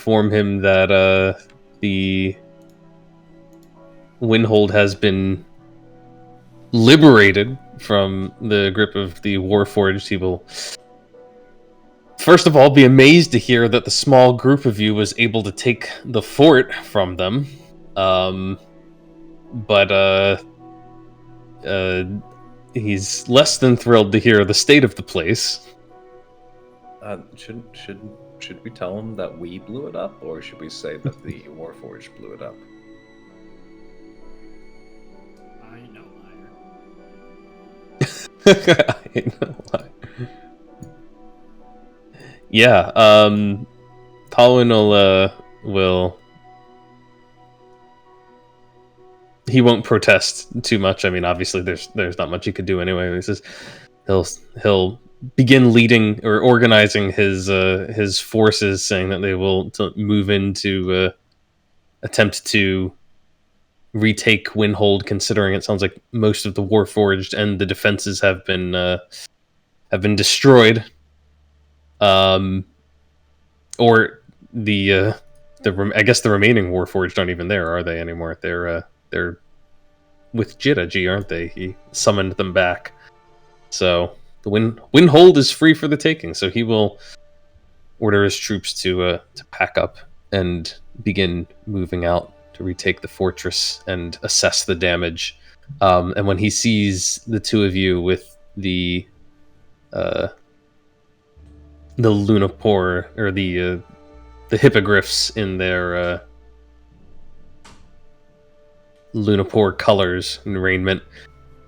inform him that the Windhold has been liberated from the grip of the Warforged. He will, first of all, be amazed to hear that the small group of you was able to take the fort from them. But he's less than thrilled to hear the state of the place. Should we tell him that we blew it up, or should we say that the Warforged blew it up? I ain't no liar. I ain't no lie. Yeah, Talwin will. He won't protest too much. I mean, obviously, there's not much he could do anyway. He says he'll begin leading or organizing his forces, saying that they will move in to attempt to retake Windhold. Considering it sounds like most of the Warforged and the defenses have been destroyed, or I guess the remaining Warforged aren't even there, are they anymore? They're with Jiraji, aren't they? He summoned them back. So the Windhold is free for the taking. So he will order his troops to pack up and begin moving out to retake the fortress and assess the damage. And when he sees the two of you with the Lunapor, or the hippogriffs in their Lunapor colors and raiment,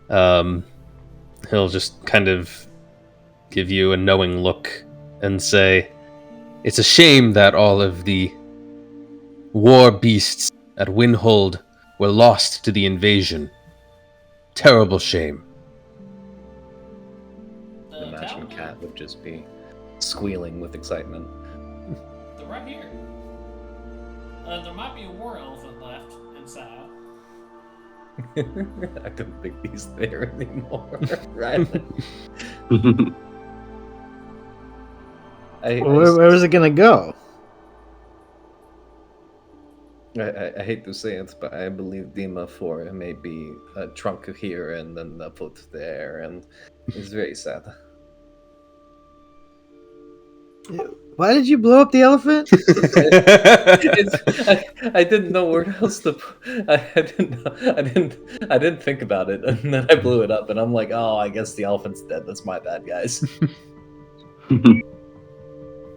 he'll just kind of give you a knowing look and say, "It's a shame that all of the war beasts at Windhold were lost to the invasion. Terrible shame." Imagine a cat would just be squealing with excitement. They're right here. There might be a war elephant left inside. I don't think he's there anymore. Right? Where was it gonna go? I hate to say it, but I believe Dima 4 may be a trunk here and then a foot there, and it's very sad. Why did you blow up the elephant? I didn't know where else to. I didn't think about it, and then I blew it up, and I'm like, oh, I guess the elephant's dead. That's my bad, guys.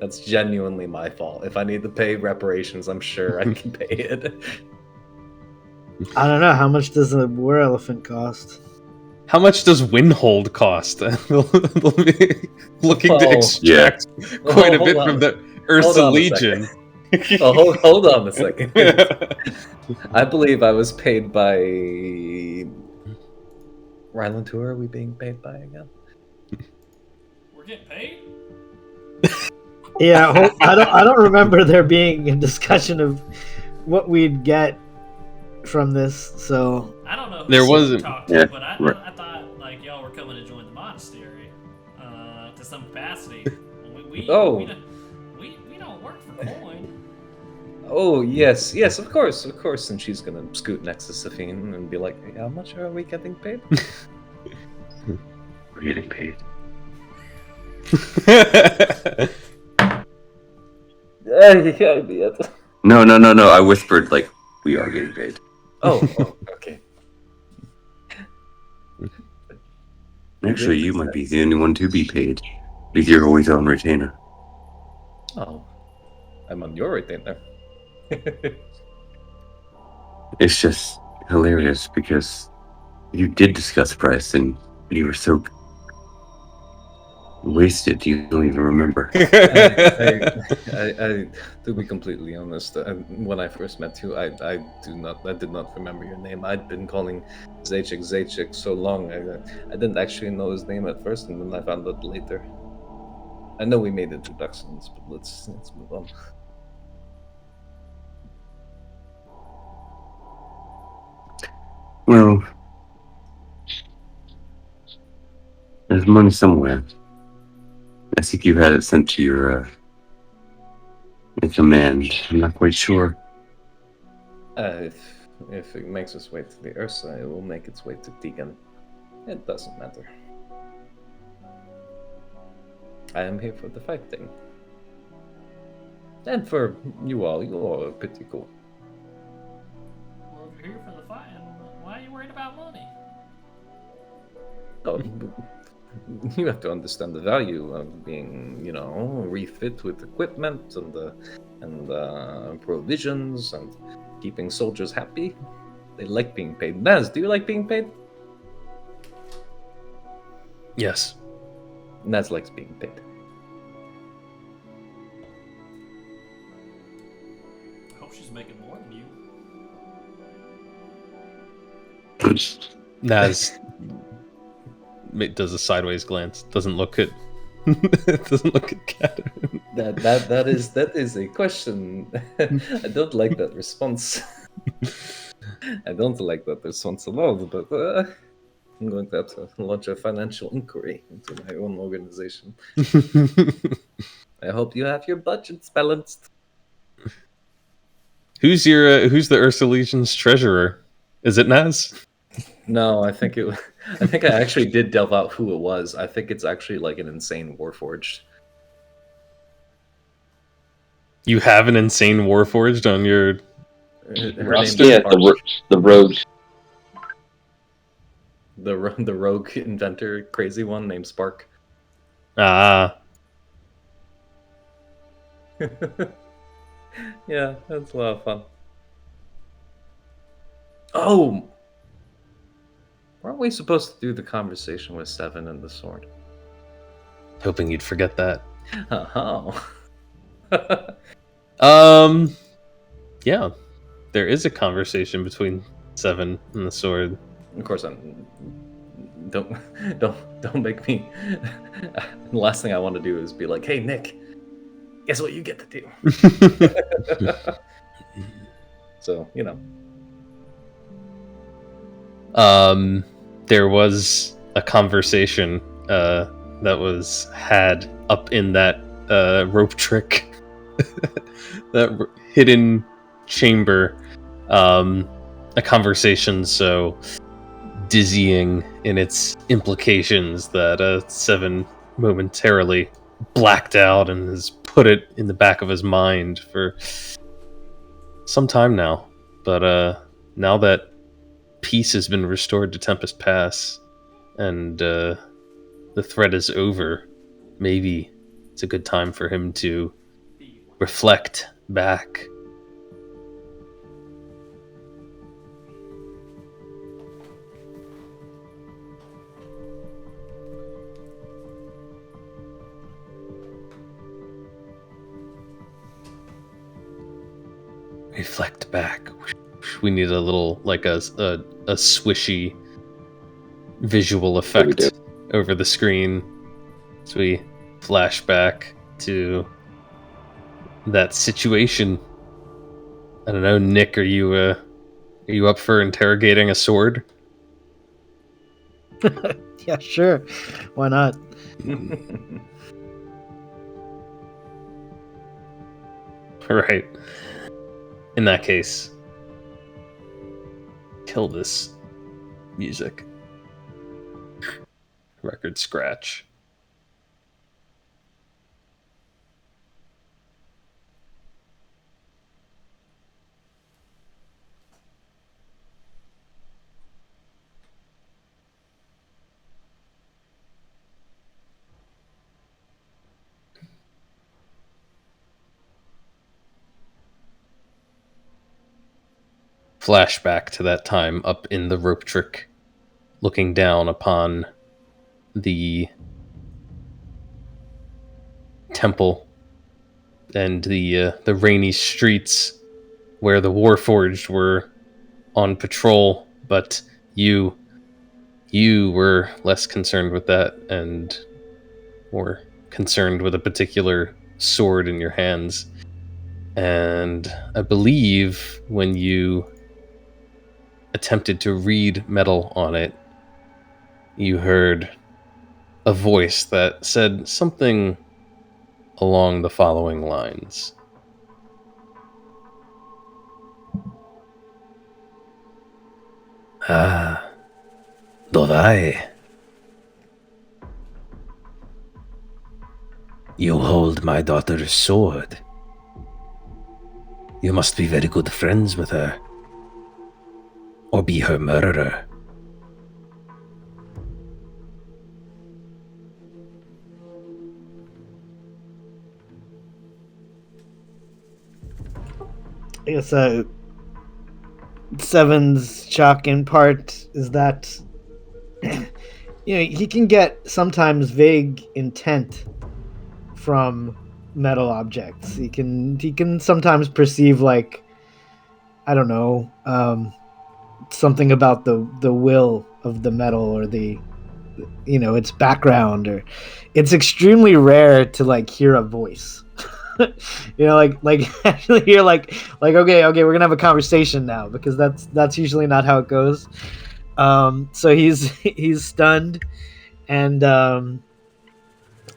That's genuinely my fault. If I need to pay reparations, I'm sure I can pay it. I don't know. How much does a war elephant cost? How much does Windhold cost? They'll be looking to extract quite a bit from the Ursa Legion. Hold on a second. I believe I was paid by Ryland. Who are we being paid by again? We're getting paid? Yeah, I don't remember there being a discussion of what we'd get from this. So I don't know who there wasn't. Talked to, but I thought like y'all were coming to join the monastery to some capacity. We don't work for coin. Oh yes, of course. And she's gonna scoot next to Safine and be like, hey, "How much are we getting paid?" We're getting paid. No. I whispered, like, we are getting paid. Oh, okay. Actually, you might be the only one to be paid, because you're always on retainer. Oh, I'm on your retainer. It's just hilarious because you did discuss price and you were so wasted you don't even remember. I to be completely honest, when I first met you, I did not remember your name. I'd been calling Zaychik so long, I didn't actually know his name at first, and then I found out later. I know we made introductions, but let's move on. Well, there's money somewhere. I think you had it sent to your a command. I'm not quite sure. If it makes its way to the Ursa, it will make its way to Deegan. It doesn't matter. I am here for the fighting. And for you all are pretty cool. Well, if you're here for the fighting, why are you worried about money? Oh, you have to understand the value of being, refit with equipment and provisions and keeping soldiers happy. They like being paid. Naz, do you like being paid? Yes. Naz likes being paid. I hope she's making more than you. Naz does a sideways glance. Doesn't look at. Doesn't look at Kat. That is a question. I don't like that response. I don't like that response at all. But I'm going to have to launch a financial inquiry into my own organization. I hope you have your budgets balanced. Who's the Ursa Legion's treasurer? Is it Naz? No, I think I actually did delve out who it was. I think it's actually like an insane Warforged. You have an insane Warforged on your Her roster? name Yeah, is the rogue. the rogue inventor, crazy one named Spark. Ah. Yeah, that's a lot of fun. Oh, weren't we supposed to do the conversation with Seven and the sword? Hoping you'd forget that. Oh. Yeah. There is a conversation between Seven and the sword. Of course, don't make me. The last thing I want to do is be like, "Hey, Nick, guess what you get to do?" So There was a conversation that was had up in that rope trick, that hidden chamber. A conversation so dizzying in its implications that Seven momentarily blacked out and has put it in the back of his mind for some time now. But now that peace has been restored to Tempest Pass and the threat is over, maybe it's a good time for him to reflect back. Reflect back. We need a little, like a swishy visual effect over the screen as we flash back to that situation. I don't know, Nick, are you up for interrogating a sword? Yeah, sure. Why not? Right. In that case, kill this music. Record scratch. Flashback to that time up in the rope trick, looking down upon the temple and the rainy streets where the Warforged were on patrol, but you were less concerned with that and more concerned with a particular sword in your hands. And I believe when you attempted to read metal on it, you heard a voice that said something along the following lines. Ah, Dovai. You hold my daughter's sword. You must be very good friends with her. Or be her murderer. I guess Seven's shocking part is that he can get sometimes vague intent from metal objects. He can sometimes perceive, like, I don't know, something about the will of the metal, or its background, or it's extremely rare to like hear a voice. like actually hear like okay, we're gonna have a conversation now, because that's usually not how it goes. So he's stunned, and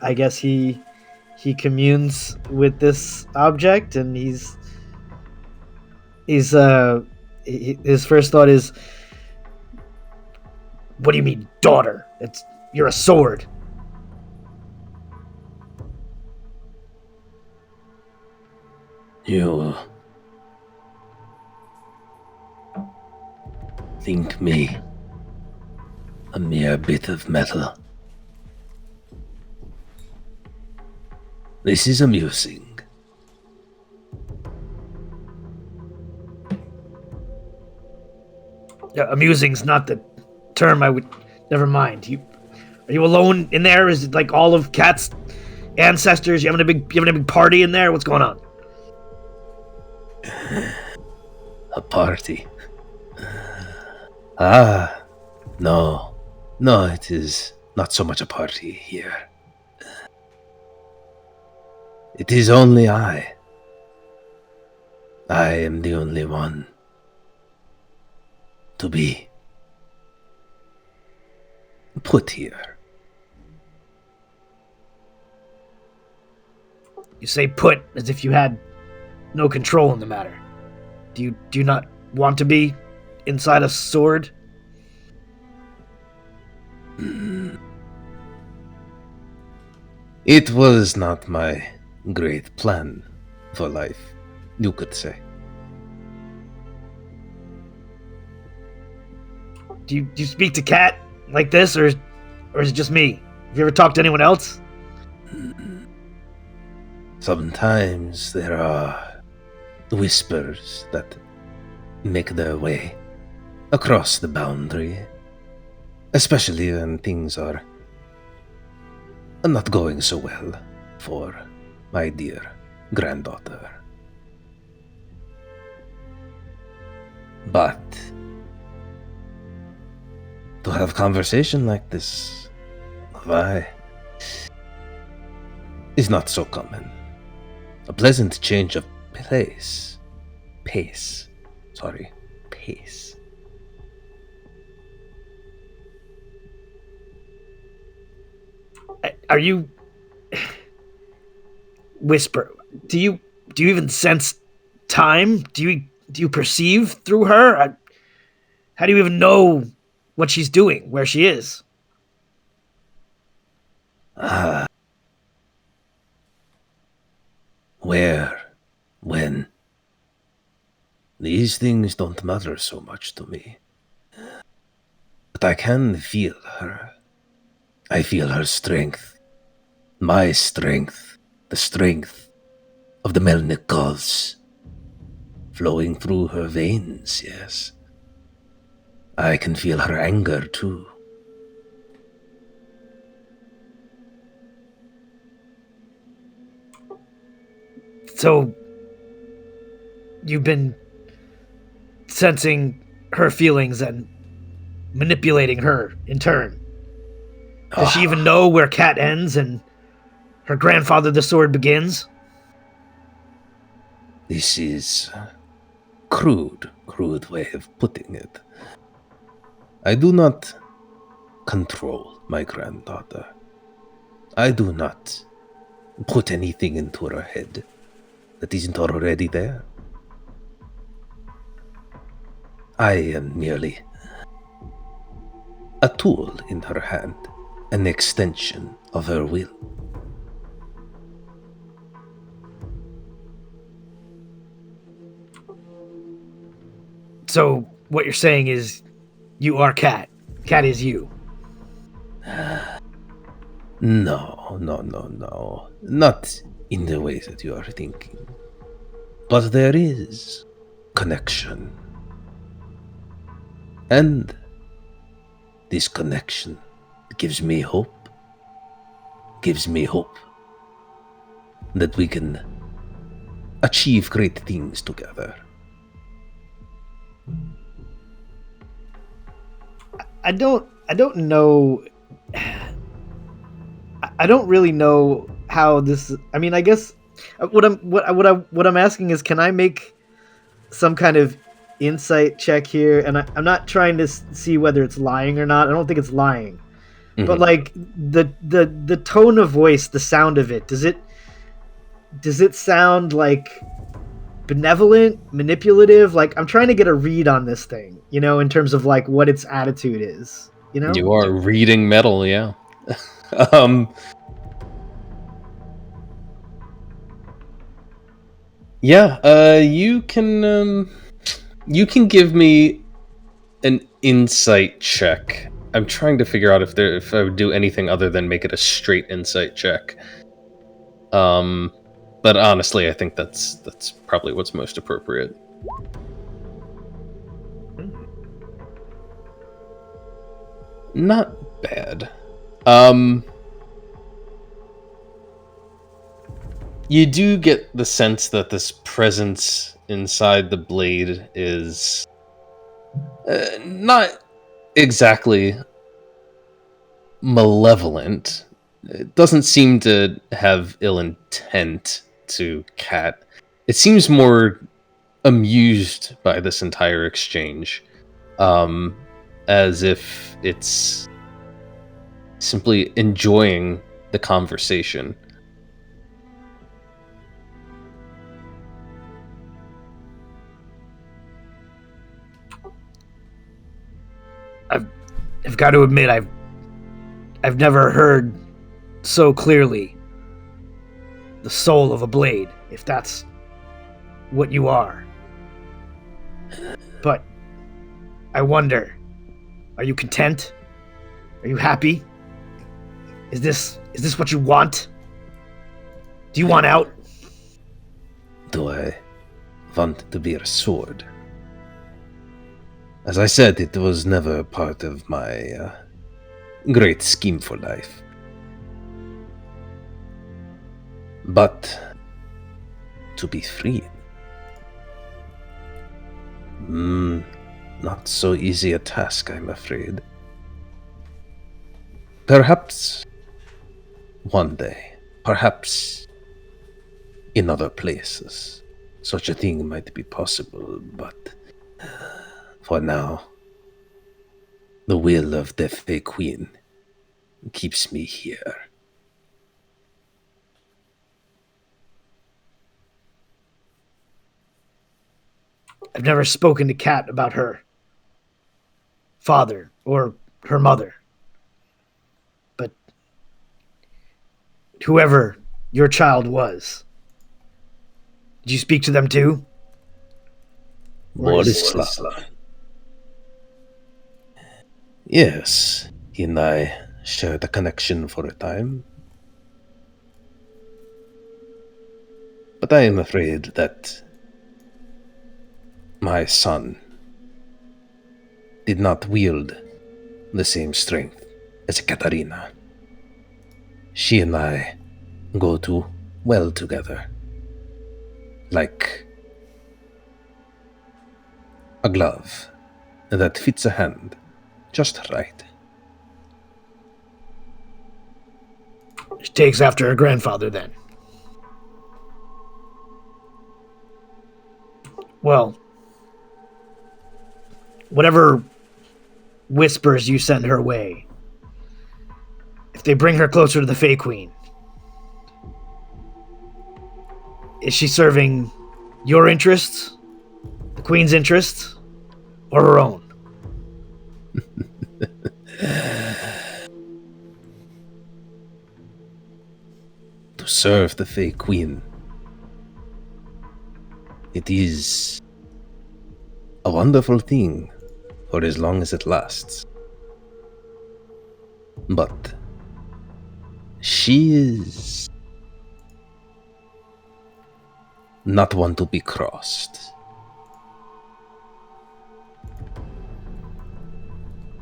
I guess he communes with this object, and his first thought is, what do you mean, daughter? You're a sword. You think me a mere bit of metal? This is amusing. Yeah, amusing's not the term I would. Never mind. Are you alone in there? Is it like all of Kat's ancestors? You having a big party in there? What's going on? A party? Ah, no, it is not so much a party here. It is only I. I am the only one to be put here. You say put as if you had no control in the matter. Do you not want to be inside a sword? It was not my great plan for life, you could say. Do you speak to Kat like this, or is it just me? Have you ever talked to anyone else? Sometimes there are whispers that make their way across the boundary, especially when things are not going so well for my dear granddaughter. But to have conversation like this, why, is not so common. A pleasant change of pace. Are you whisper? Do you even sense time? Do you perceive through her? How do you even know what she's doing, where she is? Where? When? These things don't matter so much to me. But I can feel her. I feel her strength. My strength. The strength of the Melnick gods. Flowing through her veins, yes. I can feel her anger, too. So, you've been sensing her feelings and manipulating her in turn. Does she even know where Kat ends and her grandfather the sword begins? This is a crude way of putting it. I do not control my granddaughter. I do not put anything into her head that isn't already there. I am merely a tool in her hand, an extension of her will. So what you're saying is you are Cat. Cat is you. No. Not in the way that you are thinking. But there is connection. And this connection gives me hope. Gives me hope that we can achieve great things together. I don't know. I don't really know how this. I mean, I guess what I'm asking is, can I make some kind of insight check here? And I'm not trying to see whether it's lying or not. I don't think it's lying, but like the tone of voice, the sound of it, does it sound like benevolent, manipulative? Like, I'm trying to get a read on this thing, in terms of like what its attitude is. You are reading metal, yeah. You can give me an insight check. I'm trying to figure out if I would do anything other than make it a straight insight check. But honestly, I think that's probably what's most appropriate. Not bad. You do get the sense that this presence inside the blade is not exactly malevolent. It doesn't seem to have ill intent to Cat. It seems more amused by this entire exchange, as if it's simply enjoying the conversation. I've got to admit, I've never heard so clearly the soul of a blade, if that's what you are. But I wonder, are you content? Are you happy? Is this what you want? Do you want out? Do I want to be a sword? As I said, it was never part of my great scheme for life. But to be free, not so easy a task, I'm afraid. Perhaps one day, perhaps in other places, such a thing might be possible, but for now, the will of the Fey Queen keeps me here. I've never spoken to Kat about her father or her mother. But whoever your child was, did you speak to them too? Borislav. Yes, he and I shared a connection for a time. But I am afraid that my son did not wield the same strength as Katarina. She and I go too well together, like a glove that fits a hand just right. She takes after her grandfather, then. Well, whatever whispers you send her way, if they bring her closer to the Fey Queen, is she serving your interests, the Queen's interests, or her own? to serve the Fey Queen. It is a wonderful thing for as long as it lasts. But she is not one to be crossed.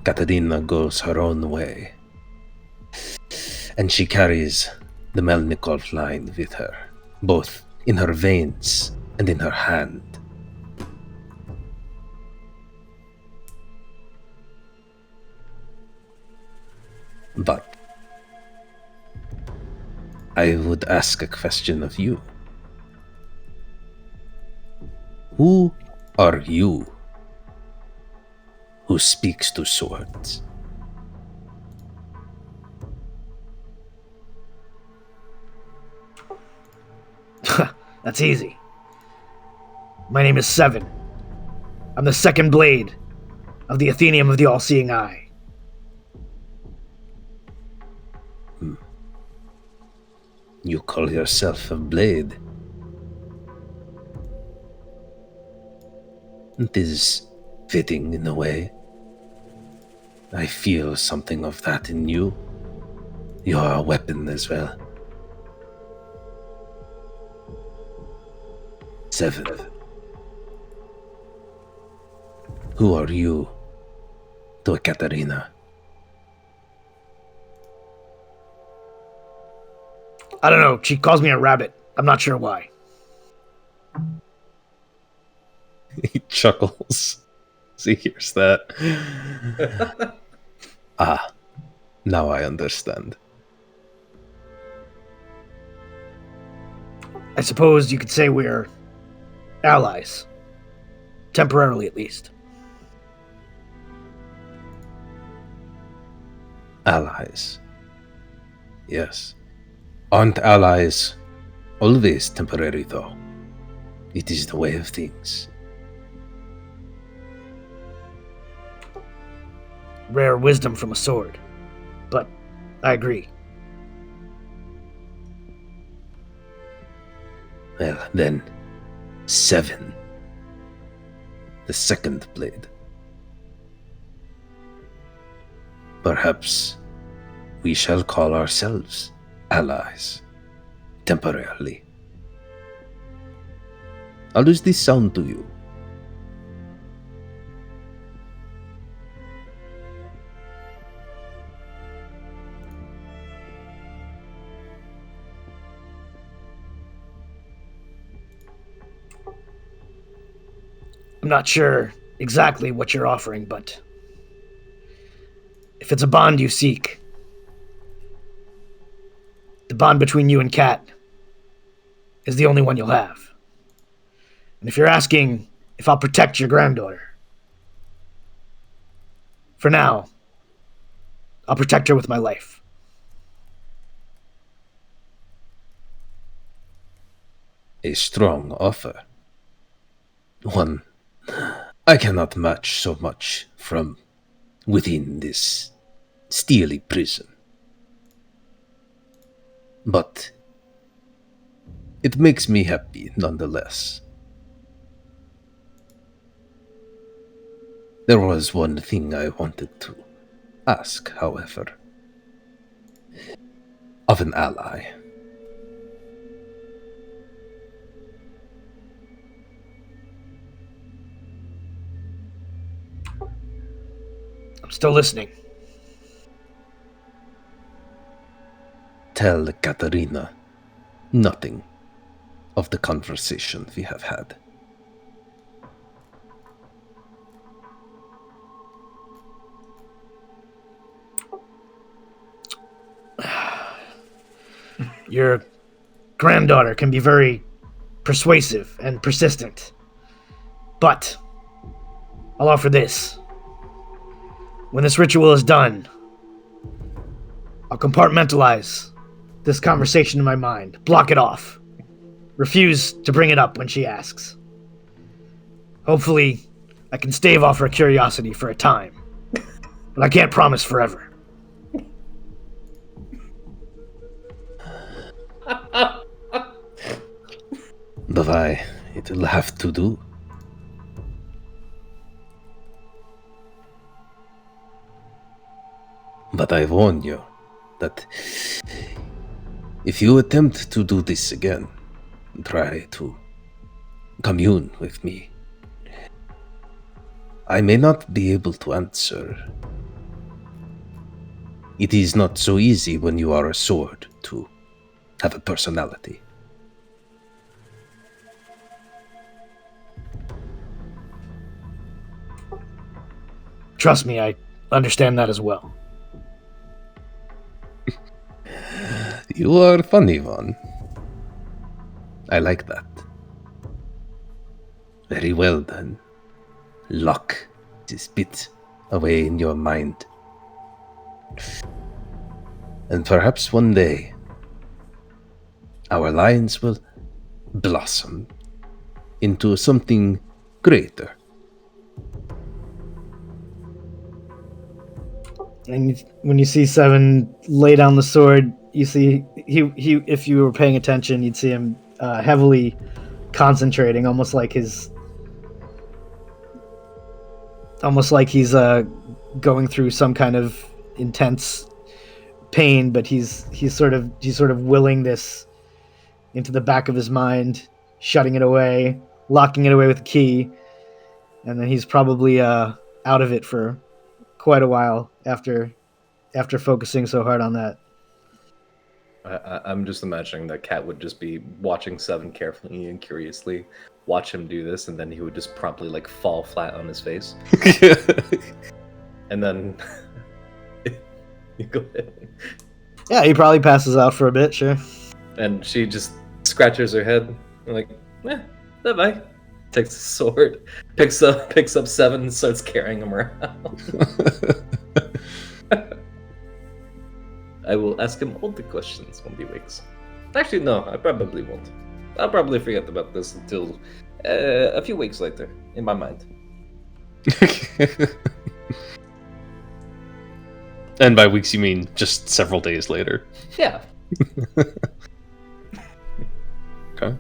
Katarina goes her own way, and she carries the Melnikov line with her, both in her veins and in her hand. But I would ask a question of you. Who are you who speaks to swords? That's easy. My name is Seven. I'm the second blade of the Athenium of the All-Seeing Eye. You call yourself a blade. It is fitting in a way. I feel something of that in you. You are a weapon as well. Seven. Who are you to Katarina? I don't know. She calls me a rabbit. I'm not sure why. He chuckles as he hears that. Ah, now I understand. I suppose you could say we're allies. Temporarily, at least. Allies. Yes. Aren't allies always temporary, though? It is the way of things. Rare wisdom from a sword. But I agree. Well, then, Seven. The second blade. Perhaps we shall call ourselves allies, temporarily. How does this sound to you? I'm not sure exactly what you're offering, but if it's a bond you seek, the bond between you and Kat is the only one you'll have. And if you're asking if I'll protect your granddaughter, for now, I'll protect her with my life. A strong offer. One I cannot match so much from within this steely prison. But it makes me happy nonetheless. There was one thing I wanted to ask, however, of an ally. I'm still listening. Tell Katarina nothing of the conversation we have had. Your granddaughter can be very persuasive and persistent. But I'll offer this. When this ritual is done, I'll compartmentalize this conversation in my mind, block it off, refuse to bring it up when she asks. Hopefully, I can stave off her curiosity for a time, but I can't promise forever. But it'll have to do. But I warn you that if you attempt to do this again, try to commune with me, I may not be able to answer. It is not so easy when you are a sword to have a personality. Trust me, I understand that as well. You are a funny one. I like that. Very well then. Lock this bit away in your mind. And perhaps one day, our alliance will blossom into something greater. And when you see Seven lay down the sword, you see he if you were paying attention, you'd see him heavily concentrating, almost like he's going through some kind of intense pain, but he's sort of willing this into the back of his mind, shutting it away, locking it away with a key, and then he's probably out of it for quite a while after focusing so hard on that. I'm just imagining that Cat would just be watching Seven carefully and curiously, watch him do this, and then he would just promptly like fall flat on his face. And then you go ahead. Yeah, he probably passes out for a bit, sure. And she just scratches her head, and like, bye. Takes the sword, picks up Seven, and starts carrying him around. I will ask him all the questions when he wakes. Actually, no, I probably won't. I'll probably forget about this until a few weeks later, in my mind. And by weeks, you mean just several days later? Yeah. Okay.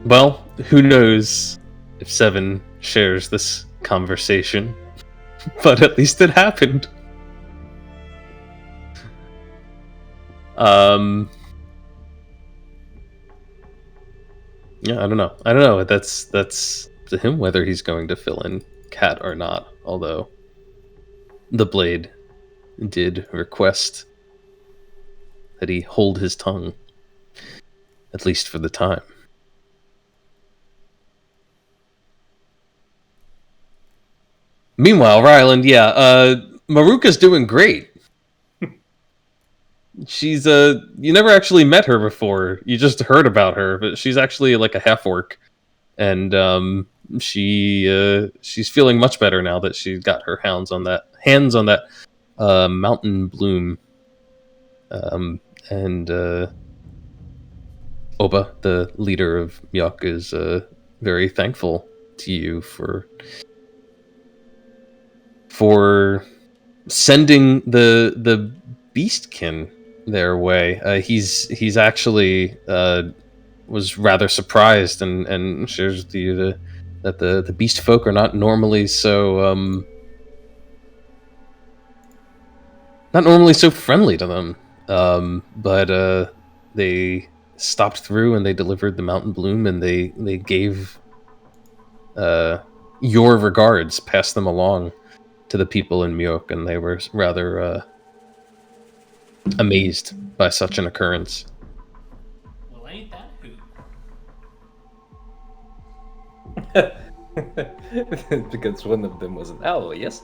Well, who knows if Seven shares this conversation, but at least it happened. Yeah, I don't know. That's to him whether he's going to fill in Cat or not. Although the Blade did request that he hold his tongue, at least for the time. Meanwhile, Ryland, Maruka's doing great. She's you never actually met her before. You just heard about her, but she's actually like a half orc, and she's feeling much better now that she got her hands on that mountain bloom. And Oba, the leader of Myok, is very thankful to you for sending the beastkin their way. He's actually was rather surprised and shares with you that the beast folk are not normally so friendly to them. But they stopped through and they delivered the mountain bloom, and they gave your regards, passed them along to the people in Myok, and they were rather amazed by such an occurrence. Well, ain't that who? Because one of them was an owl, yes?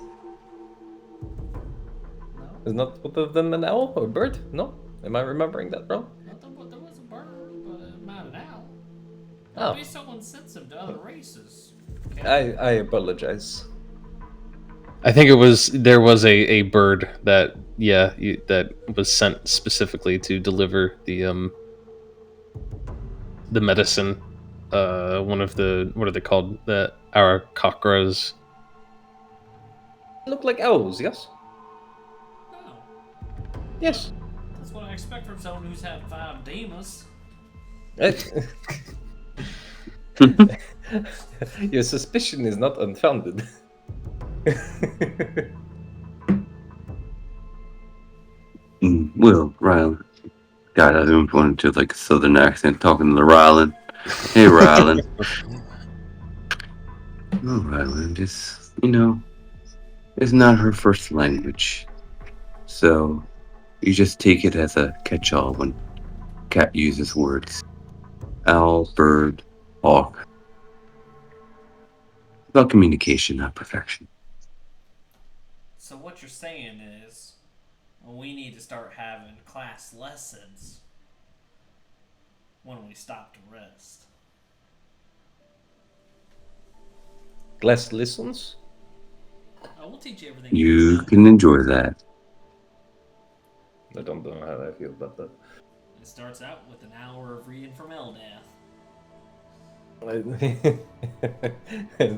No, Is not one of them an owl or a bird? No? Am I remembering that wrong? there was a bird, but not an owl. Oh. Maybe someone sensitive to other races. Okay. I apologize. I think there was a bird that that was sent specifically to deliver the medicine. One of the, what are they called? The Arakakras. Look like owls, yes? Yes. That's what I expect from someone who's had 5 demons. Your suspicion is not unfounded. Well, Rylan. God, I don't want to like a southern accent talking to Rylan. Hey, Rylan. Oh, Rylan, it's not her first language. So, you just take it as a catch-all when Cat uses words. Owl, bird, hawk. About communication, not perfection. So what you're saying is, we need to start having class lessons when we stop to rest. Class listens? We'll teach you everything You know. can enjoy that. I don't know how I feel about that. It starts out with an hour of reading from Eldath.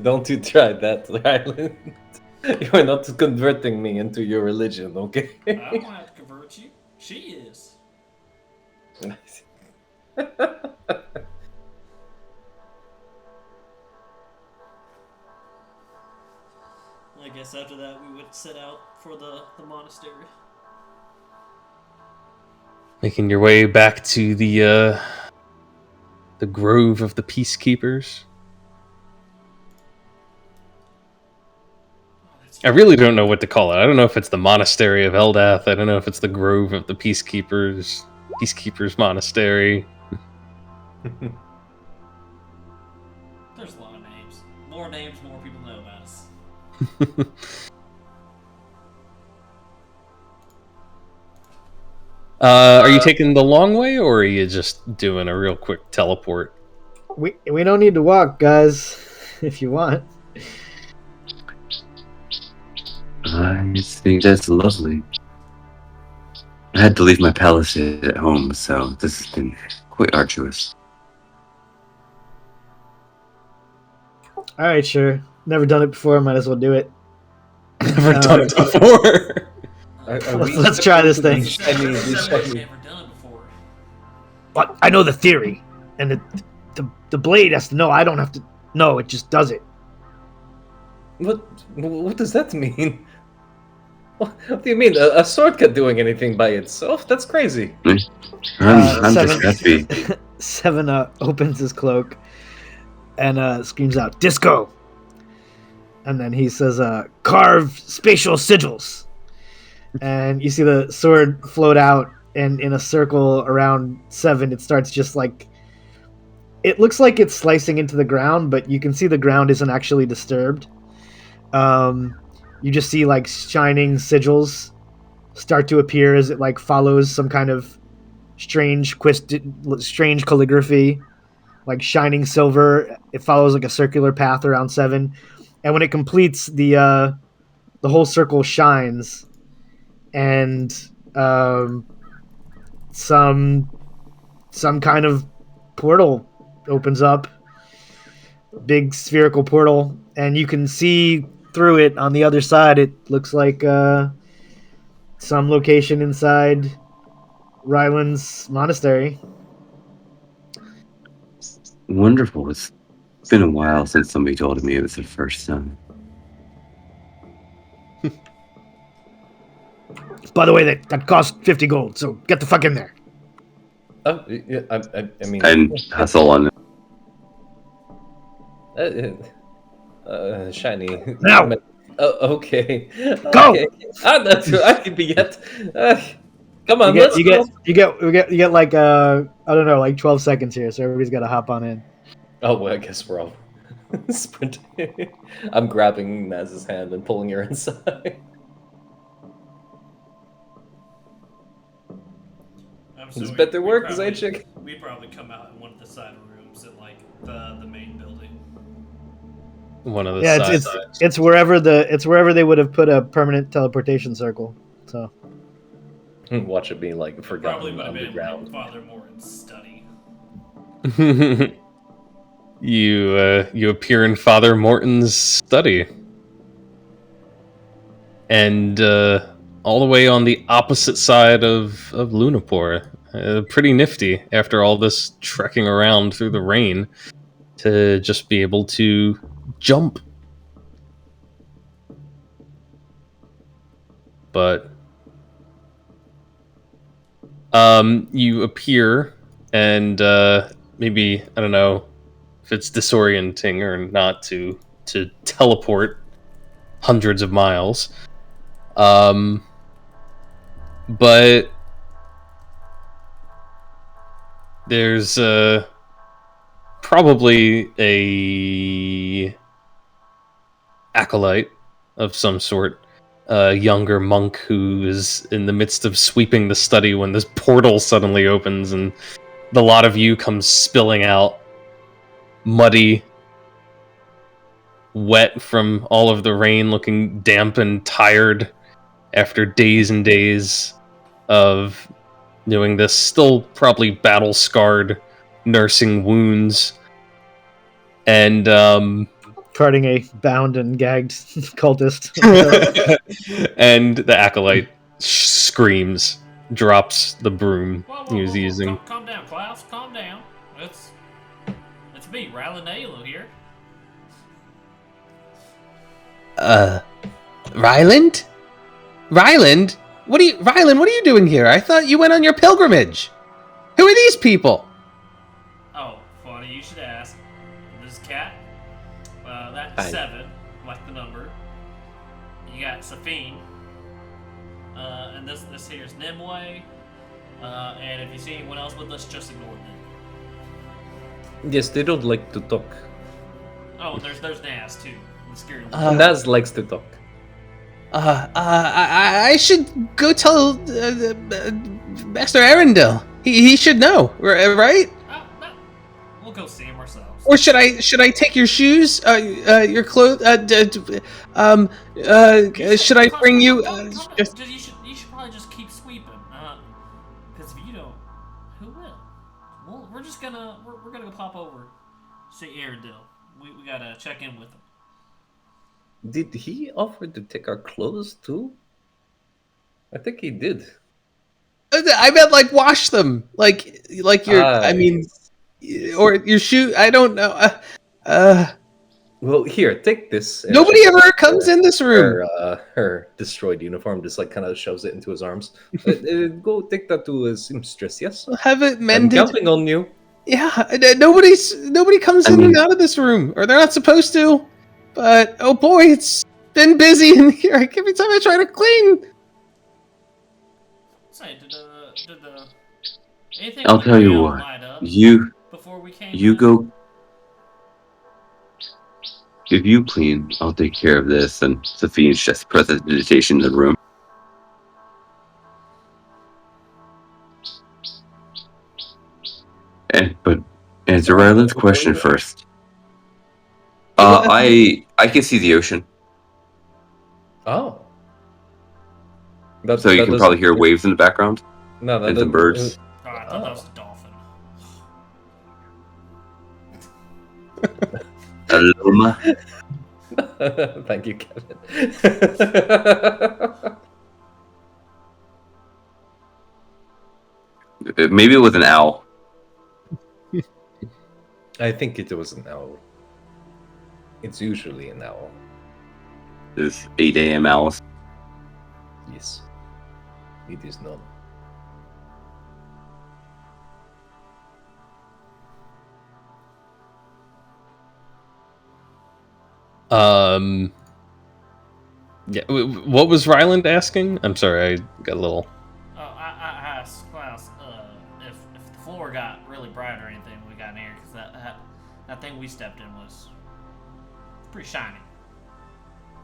Don't you try that, Ryland. You're not converting me into your religion, okay? I don't have to convert you. She is. I guess after that we would set out for the monastery. Making your way back to the grove of the peacekeepers. I really don't know what to call it. I don't know if it's the monastery of Eldath. I don't know if it's the grove of the peacekeepers. Peacekeepers Monastery. There's a lot of names. More names, more people know about us. Are you taking the long way, or are you just doing a real quick teleport? We don't need to walk, guys. If you want. I think that's lovely. I had to leave my palace at home, so this has been quite arduous. All right, sure. Never done it before. Might as well do it. Never done it before. Let's try this thing. I've never done it before. But I know the theory, and the blade has to know. I don't have to. No, it just does it. What does that mean? What do you mean? A sword can't doing anything by itself? That's crazy. I'm just happy. Seven opens his cloak and screams out, "Disco!" And then he says, "Carve spatial sigils." And you see the sword float out, and in a circle around Seven, it starts just like... It looks like it's slicing into the ground, but you can see the ground isn't actually disturbed. You just see like shining sigils start to appear as it like follows some kind of strange calligraphy, like shining silver. It follows like a circular path around Seven, and when it completes, the whole circle shines, and some kind of portal opens up, big spherical portal, and you can see through it on the other side. It looks like some location inside Ryland's monastery. Wonderful. It's been a while since somebody told me it was their first son. By the way, that cost 50 gold, so get the fuck in there. Oh, yeah, I mean... And hustle on it. Shiny. Now! Okay. Go! Okay. I'm not sure I can be yet. Come on, let's go. You get like I don't know, like 12 seconds here, so everybody's got to hop on in. Oh, well, I guess we're all sprinting. I'm grabbing Naz's hand and pulling her inside. This better work, Zaychik. We probably come out in one of the side rooms in like the main building. One of the it's wherever they would have put a permanent teleportation circle. So watch it be like forgotten Probably would have been underground. like Father Morton's study. You appear in Father Morton's study, and all the way on the opposite side of Lunapor. Pretty nifty after all this trekking around through the rain to just be able to jump. But you appear, and maybe, I don't know if it's disorienting or not to teleport hundreds of miles. But there's probably a acolyte of some sort, a younger monk who is in the midst of sweeping the study when this portal suddenly opens and the lot of you come spilling out, muddy, wet from all of the rain, looking damp and tired after days and days of doing this, still probably battle-scarred, nursing wounds, and Carting a bound and gagged cultist. and the acolyte screams, drops the broom he was using. Calm down, Klaus. Calm down. It's me, Ryland Halo here. Ryland? Ryland? What are you doing here? I thought you went on your pilgrimage. Who are these people? Oh, funny you should ask. This is Cat. That's 7, like the number. You got Safine. And this here's Nimue. And if you see anyone else with us, just ignore them. Yes, they don't like to talk. Oh, and there's Naz too. The scary Naz likes to talk. I should go tell Master Erendil. He should know, right? No. We'll go see him ourselves. Or should I take your shoes, your clothes? Should I bring you? You should probably just keep sweeping. Because if you don't, who will? Well, we're gonna go pop over, see Erendil. We gotta check in with him. Did he offer to take our clothes too? I think he did. I meant like wash them, like your. I mean, or your shoe. I don't know. Well, here, take this. Nobody ever comes in this room. Her destroyed uniform just like kind of shoves it into his arms. Go take that to his seamstress. Yes. Have it mended. I'm counting on you. Yeah, nobody comes in and out of this room, or they're not supposed to. But oh boy, it's been busy in here. Every time I try to clean. Say, did anything? I'll tell you what. You go. If you clean, I'll take care of this. And Sophine's just presentation in the room. But answer Ryland's question first. I can see the ocean. Oh. So you can probably hear waves in the background. No, and some birds. Oh, I thought that was a dolphin. Aloma. Thank you, Kevin. Maybe it was an owl. I think it was an owl. It's usually an owl. There's 8 a.m. owls. Yes. It is known. Yeah. What was Ryland asking? I'm sorry, I got a little. Oh, I asked Klaus if the floor got really bright or anything when we got in here, because that thing we stepped in was pretty shiny.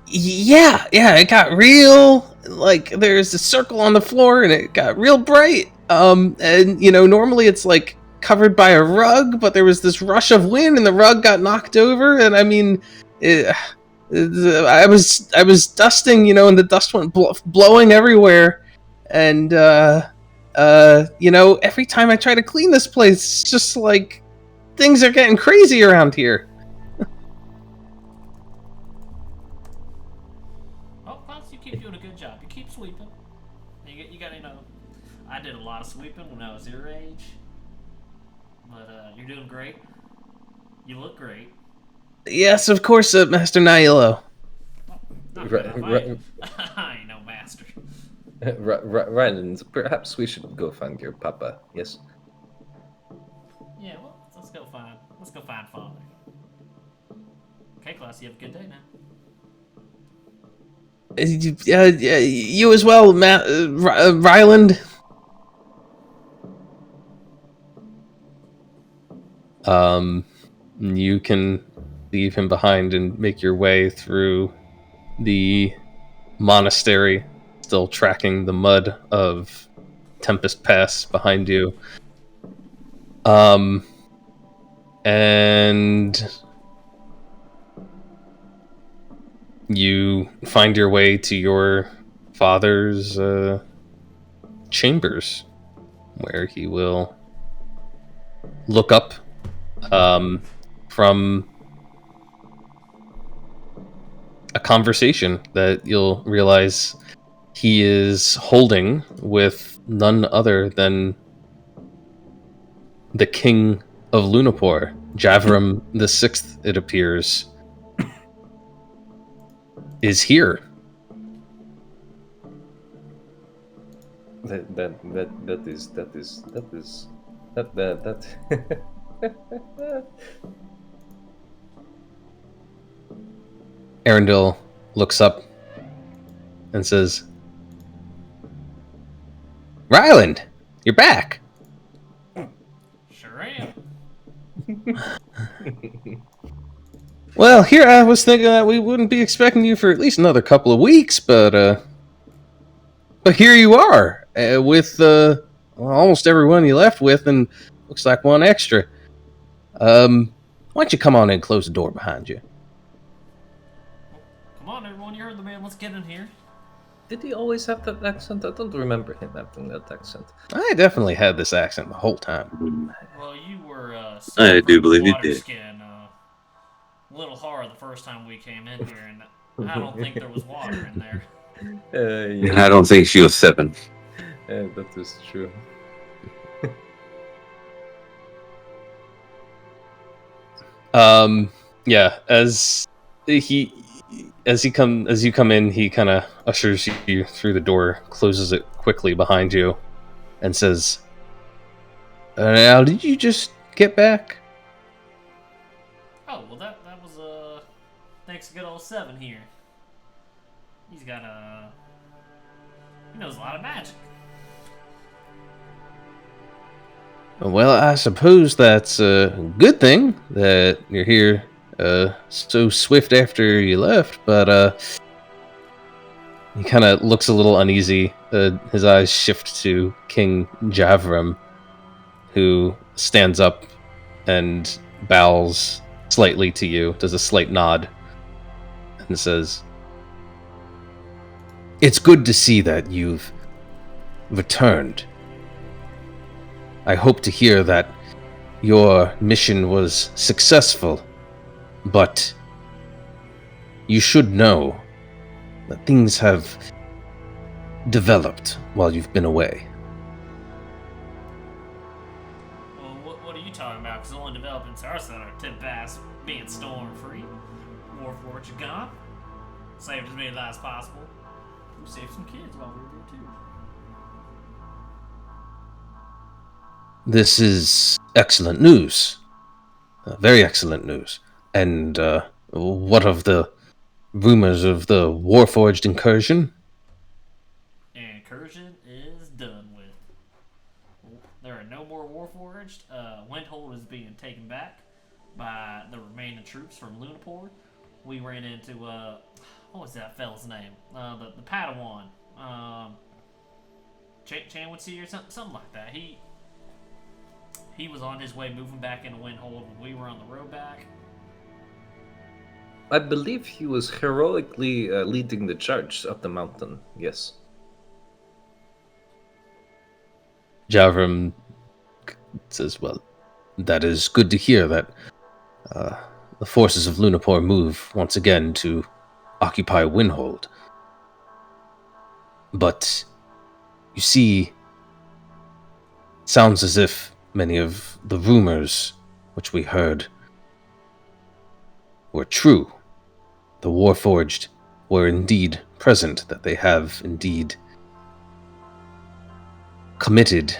Yeah, it got real, like, there's a circle on the floor and it got real bright. And, normally it's, like, covered by a rug, but there was this rush of wind and the rug got knocked over, and I mean, I was dusting, and the dust went blowing everywhere, and, every time I try to clean this place, it's just, like, things are getting crazy around here. Oh, Klaus, you keep doing a good job. You keep sweeping. I did a lot of sweeping when I was your age. But you're doing great. You look great. Yes, of course, Master Nihilo. Not good enough. I ain't no master. Ryland, perhaps we should go find your papa. Yes. Yeah, well, let's go find father. Okay, class, you have a good day now. You as well, Ryland. You can leave him behind and make your way through the monastery, still tracking the mud of Tempest Pass behind you. And you find your way to your father's chambers, where he will look up from a conversation that you'll realize he is holding with none other than the King of Lunapor, Javram the Sixth, it appears, is here. That Erendil looks up and says, Ryland, you're back. Sure am. Well, here I was thinking that we wouldn't be expecting you for at least another couple of weeks, but here you are with almost everyone you left with, and looks like one extra. Why don't you come on in and close the door behind you? Come on, everyone, you heard the man. Let's get in here. Did he always have that accent? I don't remember him having that accent. I definitely had this accent the whole time. Well, you were. I do believe you did. Skin, a little hard the first time we came in here, and I don't think there was water in there. Yeah. I don't think she was 7. That is true. Yeah, as you come in, he kind of ushers you through the door, closes it quickly behind you, and says, "Now, did you just get back?" Oh, well, that was thanks to good old Seven here. He's got he knows a lot of magic. Well, I suppose that's a good thing that you're here so swift after you left, but he kind of looks a little uneasy. His eyes shift to King Javram, who stands up and bows slightly to you, does a slight nod, and says, "It's good to see that you've returned. I hope to hear that your mission was successful, but you should know that things have developed while you've been away." Well, what are you talking about? Because the only developments are center Tip Pass being storm-free. Warforged gone. Saved as many lives as possible. We saved some kids while we were there, too. This is excellent news. Very excellent news. And what of the rumors of the Warforged incursion? Incursion is done with. There are no more Warforged. Windhold is being taken back by the remaining troops from Lunapor. We ran into, what was that fella's name? The Padawan. Chanwitsi or something like that. He was on his way moving back into Windhold when we were on the road back. I believe he was heroically leading the charge up the mountain, yes. Javram says, "Well, that is good to hear that the forces of Lunapor move once again to occupy Windhold. But, you see, sounds as if many of the rumors which we heard were true. The Warforged were indeed present, that they have indeed committed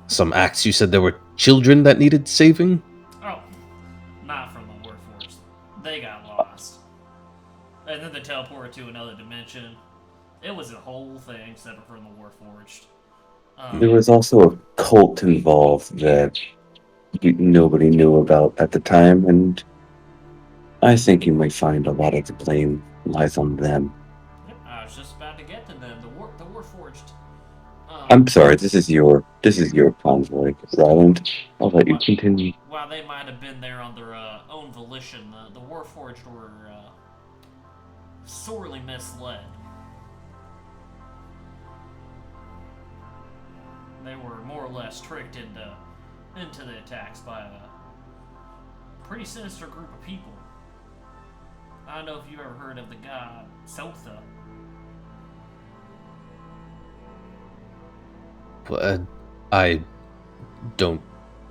some acts. You said there were children that needed saving? Oh, not from the Warforged. They got lost. And then they teleported to another dimension. It was a whole thing separate from the Warforged. There was also a cult involved that nobody knew about at the time, and I think you might find a lot of the blame lies on them. Yep, I was just about to get to them. The Warforged. I'm sorry, this is your convoy, Ryland. I'll let you continue. While they might have been there on their own volition, the Warforged were sorely misled. They were more or less tricked into the attacks by a pretty sinister group of people. I don't know if you've ever heard of the god Sotha. I don't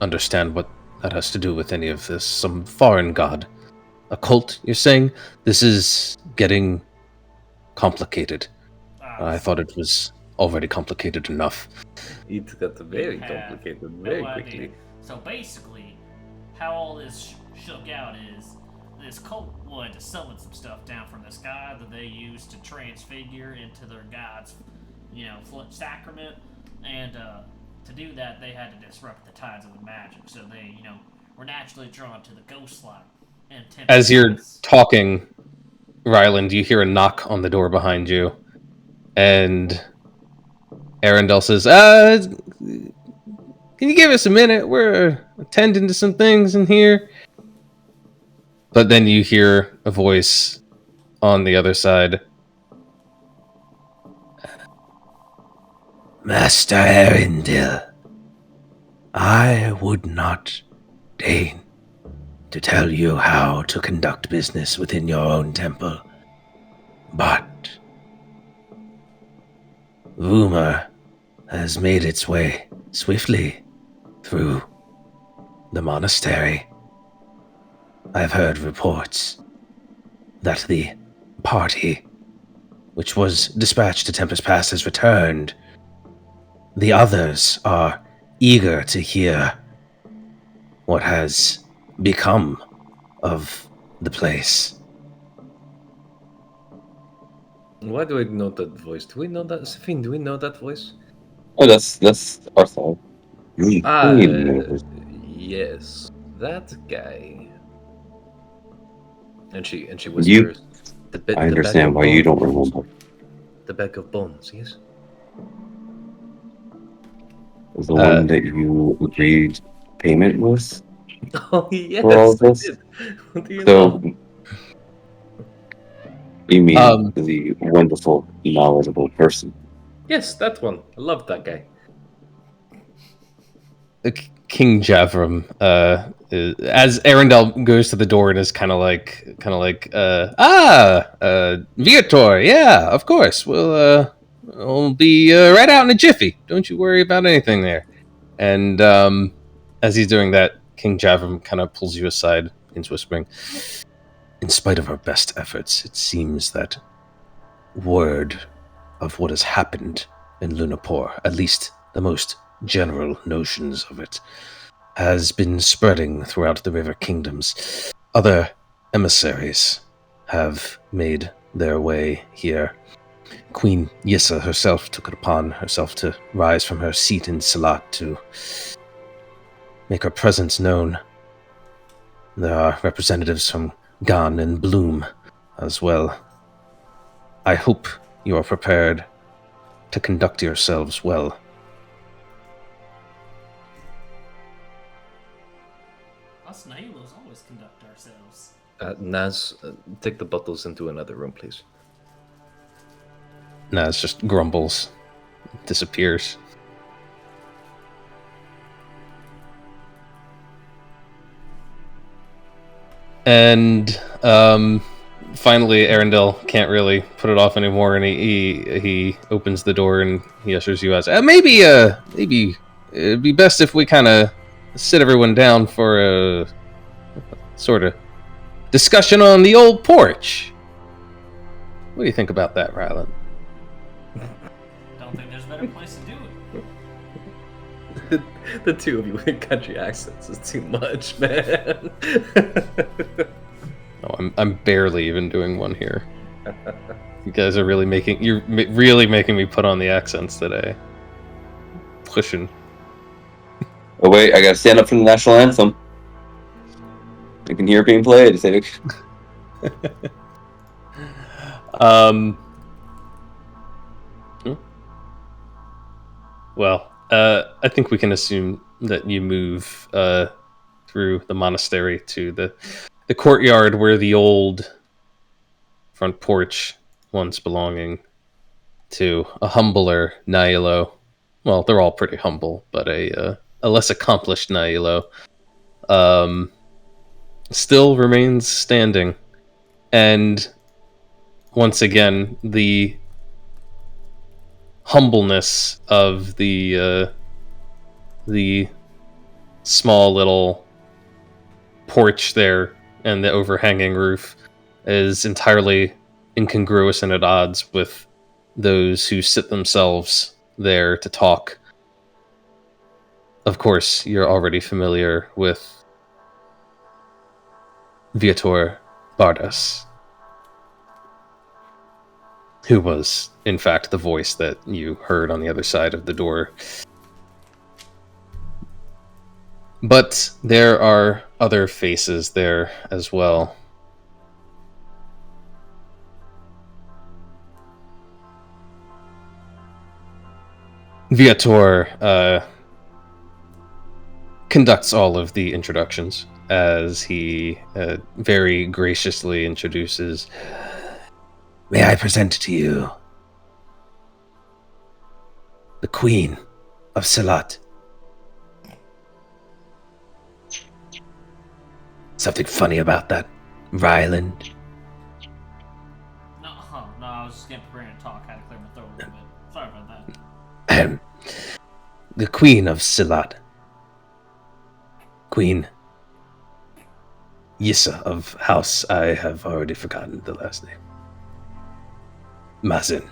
understand what that has to do with any of this. Some foreign god. A cult, you're saying? This is getting complicated. I thought it was already complicated enough. It got very complicated very quickly. So basically, how all this shook out is this cult wanted to summon some stuff down from the sky that they used to transfigure into their god's, sacrament. And to do that, they had to disrupt the tides of the magic. So they, were naturally drawn to the ghost light. And as you're talking, Ryland, you hear a knock on the door behind you. And Erendil says, can you give us a minute? We're attending to some things in here. But then you hear a voice on the other side. Master Erendil, I would not deign to tell you how to conduct business within your own temple, but rumor has made its way swiftly through the monastery. I've heard reports that the party, which was dispatched to Tempest Pass, has returned. The others are eager to hear what has become of the place. Why do I know that voice? Do we know that? Safine, do we know that voice? Oh, that's our thought. Yes, that guy. And she whispers. I understand why you don't remember. The bag of bones, yes. The one that you agreed payment with? Oh yes, for all this? I did. What do you know? You mean the wonderful, knowledgeable person? Yes, that one. I love that guy. King Javram, as Erendil goes to the door and is kind of like, Viator, yeah, of course, we'll be right out in a jiffy. Don't you worry about anything there. And as he's doing that, King Javram kind of pulls you aside and whispering, in spite of our best efforts, it seems that word of what has happened in Lunapor, at least the most general notions of it, has been spreading throughout the River Kingdoms. Other emissaries have made their way here. Queen Yizza herself took it upon herself to rise from her seat in Salit to make her presence known. There are representatives from Gan and Bloom as well. I hope you are prepared to conduct yourselves well. Us Nailos always conduct ourselves. Naz, take the bottles into another room, please. Naz just grumbles, disappears. And finally, Erendil can't really put it off anymore, and he opens the door and he ushers you as maybe it'd be best if we kind of sit everyone down for a sort of discussion on the old porch. What do you think about that, Rylan? Don't think there's a better place to do it. The two of you with country accents is too much, man. Oh, I'm barely even doing one here. You guys are really really making me put on the accents today. Pushing. Oh wait, I gotta stand up for the national anthem. I can hear it being played. Well, I think we can assume that you move through the monastery to the courtyard where the old front porch once belonging to a humbler Nailo. Well, they're all pretty humble, but a less accomplished Nailo still remains standing. And once again, the humbleness of the small little porch there and the overhanging roof is entirely incongruous and at odds with those who sit themselves there to talk. Of course, you're already familiar with Viator Bardas, who was, in fact, the voice that you heard on the other side of the door. But there are other faces there as well. Viator conducts all of the introductions as he very graciously introduces, May I present to you the Queen of Salit. Something funny about that, Ryland? No, I was just getting prepared to talk. I had to clear my throat a little bit. Sorry about that. The Queen of Salit. Queen Yizza of House, I have already forgotten the last name. Mazin.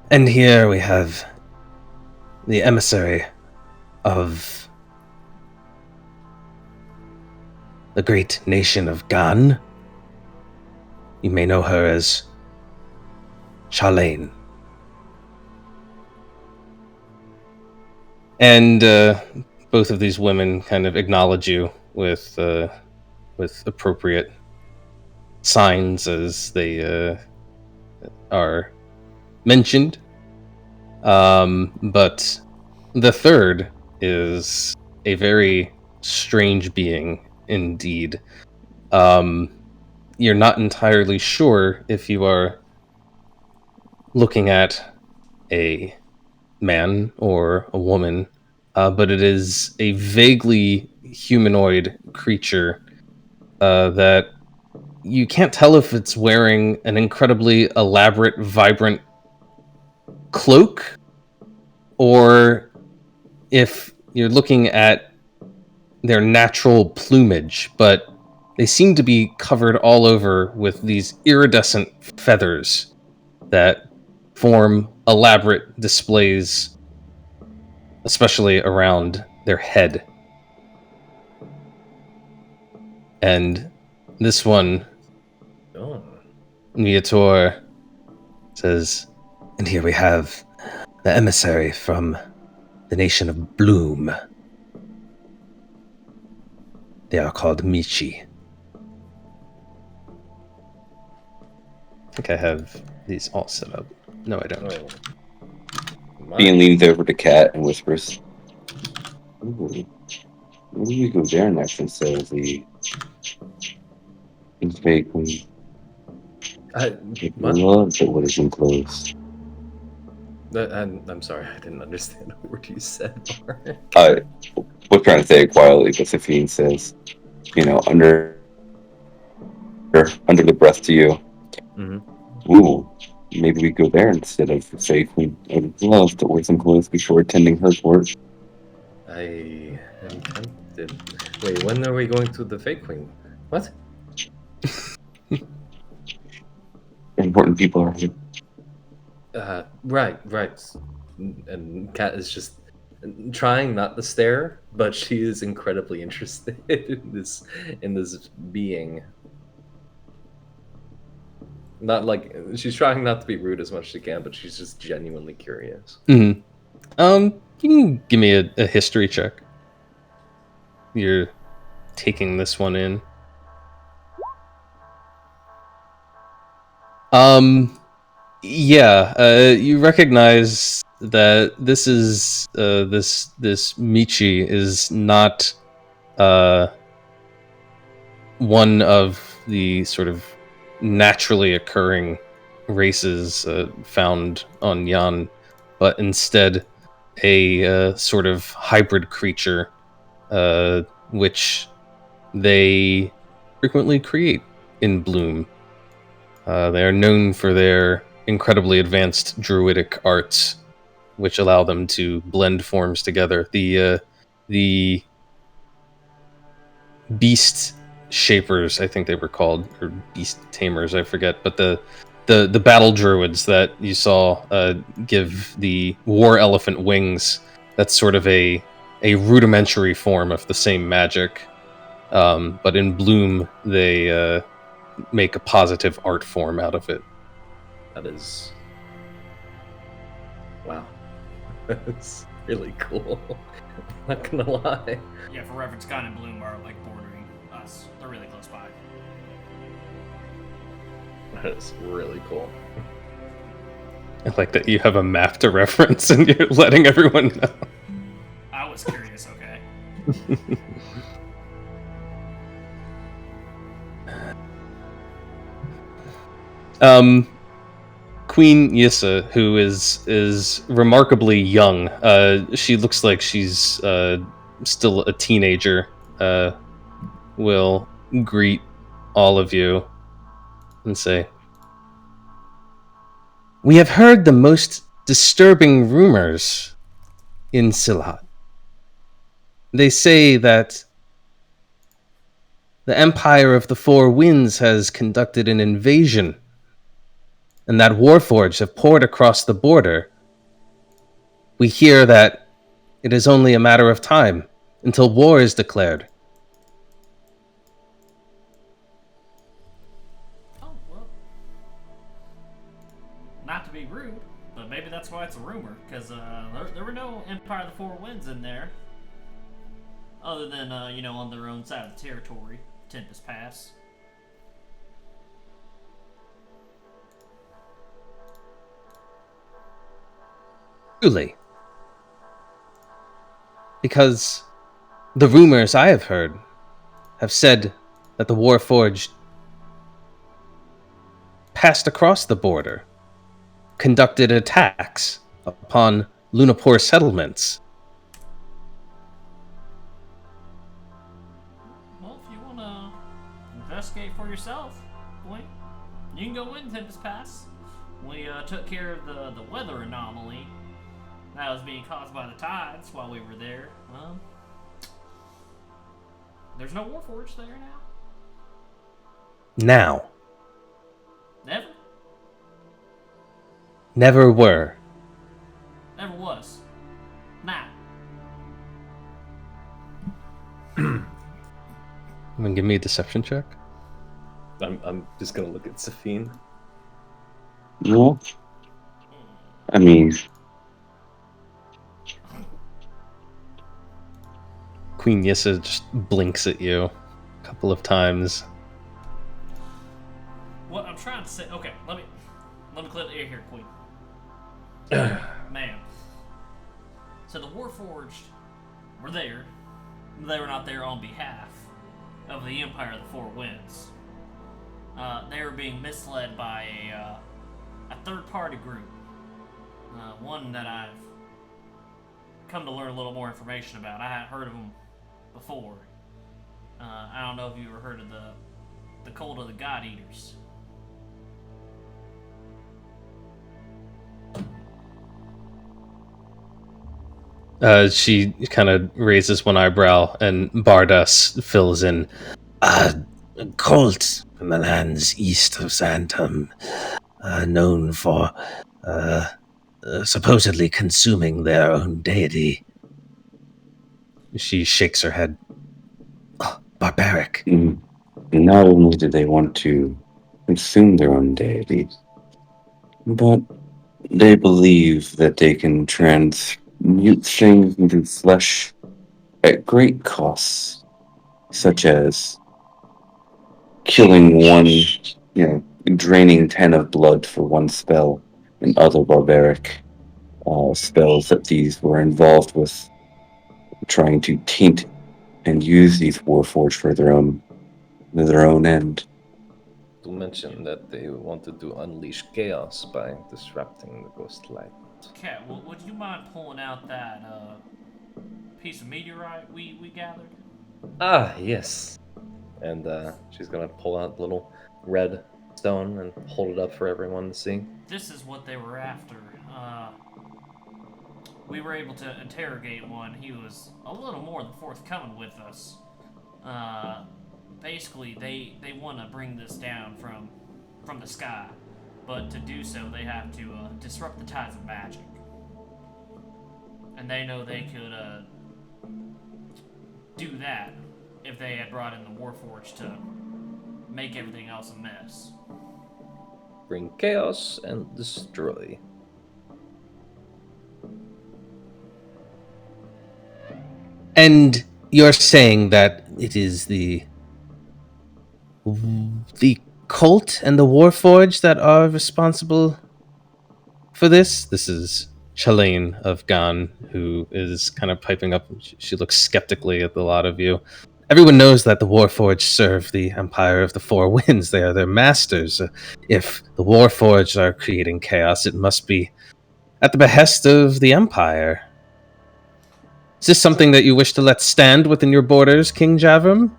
And here we have the emissary of the great nation of Gan. You may know her as Chalain. and both of these women kind of acknowledge you with appropriate signs as they are mentioned. But the third is a very strange being indeed. You're not entirely sure if you are looking at a man or a woman, but it is a vaguely humanoid creature that you can't tell if it's wearing an incredibly elaborate, vibrant cloak, or if you're looking at their natural plumage, but they seem to be covered all over with these iridescent feathers that form elaborate displays, especially around their head. And this one, Viator says, And here we have the emissary from the nation of Bloom. They are called Michi. I think I have these all set up. No, I don't. Ian leans over to Kat and whispers, "Ooh, maybe we go there next instead of the fake queen. I love that what is enclosed." I'm sorry, I didn't understand a word you said, Mark. I was trying to say it quietly, but Safine says, under the breath to you. Mm-hmm. Ooh, maybe we go there instead of the Fae Queen. I'd love to wear some clothes before attending her court. I am tempted. Wait, when are we going to the Fake Queen? What? Important people are here. Right. And Kat is just trying not to stare, but she is incredibly interested in this being. Not like she's trying not to be rude as much as she can, but she's just genuinely curious. Mm-hmm. You can give me a history check. You're taking this one in. Yeah, you recognize that this is this Michi is not one of the sort of naturally occurring races found on Yan, but instead a sort of hybrid creature, which they frequently create in Bloom. They are known for their incredibly advanced druidic arts, which allow them to blend forms together. The beast shapers, I think they were called, or beast tamers, I forget. But the battle druids that you saw give the war elephant wings. That's sort of a rudimentary form of the same magic. But in Bloom, they make a positive art form out of it. That is... Wow. That's really cool. Not gonna lie. Yeah, for reference, Con and Bloom are like bordering us. They're really close by. That is really cool. I like that you have a map to reference and you're letting everyone know. I was curious, okay? Queen Yizza, who is remarkably young, she looks like she's still a teenager, will greet all of you and say, "We have heard the most disturbing rumors in Salit. They say that the Empire of the Four Winds has conducted an invasion, and that Warforged have poured across the border. We hear that it is only a matter of time until war is declared." Oh, well. Not to be rude, but maybe that's why it's a rumor, because there were no Empire of the Four Winds in there. Other than, on their own side of the territory, Tempest Pass. Truly. Because the rumors I have heard have said that the Warforged passed across the border, conducted attacks upon Lunapor settlements. Well, if you want to investigate for yourself, Blink, you can go in Tempest Pass. We took care of the weather anomaly that was being caused by the tides while we were there. There's no Warforged there now. Now. Never? Never were. Never was. Now. Give me a deception check. I'm just gonna look at Safine. No. I mean, Queen Yizza just blinks at you a couple of times. What I'm trying to say... Okay, let me clear the air here, Queen. Man. So the Warforged were there. They were not there on behalf of the Empire of the Four Winds. They were being misled by a third-party group. One that I've come to learn a little more information about. I hadn't heard of them before. I don't know if you ever heard of the cult of the God Eaters. She kind of raises one eyebrow, and Bardas fills in. A cult from the lands east of Xantum, known for supposedly consuming their own deity. She shakes her head. Oh, barbaric. Not only do they want to consume their own deity, but they believe that they can transmute things into flesh at great costs, such as killing one, draining 10 of blood for one spell, and other barbaric spells that these were involved with, trying to taint and use these Warforged for their own end. To mention that they wanted to unleash chaos by disrupting the ghost light. Cat, would you mind pulling out that piece of meteorite we gathered? Ah, yes. And she's gonna pull out the little red stone and hold it up for everyone to see. This is what they were after. We were able to interrogate one. He was a little more than forthcoming with us. Basically, they want to bring this down from the sky, but to do so, they have to disrupt the tides of magic. And they know they could do that if they had brought in the Warforged to make everything else a mess. Bring chaos and destroy. And you're saying that it is the cult and the Warforged that are responsible for this? This is Chalain of Gan, who is kind of piping up. She looks skeptically at the lot of you. Everyone knows that the Warforged serve the Empire of the Four Winds. They are their masters. If the Warforged are creating chaos, it must be at the behest of the Empire. Is this something that you wish to let stand within your borders, King Javram?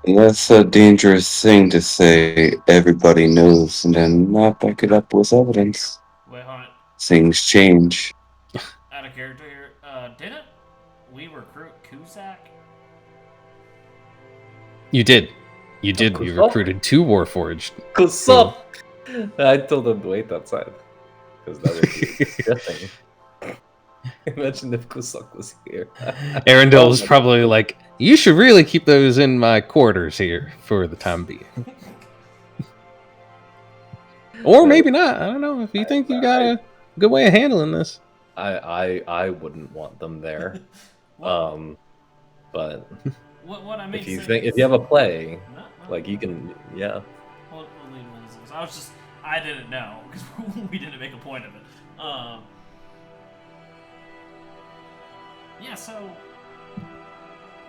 That's a dangerous thing to say everybody knows and then not back it up with evidence. Wait, hold on. Things change. Out of character here. Didn't we recruit Kuzak? You did. You did. You recruited 2 Warforged. Kusuk! I told them to wait outside. Because that would be disgusting. Imagine if Kusuk was here. Erendil was probably like, you should really keep those in my quarters here for the time being. Or maybe not. I don't know. If you think you got a good way of handling this. I wouldn't want them there. But what I mean if you have a play, like you can, yeah. We'll leave it as is. I didn't know because we didn't make a point of it. Yeah, so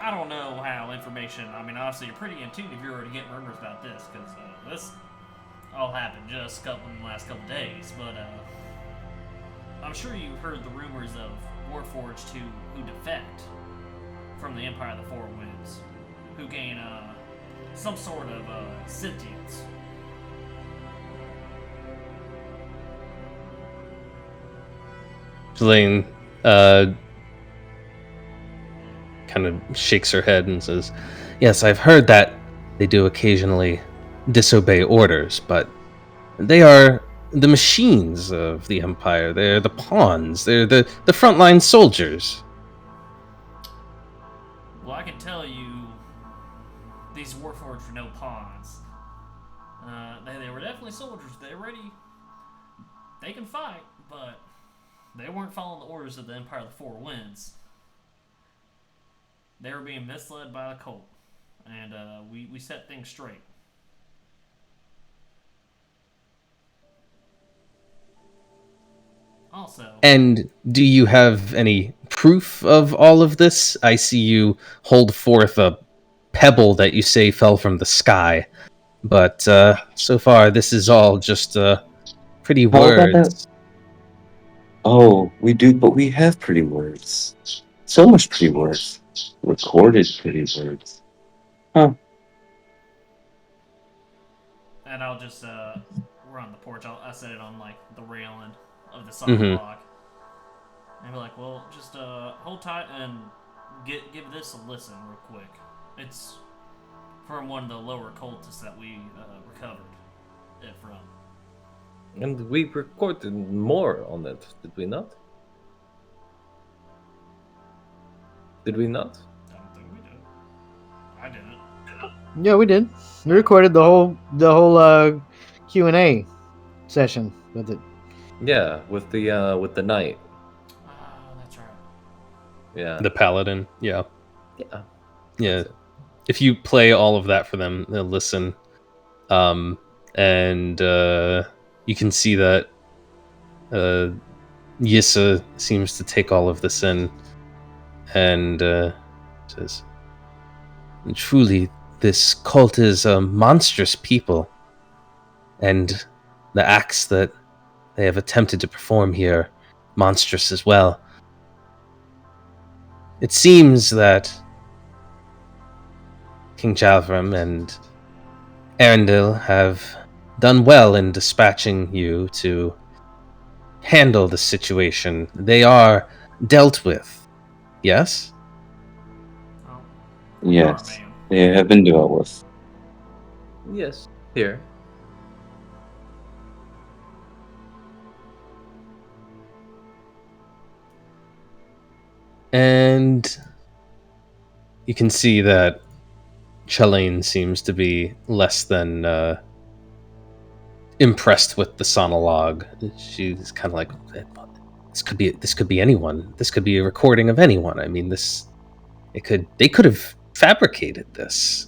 I don't know how information. I mean, obviously you're pretty in tune if you're already getting rumors about this because this all happened just in the last couple days. But I'm sure you heard the rumors of Warforged who defect from the Empire of the Four Winds, who gain some sort of sentience. Jelaine kind of shakes her head and says, yes, I've heard that they do occasionally disobey orders, but they are the machines of the Empire. They're the pawns. They're the frontline soldiers. Well, I can tell you these Warforged were no pawns. They were definitely soldiers. They can fight, but they weren't following the orders of the Empire of the Four Winds. They were being misled by the cult, and we set things straight. Also, and do you have any proof of all of this? I see you hold forth a pebble that you say fell from the sky, but so far this is all just pretty words. Oh, we do, but we have pretty words. So much pretty words. Recorded pretty words. Huh. And I'll just, we're on the porch. I'll set it on, like, the railing of the sidewalk. And we're like, well, just hold tight and give this a listen real quick. It's from one of the lower cultists that we recovered it from. And we recorded more on it, did we not? Did we not? I don't think we did. I didn't. Yeah, we did. We recorded the whole Q&A session with it. Yeah, with the knight. That's right. Yeah. The paladin. Yeah. Yeah. Yeah. If you play all of that for them, they'll listen. And you can see that Yizza seems to take all of this in and says, "Truly, this cult is a monstrous people, and the acts that they have attempted to perform here, monstrous as well. It seems that King Chalfram and Erendil have done well in dispatching you to handle the situation. They are dealt with, yes?" Oh, Yes, man. they have been dealt with. Yes. Here. And you can see that Chalain seems to be less than impressed with the sonologue. She's kind of like, this could be anyone. This could be a recording of anyone. I mean, they could have fabricated this.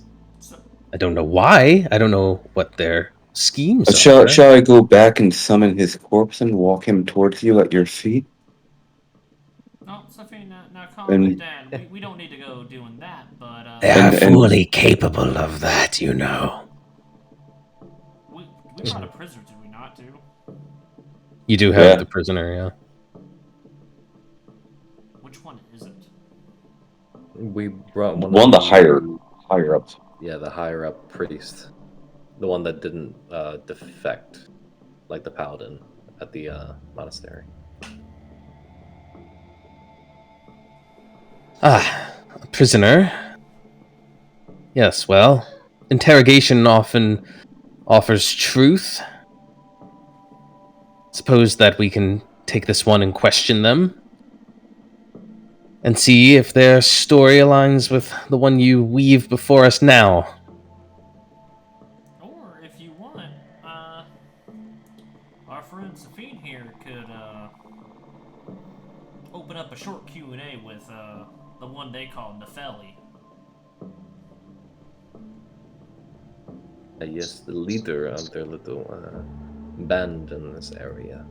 I don't know why. I don't know what their schemes are. Shall I go back and summon his corpse and walk him towards you at your feet? No, Sophie, now calm it down. We don't need to go doing that, but They are fully capable of that, you know. we brought a prisoner, did we not, too? You do have the prisoner, yeah. Which one is it? We brought one of the higher ups. Yeah, the higher up priest. The one that didn't defect, like the paladin at the monastery. Ah, a prisoner. Yes, well, interrogation often offers truth. Suppose that we can take this one and question them and see if their story aligns with the one you weave before us now. Or, if you want, our friend Sophie here could open up a short Q&A with the one they call Nefeli. Yes, the leader of their little band in this area.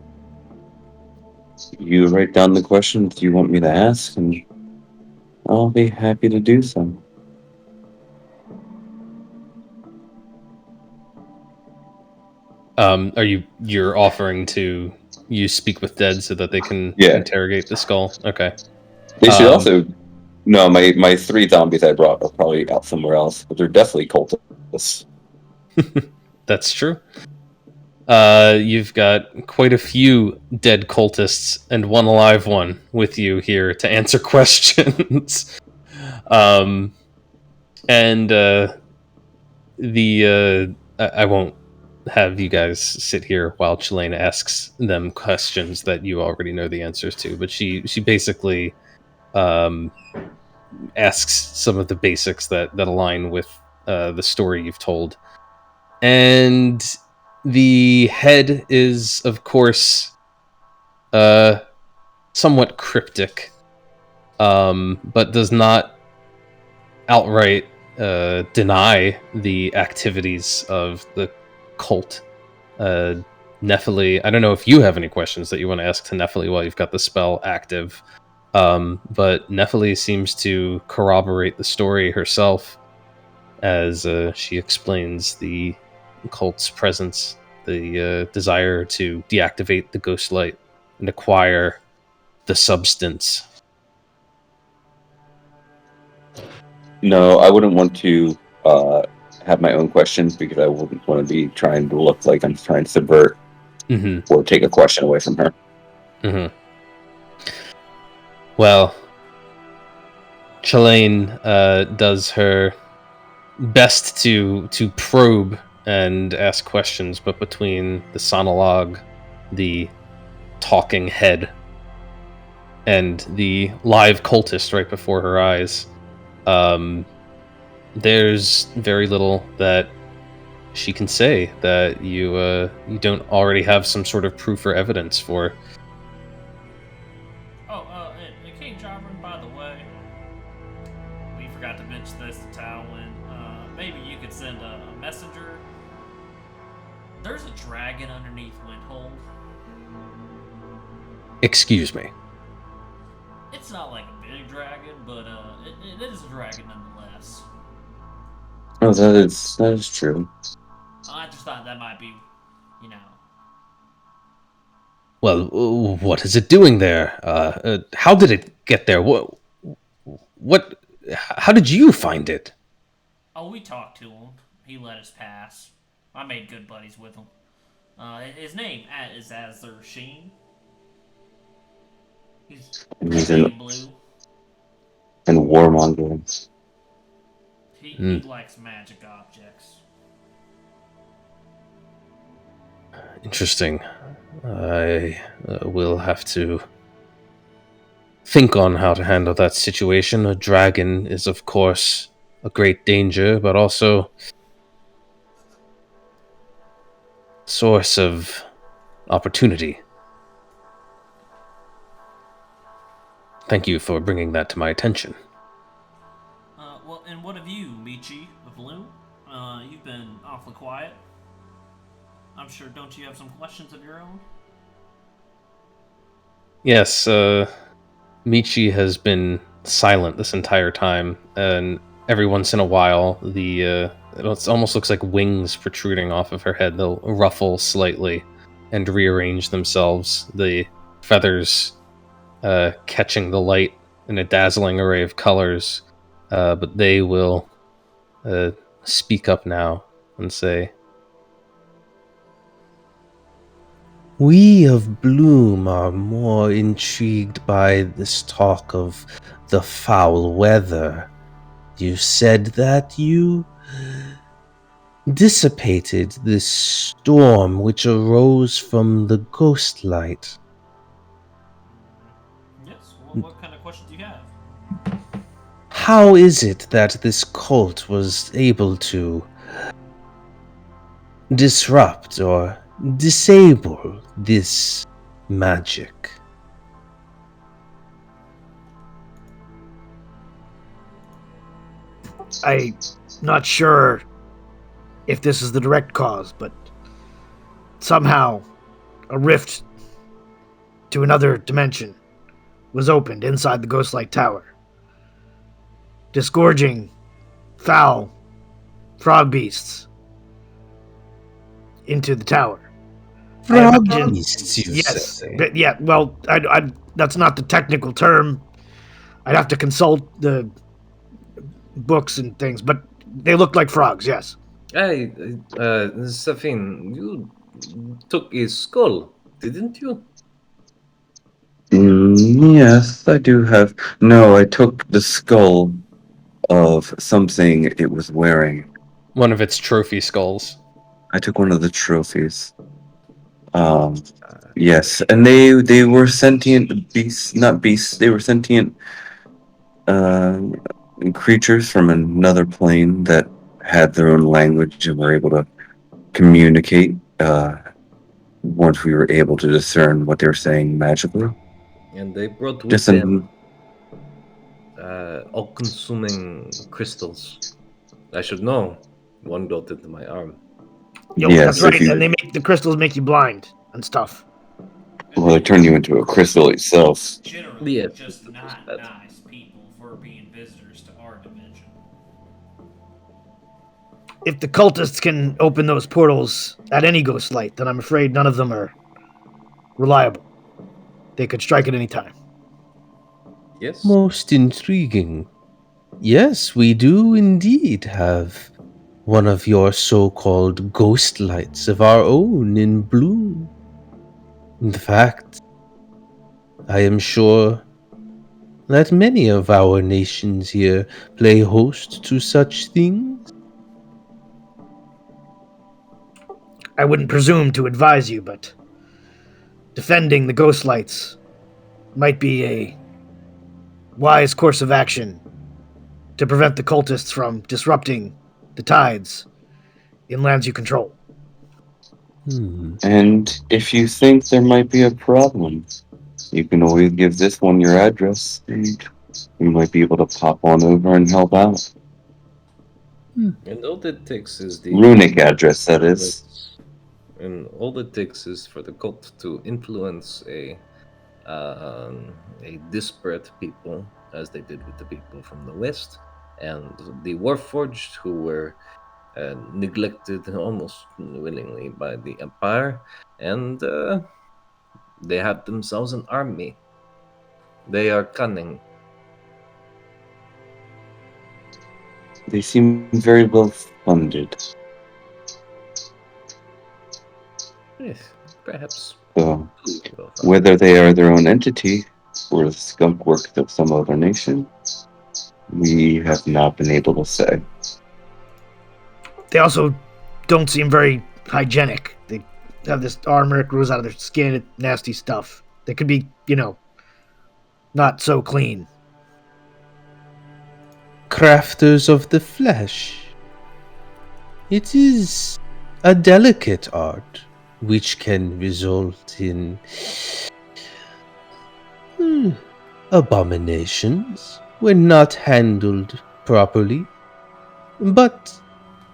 You write down the questions you want me to ask, and I'll be happy to do so. You're offering to use speak with dead so that they can interrogate the skull? Okay. They should also... No, my 3 zombies I brought are probably out somewhere else, but they're definitely cultists. That's true. You've got quite a few dead cultists and one alive one with you here to answer questions. I won't have you guys sit here while Chalain asks them questions that you already know the answers to, but she basically asks some of the basics that align with the story you've told. And the head is, of course, somewhat cryptic, but does not outright deny the activities of the cult. Nefeli, I don't know if you have any questions that you want to ask to Nefeli while you've got the spell active, but Nefeli seems to corroborate the story herself as she explains the cult's presence, the desire to deactivate the ghost light and acquire the substance. No, I wouldn't want to have my own questions because I wouldn't want to be trying to look like I'm trying to subvert or take a question away from her. Well, Chalain does her best to probe and ask questions, but between the sonologue, the talking head, and the live cultist right before her eyes, there's very little that she can say that you don't already have some sort of proof or evidence for. Oh, King Jarvan, by the way, we forgot to mention this to Talwyn. Maybe you could send a messenger. There's a dragon underneath Windhold. Excuse me. It's not like a big dragon, but it is a dragon nonetheless. Oh, that is true. I just thought that might be, you know. Well, what is it doing there? How did it get there? What? How did you find it? Oh, we talked to him. He let us pass. I made good buddies with him. His name is Azur Sheen. He's He's big in and blue. and warmongering. He likes magic objects. Interesting. I will have to think on how to handle that situation. A dragon is, of course, a great danger, but also source of opportunity. Thank you for bringing that to my attention. Well, and what of you, Michi of Bloom? You've been awfully quiet. I'm sure, don't you have some questions of your own? Yes, Michi has been silent this entire time, and every once in a while, it almost looks like wings protruding off of her head. They'll ruffle slightly and rearrange themselves. The feathers catching the light in a dazzling array of colors, but they will speak up now and say, "We of Bloom are more intrigued by this talk of the foul weather. You said that you dissipated this storm which arose from the ghost light. Yes. Well, what kind of questions do you have? How is it that this cult was able to disrupt or disable this magic?" I'm not sure if this is the direct cause, but somehow a rift to another dimension was opened inside the Ghostlight Tower, disgorging foul frog beasts into the tower. Frog beasts, you Yes, say? but yeah. Well, I that's not the technical term. I'd have to consult the books and things, but they look like frogs. Yes. Hey, Safin, you took his skull, didn't you? Yes, I do have. No, I took the skull of something it was wearing. One of its trophy skulls. I took one of the trophies. Yes, and they were sentient beasts, not beasts. They were sentient creatures from another plane that had their own language and were able to communicate once we were able to discern what they were saying magically. And they brought with Just them all-consuming crystals. I should know. One got into my arm. Yo, yes, that's right. if And the crystals make you blind and stuff. well, they turn you into a crystal itself. Generally, Yeah, just not nice people for being visitors to our dimension. If the cultists can open those portals at any ghost light, then I'm afraid none of them are reliable. They could strike at any time. Yes. Most intriguing. Yes, we do indeed have one of your so-called ghost lights of our own in Bloom. In fact, I am sure that many of our nations here play host to such things? I wouldn't presume to advise you, but defending the ghost lights might be a wise course of action to prevent the cultists from disrupting the tides in lands you control. And if you think there might be a problem, you can always give this one your address, and you might be able to pop on over and help out. And all it takes is the Runic address, that is. And all it takes is for the cult to influence a disparate people, as they did with the people from the west, and the Warforged, who were neglected almost willingly by the Empire, and they have themselves an army. They are cunning. They seem very well funded. Yes, perhaps. So, whether they are their own entity or the skunk work of some other nation, we have not been able to say. They also don't seem very hygienic. They have this armor that grows out of their skin, nasty stuff. They could be, not so clean. Crafters of the flesh. It is a delicate art which can result in abominations when not handled properly. But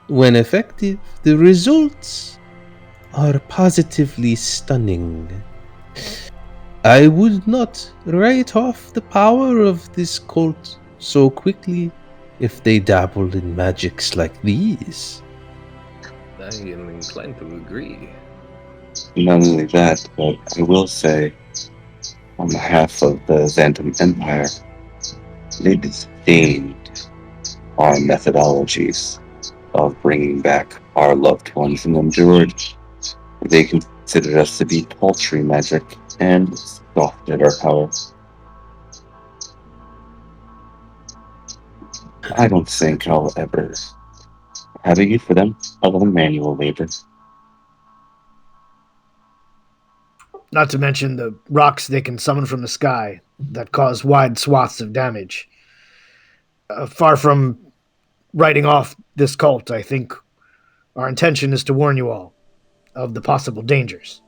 when effective, the results are positively stunning. I would not write off the power of this cult so quickly if they dabble in magics like these. I am inclined to agree. Not only that, but I will say, on behalf of the Xantum Empire, they disdained our methodologies of bringing back our loved ones and endured. They considered us to be paltry magic and scoffed at our power. I don't think I'll ever have a use for them other than manual labor. Not to mention the rocks they can summon from the sky that cause wide swaths of damage. Far from writing off this cult, I think our intention is to warn you all of the possible dangers.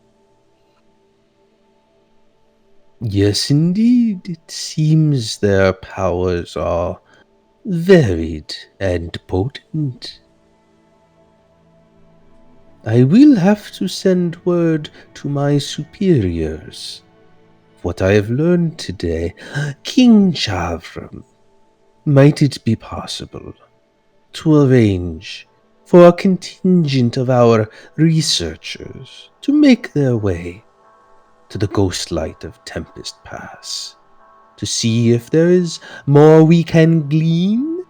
Yes, indeed. It seems their powers are varied and potent. I will have to send word to my superiors. What I have learned today, King Javram, might it be possible to arrange for a contingent of our researchers to make their way to the ghost light of Tempest Pass to see if there is more we can glean?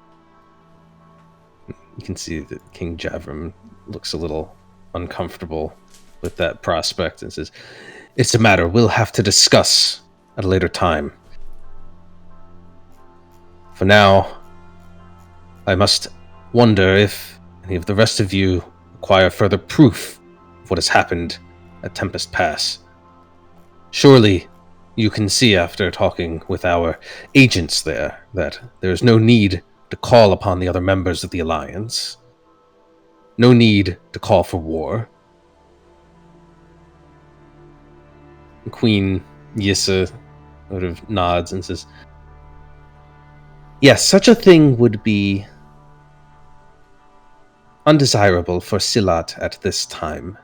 You can see that King Javram looks a little uncomfortable with that prospect and says, "It's a matter we'll have to discuss at a later time. For now, I must wonder if any of the rest of you require further proof of what has happened at Tempest Pass. Surely you can see after talking with our agents there that there is no need to call upon the other members of the Alliance. No need to call for war." Queen Yizza sort of nods and says, "Yes, such a thing would be undesirable for Salit at this time.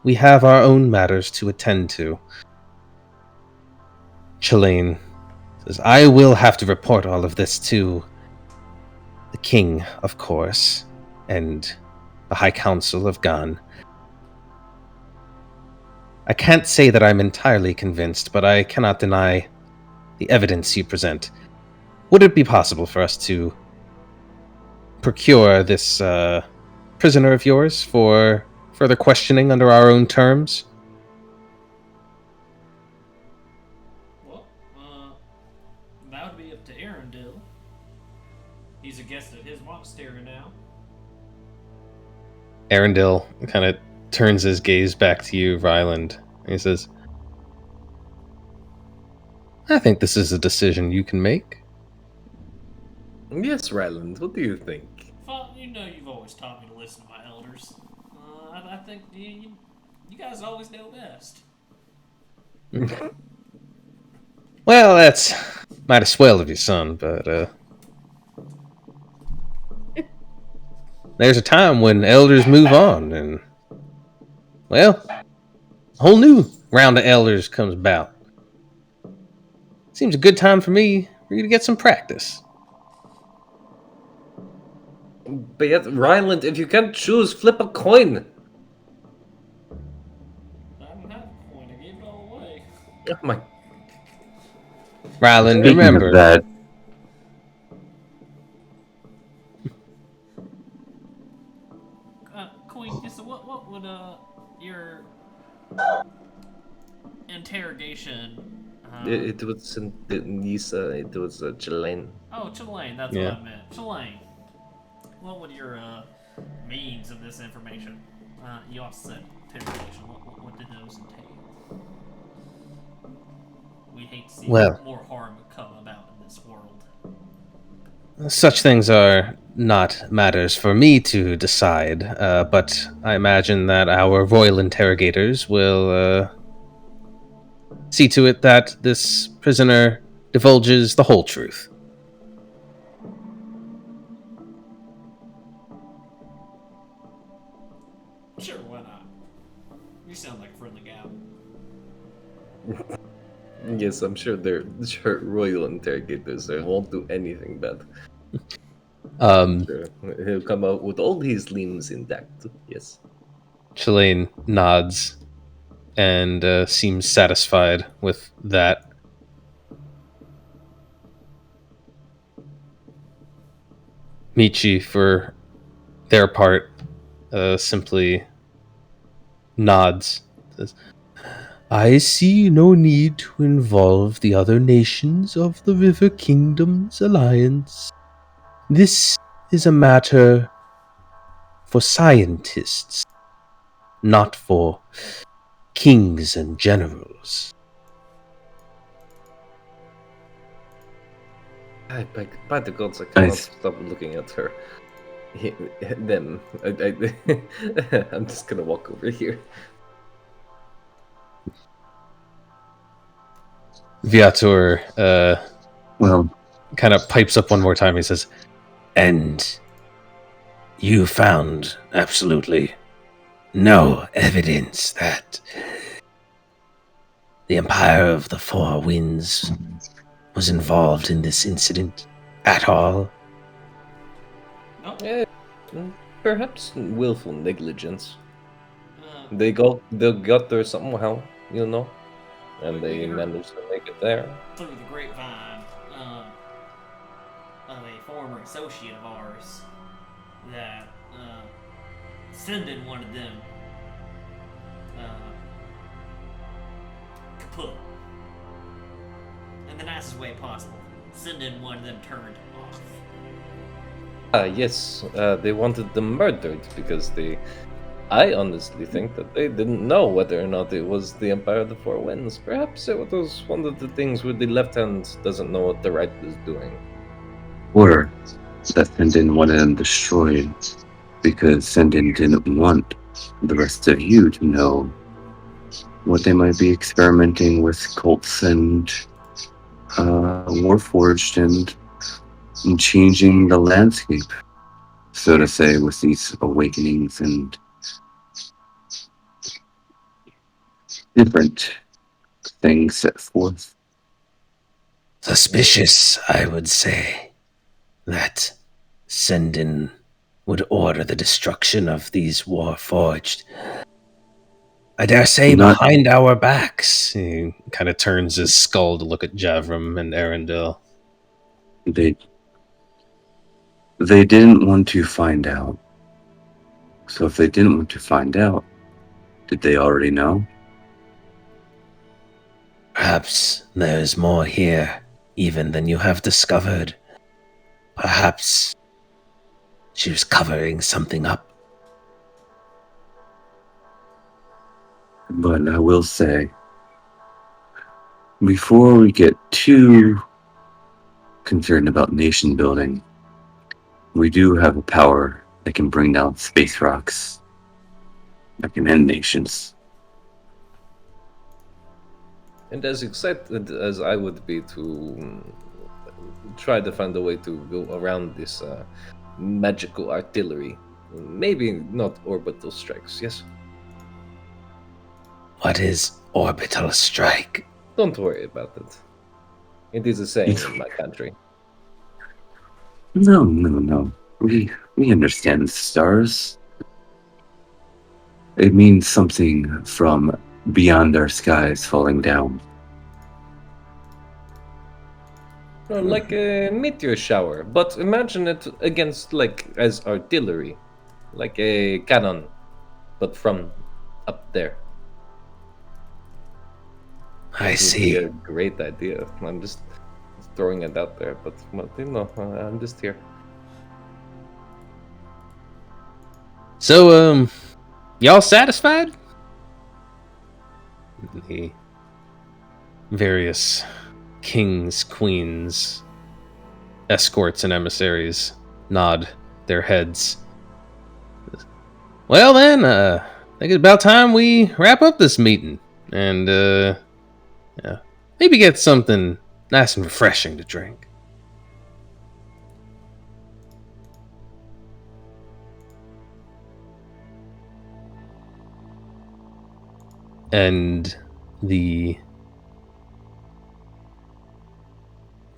We have our own matters to attend to." Chalain says, "I will have to report all of this to the king, of course, and the High Council of Gan. I can't say that I'm entirely convinced, but I cannot deny the evidence you present. Would it be possible for us to procure this prisoner of yours for further questioning under our own terms?" Well, that would it to Erendil. He's a guest at his monastery now. Erendil kind of turns his gaze back to you, Ryland, and he says, I think this is a decision you can make. Yes, Ryland, what do you think? Father, you know you've always taught me to listen to my elders. I think you guys always know best. Well, that's mighty swell of you, son, but there's a time when elders move on, and, well, a whole new round of elders comes about. Seems a good time for you to get some practice. But yet, Ryland, if you can't choose, flip a coin. I don't have a coin. I gave it all away. Oh my. Ryland, Speaking remember, of that, Queen Yizza, what would your interrogation? It was in Nisa, it was Chalain. Oh, Chalain, that's Yeah. what I meant. Chalain, what would your means of this information? You also said interrogation. What did those entail? We hate to see Well- more harm come about in this world. such things are not matters for me to decide, but I imagine that our royal interrogators will see to it that this prisoner divulges the whole truth. Sure, why not? You sound like a friendly gal. Yes, I'm sure they're royal interrogators. They won't do anything bad. Sure. He'll come out with all his limbs intact. Yes. Chalain nods and seems satisfied with that. Michi, for their part, simply nods. Says, I see no need to involve the other nations of the River Kingdom's alliance. This is a matter for scientists, not for kings and generals. By the gods, I cannot Nice. stop looking at her. Them. I'm just gonna walk over here. Viator well, kind of pipes up one more time. He says, And you found absolutely no evidence that the Empire of the Four Winds was involved in this incident at all? No? Perhaps willful negligence. Uh, They got there somehow, you know, and they managed to make it there. through the grapevine of a former associate of ours that Sindon wanted them kaput in the nicest way possible. Sindon wanted them turned off. Yes, they wanted them murdered because I honestly think that they didn't know whether or not it was the Empire of the Four Winds. Perhaps it was one of the things where the left hand doesn't know what the right is doing. or that Sendin wanted them destroyed because Sendin didn't want the rest of you to know what they might be experimenting with cults and Warforged and changing the landscape, so to say, with these awakenings and different things set forth. Suspicious, I would say, that Sendin would order the destruction of these Warforged. I dare say Not- behind our backs. he kind of turns his skull to look at Javram and Erendil. They didn't want to find out. So if they didn't want to find out, did they already know? Perhaps there is more here even than you have discovered. Perhaps she was covering something up. But I will say, before we get too concerned about nation building, we do have a power that can bring down space rocks that can end nations. And as excited as I would be to try to find a way to go around this magical artillery, maybe not orbital strikes, yes? What is orbital strike? Don't worry about it. It is a saying in my country. No. We understand the stars. It means something from beyond our skies falling down. Like a meteor shower, but imagine it against, like, as artillery. Like a cannon, but from up there. I It would see. be a great idea. I'm just throwing it out there, but well, you know, I'm just here. So, y'all satisfied? The various kings, queens, escorts, and emissaries nod their heads. Well then, I think it's about time we wrap up this meeting. And, yeah, maybe get something nice and refreshing to drink. And the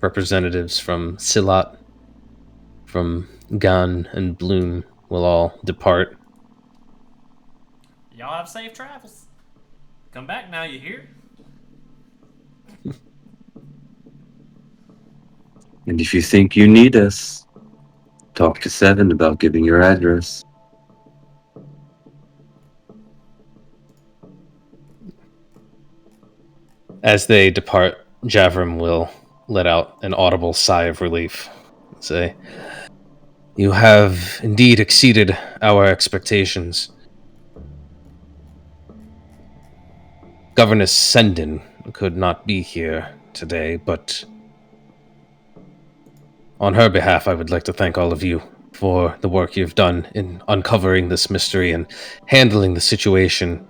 representatives from Salit, from Gan and Bloom will all depart. Y'all have safe travels. Come back now, you hear? And if you think you need us, talk to Seven about giving your address. As they depart, Javram will let out an audible sigh of relief and say, "You have indeed exceeded our expectations. Governess Sendin could not be here today, but on her behalf, I would like to thank all of you for the work you've done in uncovering this mystery and handling the situation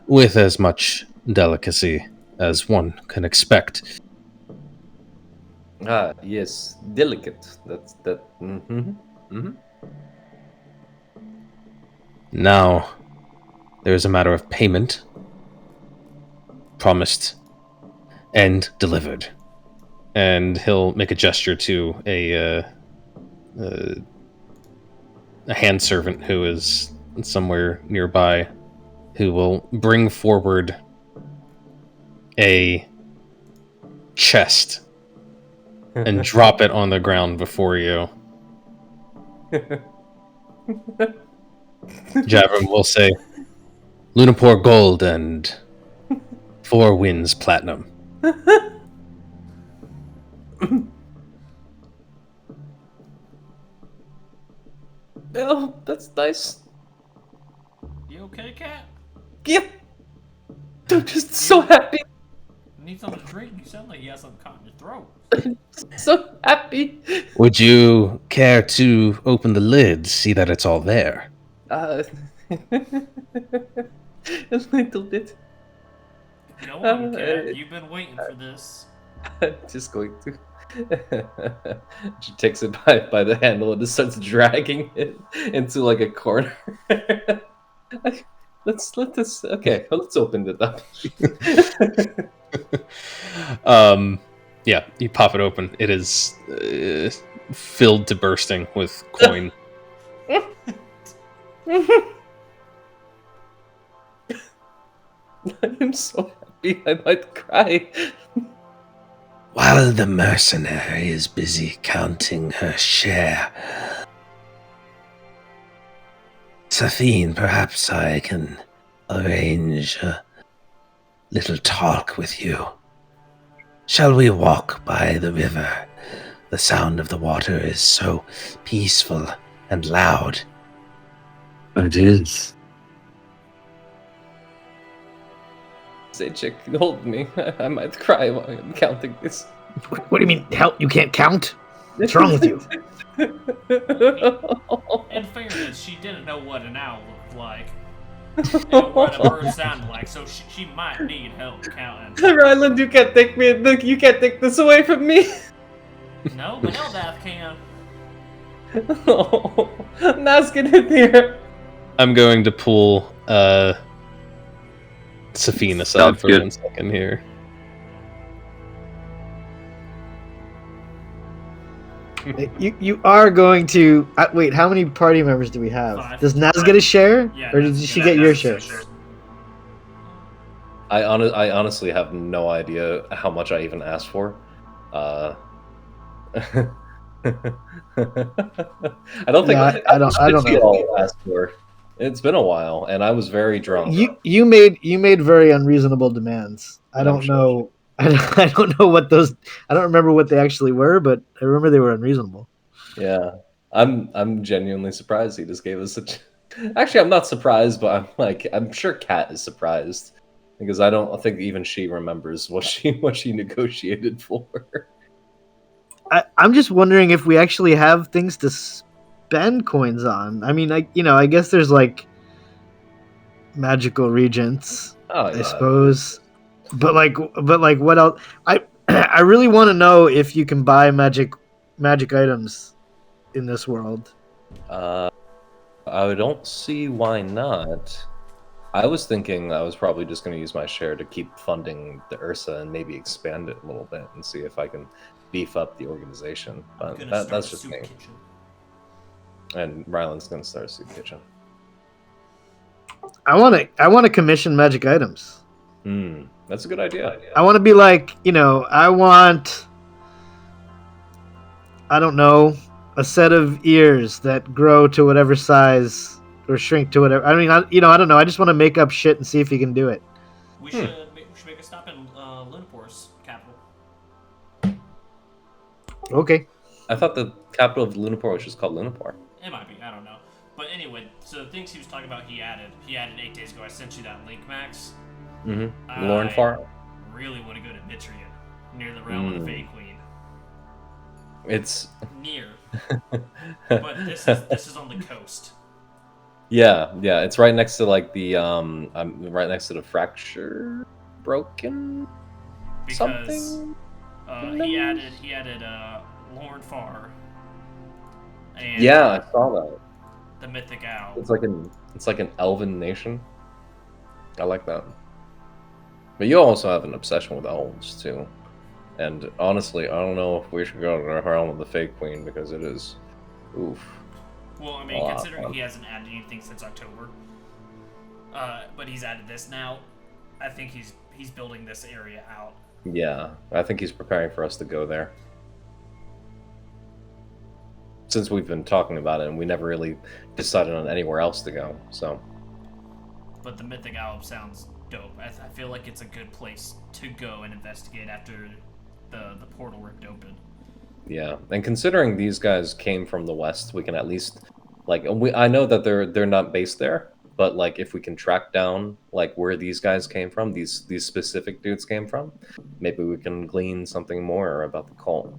with as much delicacy as one can expect." Ah, yes, delicate. That's that. Now, there is a matter of payment, promised and delivered. And he'll make a gesture to a hand servant who is somewhere nearby, who will bring forward a chest and drop it on the ground before you. Javram will say, "Lunapor gold and 4 winds platinum." Oh, that's nice. You okay, cat? Yep. I'm just so happy. Need something to drink? You sound like you have something caught in your throat. So happy. Would you care to open the lid, see that it's all there? A little bit. Go on, cat. You've been waiting for this. I'm just going to. She takes it by the handle and just starts dragging it into like a corner. Let's open it up. Yeah, you pop it open. It is filled to bursting with coin. I'm so happy I might cry. While the mercenary is busy counting her share, Safine, perhaps I can arrange a little talk with you. Shall we walk by the river? The sound of the water is so peaceful and loud. It is. Zajic, hold me. I might cry while I'm counting this. What do you mean? Help? You can't count? What's wrong with you? In fairness, she didn't know what an owl looked like. And what a bird sounded like, so she might need help counting. Ryland, you can't take this away from me. No, but Eldath can. Oh, Nazgûl in here. I'm going to pull Safine aside Sounds for good. 1 second here. You are going to wait. How many party members do we have? 5. Does Naz get a share, Yeah, or did Naz- she yeah, get your Naz share? gets a share. I honestly have no idea how much I even asked for. I don't think Yeah, I don't know. all asked for. It's been a while, and I was very drunk. You made very unreasonable demands. I I'm don't sure. know. I don't know what those. I don't remember what they actually were, but I remember they were unreasonable. Yeah, I'm genuinely surprised he just gave us such. Actually, I'm not surprised, but I'm sure Kat is surprised because I don't think even she remembers what she negotiated for. I'm just wondering if we actually have things to spend coins on. I mean, I guess there's like magical regents, Oh I yeah. suppose. But what else? I really want to know if you can buy magic items in this world. I don't see why not. I was thinking I was probably just going to use my share to keep funding the Ursa and maybe expand it a little bit and see if I can beef up the organization. But that's just me. Kitchen. And Ryland's going to start a soup kitchen. I want to commission magic items. That's a good idea. I want to be like, I want, I don't know, a set of ears that grow to whatever size or shrink to whatever. I mean, I don't know. I just want to make up shit and see if you can do it. We should make a stop in Lunapor's capital. Okay. I thought the capital of Lunapor was just called Lunapor. It might be, I don't know. But anyway, so the things he was talking about, he added 8 days ago. I sent you that link, Max. Lornfar? I really want to go to Mitria, near the realm of the Fey Queen. It's Near, but this is on the coast. yeah. It's right next to like the I'm right next to the fracture broken Because something. he added Lornfar. And Yeah, I saw that. the mythic owl. It's like an elven nation. I like that. But you also have an obsession with elves too. And honestly, I don't know if we should go to the realm of the Fake Queen because it is, oof. Well, I mean, considering he hasn't added anything since October, but he's added this now, I think he's building this area out. Yeah, I think he's preparing for us to go there. Since we've been talking about it, and we never really decided on anywhere else to go, so. But the Mythic Owl sounds dope. I feel like it's a good place to go and investigate after the portal ripped open. Yeah, and considering these guys came from the west, we can at least, like, I know that they're not based there, but like if we can track down like where these guys came from, these specific dudes came from, maybe we can glean something more about the cult.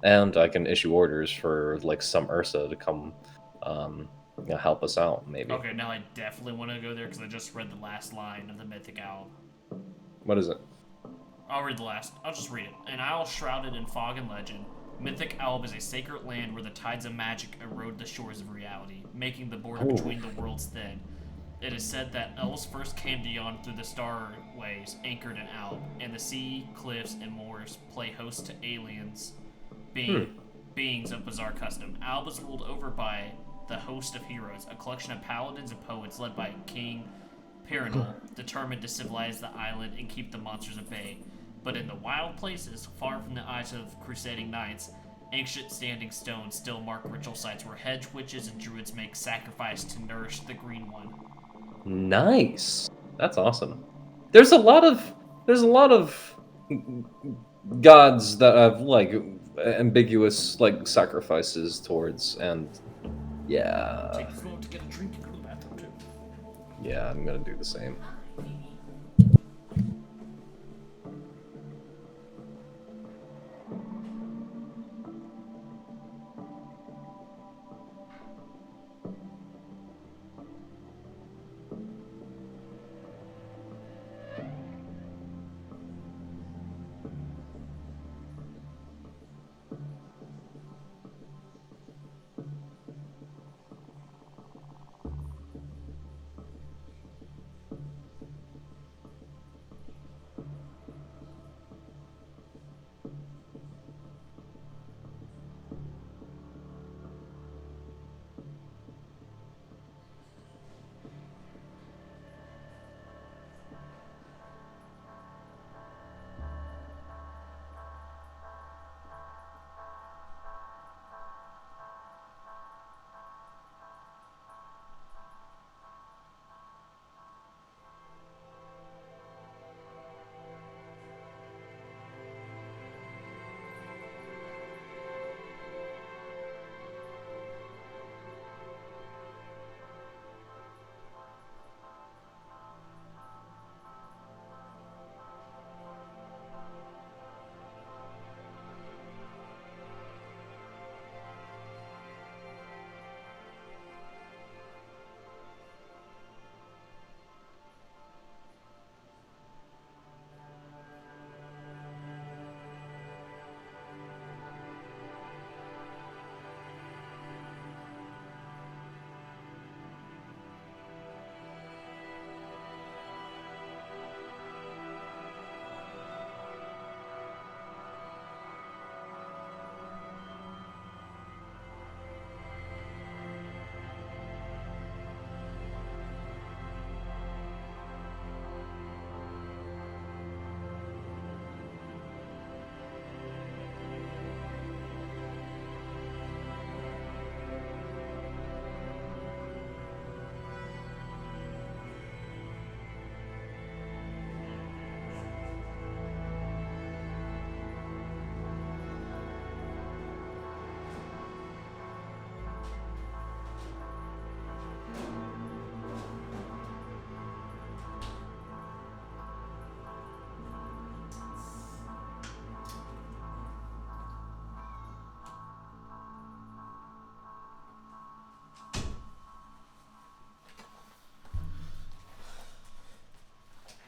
And I can issue orders for like some Ursa to come help us out, maybe. Okay, now I definitely want to go there because I just read the last line of the Mythic Owl. What is it? I'll just read it. An owl shrouded in fog and legend. Mythic Alb is a sacred land where the tides of magic erode the shores of reality, making the border between the worlds thin. It is said that elves first came to yawn through the starways anchored in Alb, and the sea, cliffs, and moors play host to aliens, beings of bizarre custom. Alb is ruled over by the host of heroes, a collection of paladins and poets led by King Erendil, determined to civilize the island and keep the monsters at bay. But in the wild places, far from the eyes of crusading knights, ancient standing stones still mark ritual sites where hedge witches and druids make sacrifice to nourish the Green One. Nice. That's awesome. There's a lot of gods that have like ambiguous like sacrifices towards, and yeah, Take this moment to get a drink and go to the bathroom too. yeah, I'm gonna do the same.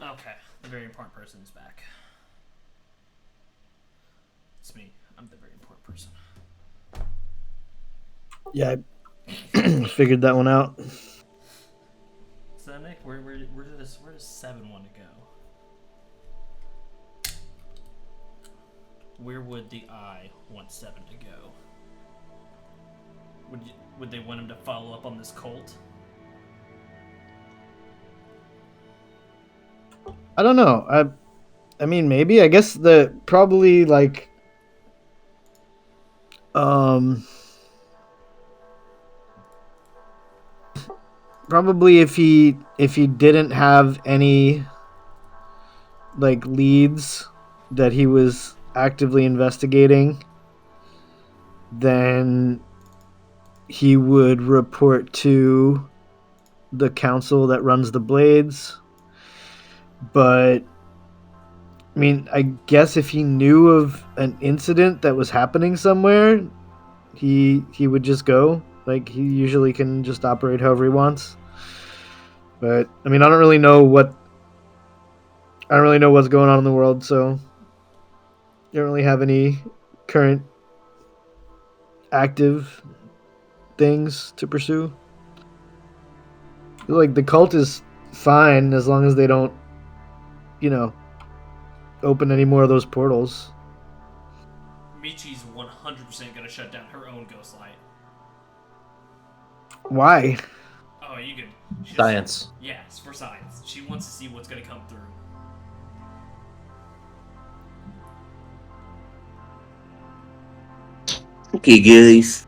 Okay, the very important person is back. It's me. I'm the very important person. Yeah, I figured that one out. So Nick, where does 7 want to go? Where would the Eye want 7 to go? Would they want him to follow up on this cult? I don't know. I mean, maybe. I guess probably like probably if he didn't have any like leads that he was actively investigating, then he would report to the council that runs the blades. But I mean, I guess if he knew of an incident that was happening somewhere, he would just go. Like, he usually can just operate however he wants. But I mean, I don't really know what's going on in the world, so I don't really have any current active things to pursue. Like, the cult is fine as long as they don't, open any more of those portals. Michi's 100% gonna shut down her own ghost light. Why? Oh, you can. Science. Yeah, it's for science. She wants to see what's gonna come through. Okay, guys.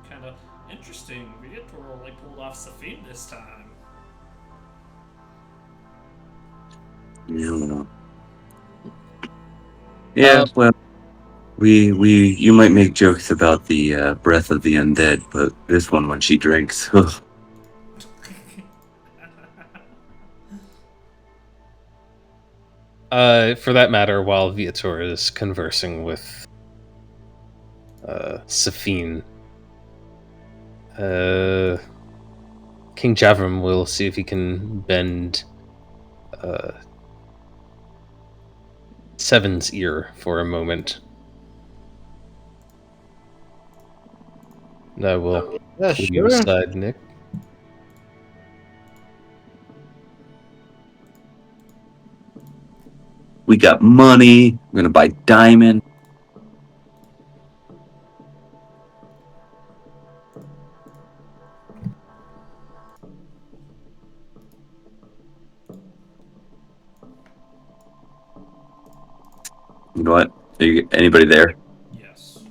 Kind of interesting. Viator like pulled off Safine this time. No. Yeah, well, you might make jokes about the breath of the undead, but this one, when she drinks, ugh. For that matter, while Viator is conversing with Safine, King Javram will see if he can bend Seven's ear for a moment. And I will Yeah, pull you sure. aside, Nick. We got money. We're gonna buy diamond. You know what? Anybody there? Yes.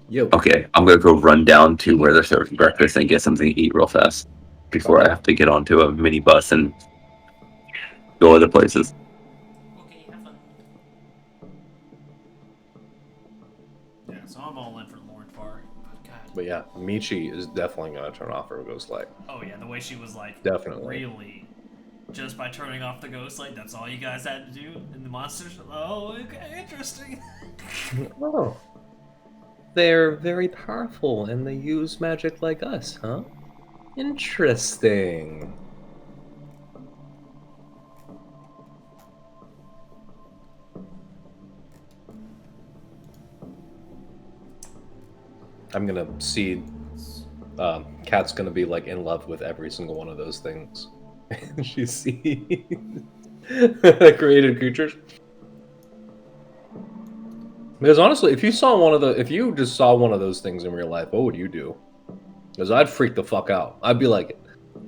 Yo. Okay, I'm gonna go run down to where they're serving breakfast and get something to eat real fast before I have to get onto a minibus and go other places. Okay, have fun. Yeah, so I'm all in for Lornfar. God. But yeah, Michi is definitely gonna turn off her ghost light. Oh yeah, the way she was like, Definitely. really, just by turning off the ghost light, that's all you guys had to do in the monsters. Oh, okay, interesting. Oh. They're very powerful and they use magic like us, huh? Interesting. I'm gonna see. Kat's gonna be like in love with every single one of those things. She sees created creatures. Because honestly, if you just saw one of those things in real life, what would you do? Because I'd freak the fuck out. I'd be like,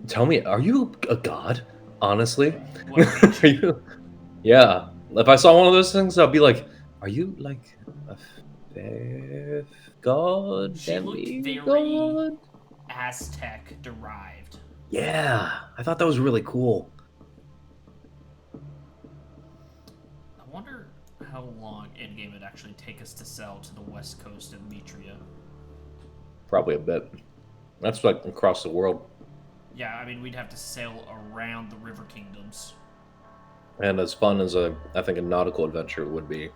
"Tell me, are you a god? Honestly, What are you?" Yeah. If I saw one of those things, I'd be like, "Are you like a fifth god? She looked very Demigod?" Aztec derived. Yeah, I thought that was really cool. I wonder how long endgame would actually take us to sell to the west coast of Mitria. Probably a bit. That's like across the world. Yeah, I mean we'd have to sail around the river kingdoms. And as fun as I think a nautical adventure would be,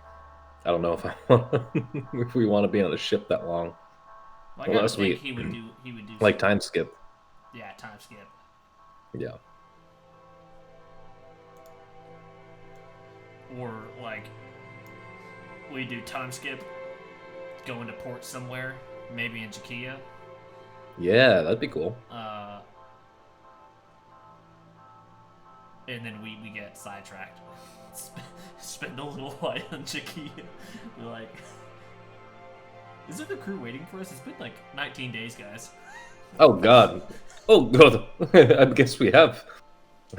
I don't know if I want if we want to be on a ship that long. Well, I gotta Unless think we he would do like time skip. Yeah, time skip. Yeah. Or like we do time skip, go into port somewhere, maybe in Jakia. Yeah, that'd be cool. And then we get sidetracked. Spend a little while in Jakia. We're like, is there the crew waiting for us? It's been like 19 days, guys. Oh god. Oh god. I guess we have.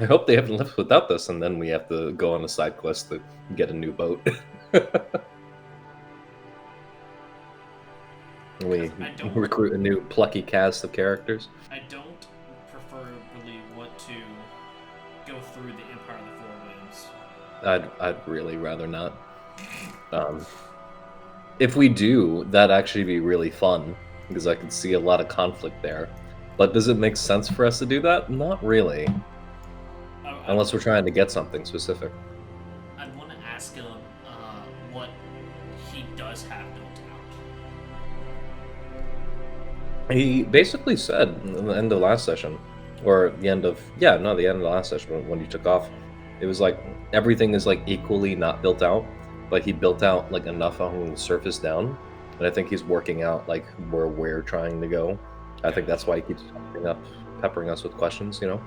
I hope they haven't left without this, and then we have to go on a side quest to get a new boat. We recruit a new plucky cast of characters. I don't preferably want to go through the Empire of the Four Winds. I'd really rather not. If we do, that'd actually be really fun, because I could see a lot of conflict there. But does it make sense for us to do that? Not really. Unless we're trying to get something specific. I want to ask him what he does have built out. He basically said in the end of last session, or the end of the end of the last session when you took off, it was like everything is like equally not built out. Like he built out like enough on the surface down, and I think he's working out like where we're trying to go. I think that's why he keeps peppering us with questions, you know.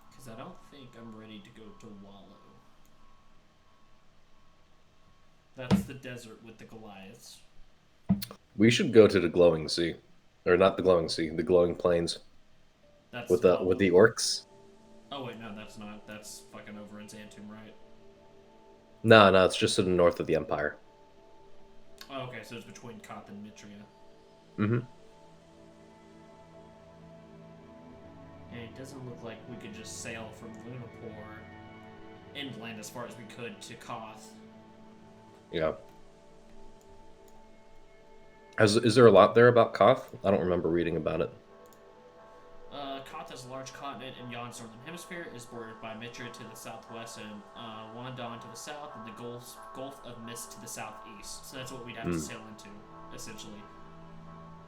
Because I don't think I'm ready to go to Wallow. That's the desert with the Goliaths. We should go to the glowing sea, or not the glowing sea, the glowing plains. That's with the orcs. Oh wait, no, that's not. That's fucking over in Xantum, right? No, it's just to the north of the Empire. Oh, okay, so it's between Koth and Mitria. Mm-hmm. And it doesn't look like we could just sail from Lunapor inland as far as we could to Koth. Yeah. Is there a lot there about Koth? I don't remember reading about it. Koth is a large continent in Yon's northern hemisphere. It is bordered by Mitra to the southwest and Wandan to the south, and the Gulf of Mist to the southeast. So that's what we'd have to sail into, essentially.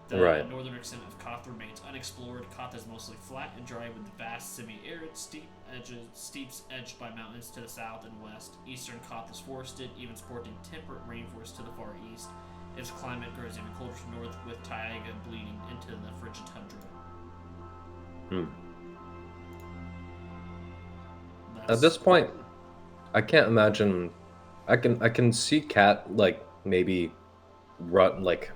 The northern extent of Koth remains unexplored. Koth is mostly flat and dry with vast semi-arid steeps edged by mountains to the south and west. Eastern Koth is forested, even sporting temperate rainforests to the far east. Its climate grows even colder north, with taiga bleeding into the frigid tundra. At this point, I can't imagine. I can see Kat maybe running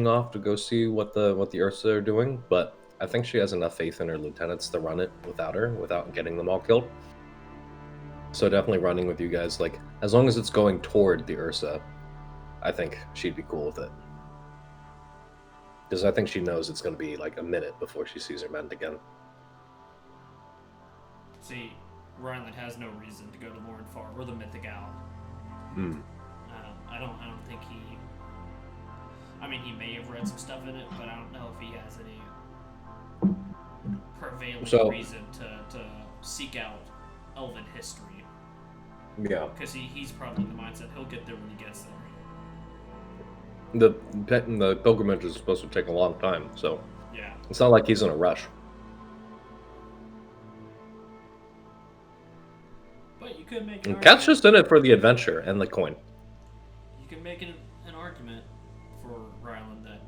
off to go see what the Ursa are doing, but I think she has enough faith in her lieutenants to run it without her, without getting them all killed. So definitely running with you guys, as long as it's going toward the Ursa, I think she'd be cool with it. Because I think she knows it's going to be a minute before she sees her men again. See, Ryland has no reason to go to Mournfar or the Mythic Owl. I don't think he... I mean, he may have read some stuff in it, but I don't know if he has any prevailing reason to seek out Elven history. Yeah. Because he's probably in the mindset he'll get there when he gets there. The pilgrimage is supposed to take a long time, so yeah, it's not like he's in a rush. But you could make And Kat's just in it for the adventure and the coin. You can make an argument for Ryland that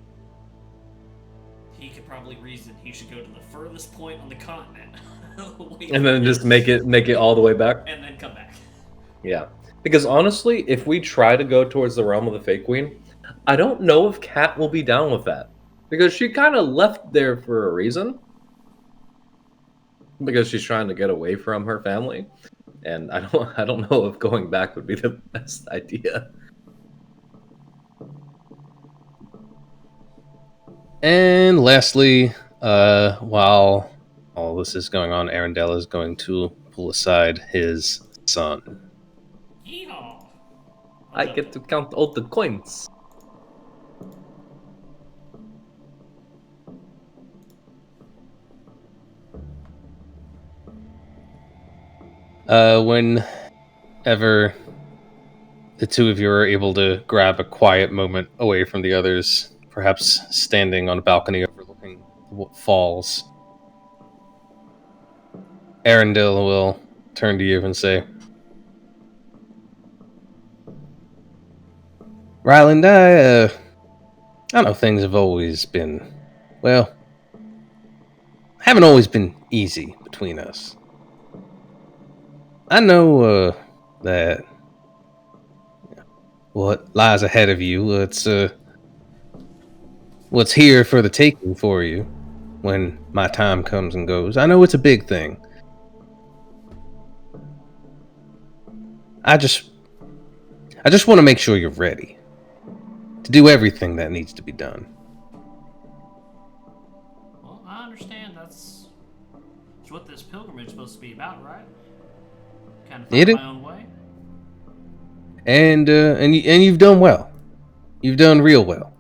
he could probably reason he should go to the furthest point on the continent, and then just make it all the way back, and then come back. Yeah, because honestly, if we try to go towards the realm of the Fake Queen, I don't know if Kat will be down with that, because she kind of left there for a reason, because she's trying to get away from her family, and I don't know if going back would be the best idea. And lastly, while all this is going on, Erendil is going to pull aside his son. Yeehaw! I get to count all the coins. Whenever the two of you are able to grab a quiet moment away from the others, perhaps standing on a balcony overlooking what falls, Erendil will turn to you and say, Ryland, I know things have always been, haven't always been easy between us. I know that what lies ahead of you, what's here for the taking for you when my time comes and goes. I know it's a big thing. I just want to make sure you're ready to do everything that needs to be done. Well, I understand that's what this pilgrimage is supposed to be about, right? Kind of find my own way. And you've done well. You've done real well.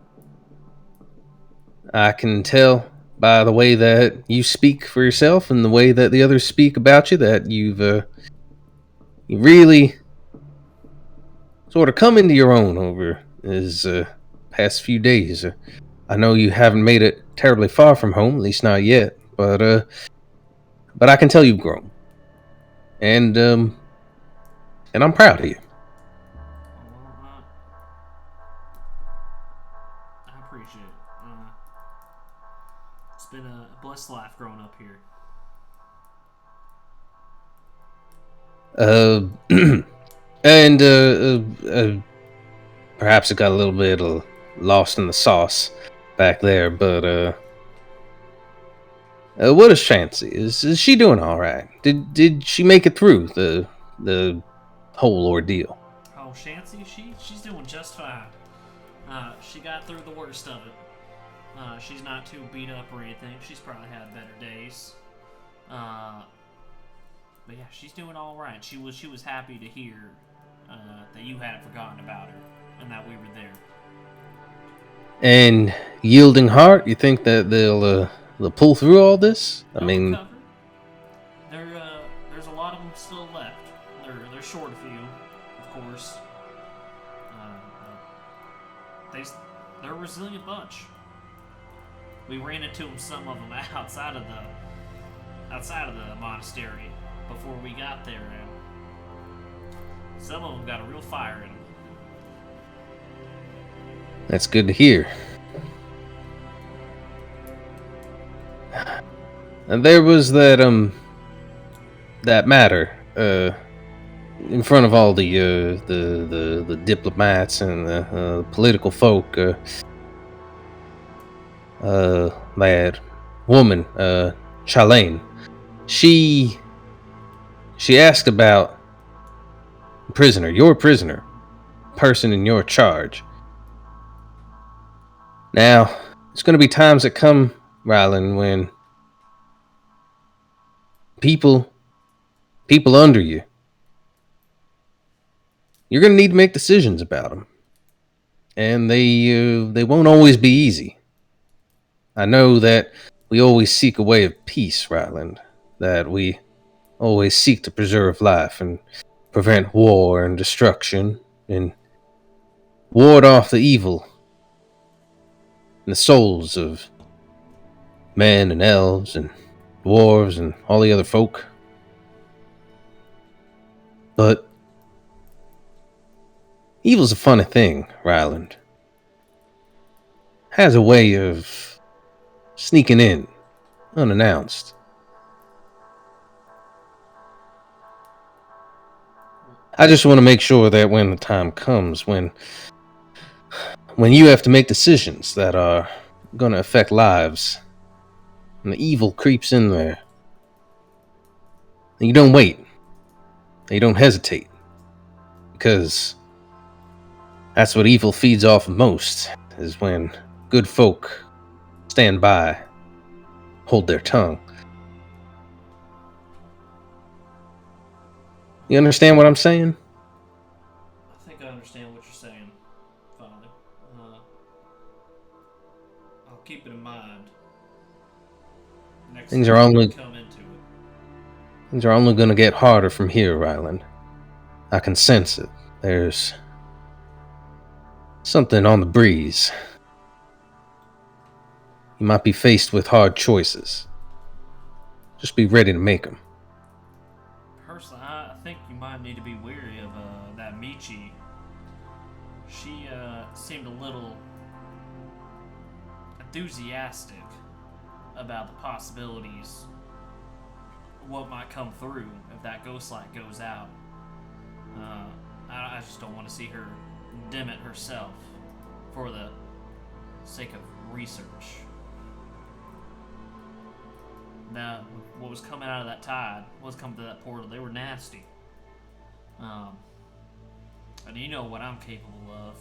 I can tell by the way that you speak for yourself and the way that the others speak about you that you really sort of come into your own over these past few days. I know you haven't made it terribly far from home, at least not yet, but I can tell you've grown. And I'm proud of you. I appreciate it. It's been a blessed life growing up here. And perhaps it got a little bit lost in the sauce back there, but what is Shancy? Is she doing all right? Did she make it through the whole ordeal? Oh, Shancy, she's doing just fine. She got through the worst of it. She's not too beat up or anything. She's probably had better days. But yeah, she's doing all right. She was happy to hear that you hadn't forgotten about her and that we were there. And Yielding Heart, you think that they'll pull through all this? I mean, recover. There's a lot of them still left. They're short a few, of course. They're a resilient bunch. We ran into some of them outside of the monastery before we got there, and some of them got a real fire in them. that's good to hear. And there was that matter in front of all the diplomats and the political folk. That woman, Chalain, she asked about your prisoner, person in your charge. Now, there's going to be times that come, Rylan, when people under you're going to need to make decisions about them, and they won't always be easy. I know that we always seek a way of peace, Ryland, that we always seek to preserve life and prevent war and destruction and ward off the evil in the souls of men and elves and dwarves and all the other folk. But evil's a funny thing, Ryland. Has a way of sneaking in, unannounced. I just want to make sure that when the time comes, when you have to make decisions that are going to affect lives, and the evil creeps in there, and you don't wait, and you don't hesitate, because that's what evil feeds off of most, is when good folk stand by, hold their tongue. You understand what I'm saying? I think I understand what you're saying, Father. I'll keep it in mind. Things are only going to get harder from here, Ryland. I can sense it. There's something on the breeze. You might be faced with hard choices. Just be ready to make them. Personally, I think you might need to be wary of that Michi. She seemed a little enthusiastic about the possibilities, what might come through if that ghost light goes out. I just don't want to see her dim it herself for the sake of research. Now, what was coming out of that tide, what was coming through that portal, they were nasty. And you know what I'm capable of,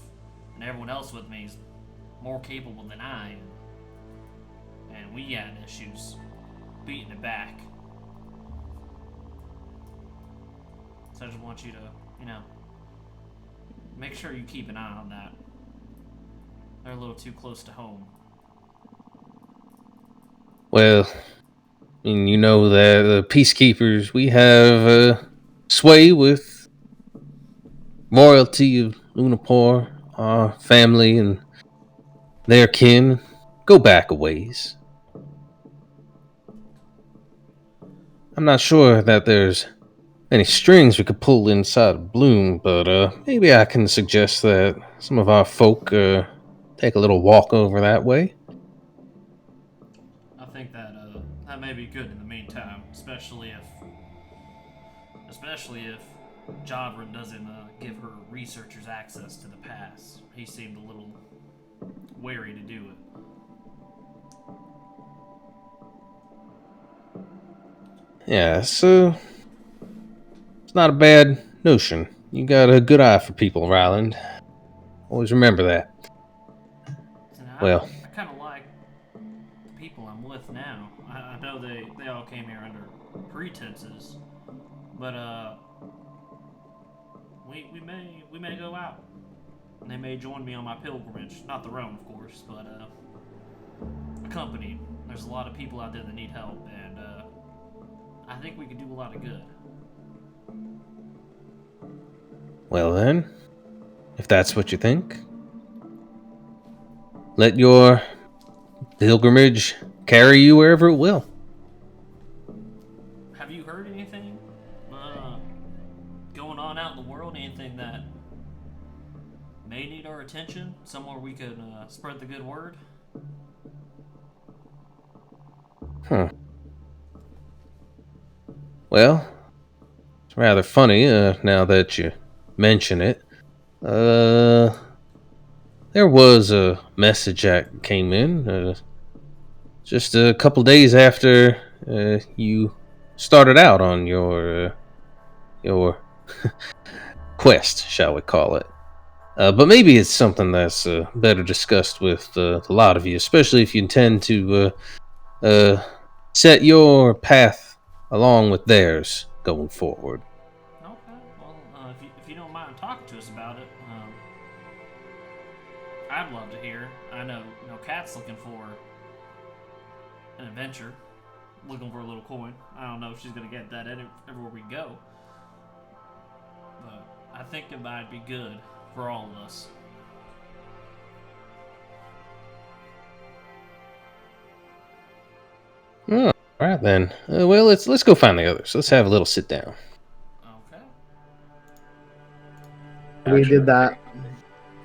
and everyone else with me is more capable than I am. And we had issues beating it back. So I just want you to, make sure you keep an eye on that. They're a little too close to home. Well, I mean, you know that the peacekeepers, we have sway with royalty of Lunapor, our family and their kin. Go back a ways. I'm not sure that there's any strings we could pull inside of Bloom, but maybe I can suggest that some of our folk take a little walk over that way. I think that that may be good in the meantime, especially if Jobrin doesn't give her researchers access to the past. He seemed a little wary to do it. Yeah, so it's not a bad notion. You got a good eye for people, Ryland. Always remember that. Well. I kind of like the people I'm with now. I know they all came here under pretenses, but we may go out. And they may join me on my pilgrimage. Not the Rome, of course, but accompanied. There's a lot of people out there that need help, and I think we could do a lot of good. Well then, if that's what you think, let your pilgrimage carry you wherever it will. Have you heard anything going on out in the world? Anything that may need our attention? Somewhere we could spread the good word? Huh. Well, it's rather funny now that you mention it. There was a message that came in just a couple days after you started out on your quest, shall we call it. But maybe it's something that's better discussed with a lot of you, especially if you intend to set your path along with theirs going forward. Okay, well, if you don't mind talking to us about it, I'd love to hear. I know Kat's looking for an adventure, looking for a little coin. I don't know if she's gonna get that everywhere we go, but I think it might be good for all of us. Oh, all right then. Well, let's go find the others. Let's have a little sit down. Okay. We did that,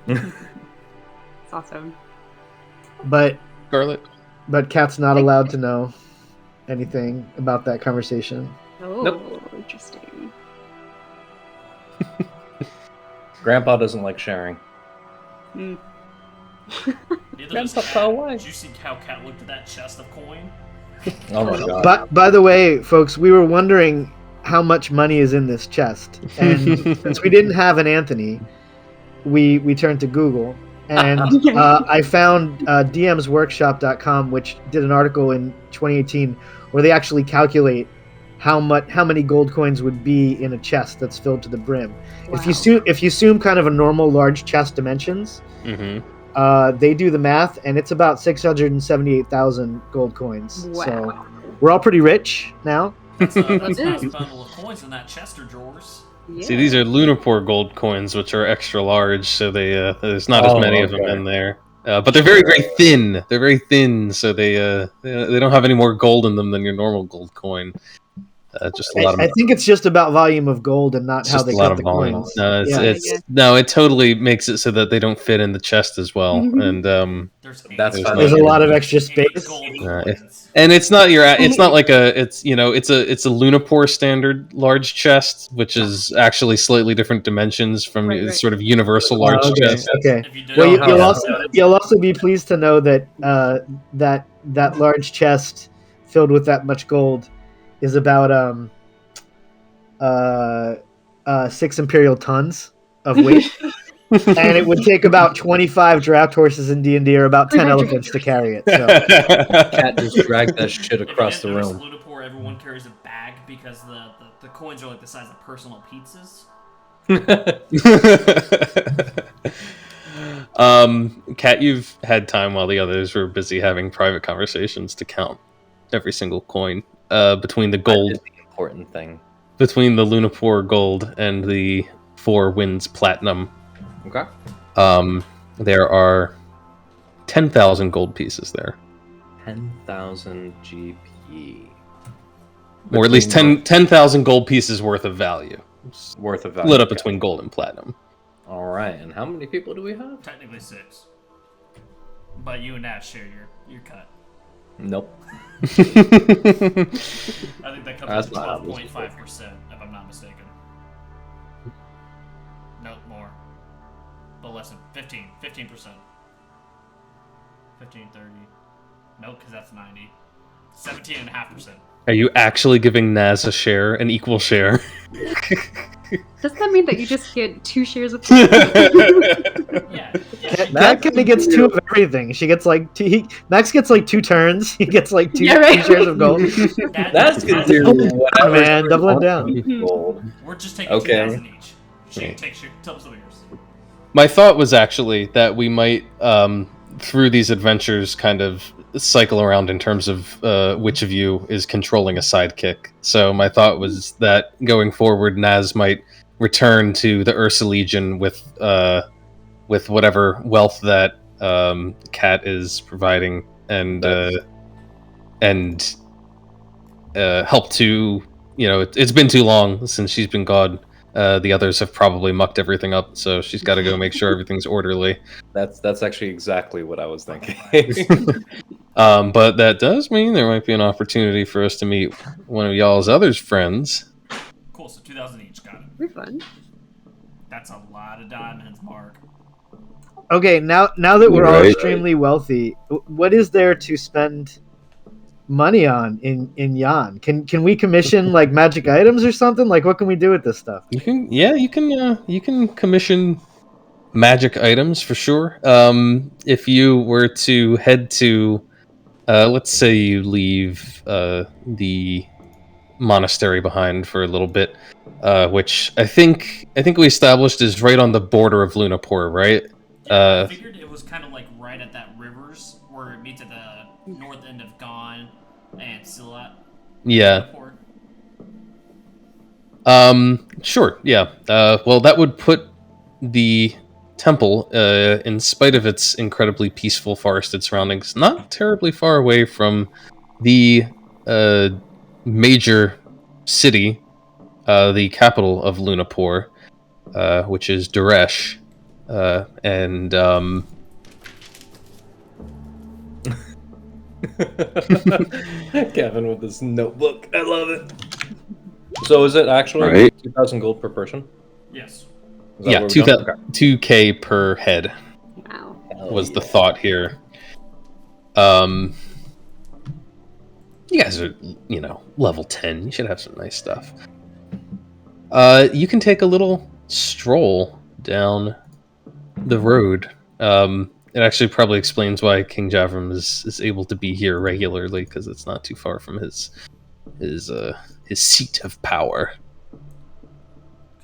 It's awesome. but Scarlet. Kat's not allowed to know anything about that conversation. Oh, Nope. interesting. Grandpa doesn't like sharing. Mm. Neither Grandpa, does far Kat. away. Did you see how Kat looked at that chest of coin? Oh my god. But by the way, folks, we were wondering how much money is in this chest, and since we didn't have an Anthony, we turned to Google, and I found dmsworkshop.com, which did an article in 2018 where they actually calculate how many gold coins would be in a chest that's filled to the brim. Wow. If you assume kind of a normal large chest dimensions, they do the math, and it's about 678,000 gold coins. Wow. So we're all pretty rich now. That's a nice bundle of coins in that chest of drawers. Yeah. See, these are Lunapor gold coins, which are extra large, so they there's not as many of them in there. But they're very, very thin. They're very thin, so they don't have any more gold in them than your normal gold coin. Just a lot of. I think it's just about volume of gold and not It's how just they a lot cut of the volume. coins. No, Yeah. no, it totally makes it so that they don't fit in the chest as well, and That's fine. There's a lot of extra space. Gold Uh, coins. and it's not it's not like it's a Lunapor standard large chest, which is actually slightly different dimensions from Right. sort of universal large okay, chest. okay. If you did Well, not you'll know also- that, you'll also be pleased to know that that large chest filled with that much gold is about 6 imperial tons of weight, and it would take about 25 draft horses in D&D or about 10 elephants to carry it. So Cat just dragged that shit if you across the didn't notice, room. Lunapor, everyone carries a bag because the coins are like the size of personal pizzas. Kat, you've had time while the others were busy having private conversations to count every single coin between the I gold, did the important thing. between the Lunapor gold and the Four Winds platinum. Okay. There are 10,000 gold pieces there, 10,000 GP. or at least 10,000 gold pieces worth of value, Worth of value. split up between gold and platinum. All right, and how many people do we have? Technically 6. But you and Nat share your cut. Nope. I think that comes That's to not obvious. 12.5%, if I'm not mistaken. No, more. But less than 15%. 15%. 15, 30. No, because that's 90. 17.5%. Are you actually giving Naz a share, an equal share? Does that mean that you just get 2 shares of Yeah. Cat kind of gets two of everything. She gets like Max gets like 2 turns. He gets like two, Yeah, right. 2 shares of gold. That's good to Come on, man, double it down. We're just taking Okay. 2,000 each. She can take tell some of yours. My thought was actually that we might, through these adventures, kind of cycle around in terms of which of you is controlling a sidekick. So my thought was that going forward, Naz might return to the Ursa Legion with whatever wealth that Kat is providing, and help to, it's been too long since she's been gone. The others have probably mucked everything up, so she's got to go make sure everything's orderly. That's actually exactly what I was thinking. But that does mean there might be an opportunity for us to meet one of y'all's other friends. Cool, so 2,000 each. Got it. We're fun. That's a lot of diamonds, Mark. Okay, now that we're all Right. extremely wealthy, what is there to spend money on in Yan? Can we commission like magic items or something? Like, what can we do with this stuff? You can commission magic items for sure. If you were to head to, let's say you leave the monastery behind for a little bit, which I think we established is right on the border of Lunapor, right? Yeah, I figured it was kind of like right at that rivers where it meets at the north end of Gan and Salit. Yeah. Sure. Yeah. Well, that would put the temple, in spite of its incredibly peaceful forested surroundings, not terribly far away from the major city, the capital of Lunapor, which is Daresh, and Kevin with his notebook. I love it. So is it actually Right. 2,000 gold per person? Yes. Is that yeah, where we're going? 2K per head Wow. Hell was the yeah. thought here. You guys are, level 10. You should have some nice stuff. You can take a little stroll down the road. It actually probably explains why King Javram is able to be here regularly, because it's not too far from his seat of power.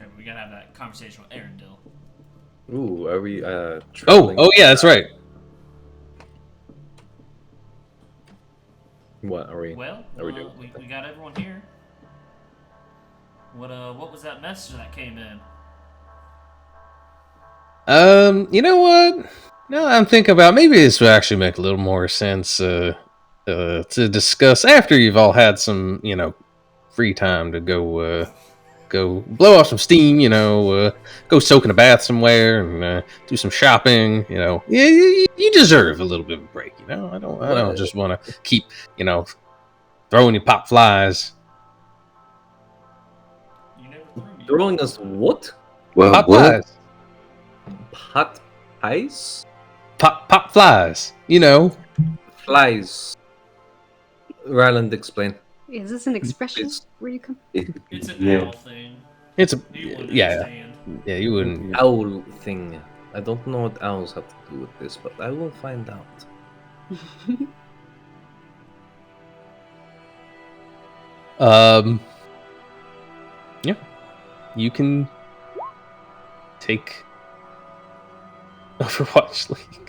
Okay, we gotta have that conversation with Erendil. Ooh, are we Oh traveling? yeah, that's right. What are we? Well, Are we doing we got everyone here. What was that message that came in? You know what? Now that I'm thinking about, maybe this would actually make a little more sense to discuss after you've all had some, free time to go blow off some steam, go soak in a bath somewhere and do some shopping. Yeah, you deserve a little bit of a break. I don't just want to keep, throwing you pop flies. You never threw me. Throwing us what? Well, Pop what? flies. Hot ice? Pop flies. Flies. Ryland, explain. Is this an expression It's- where you come? It's an Yeah. owl thing. It's a You wouldn't yeah. understand. Yeah, you wouldn't. Owl thing. I don't know what owls have to do with this, but I will find out. Yeah, you can take Overwatch League.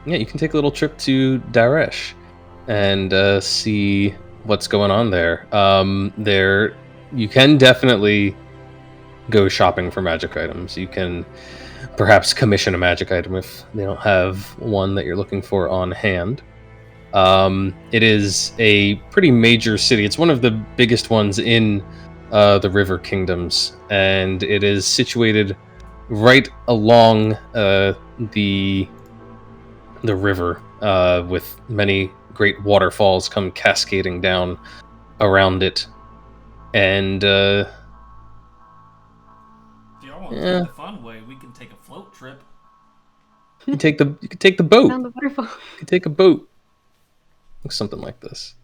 Yeah, you can take a little trip to Daresh and see what's going on there. There, you can definitely go shopping for magic items. You can perhaps commission a magic item if they don't have one that you're looking for on hand. It is a pretty major city. It's one of the biggest ones in the River Kingdoms, and it is situated right along the river, with many great waterfalls come cascading down around it. And If y'all want to Yeah. take the fun way, we can take a float trip. you can take the boat. Down the waterfall. You can take a boat. Something like this.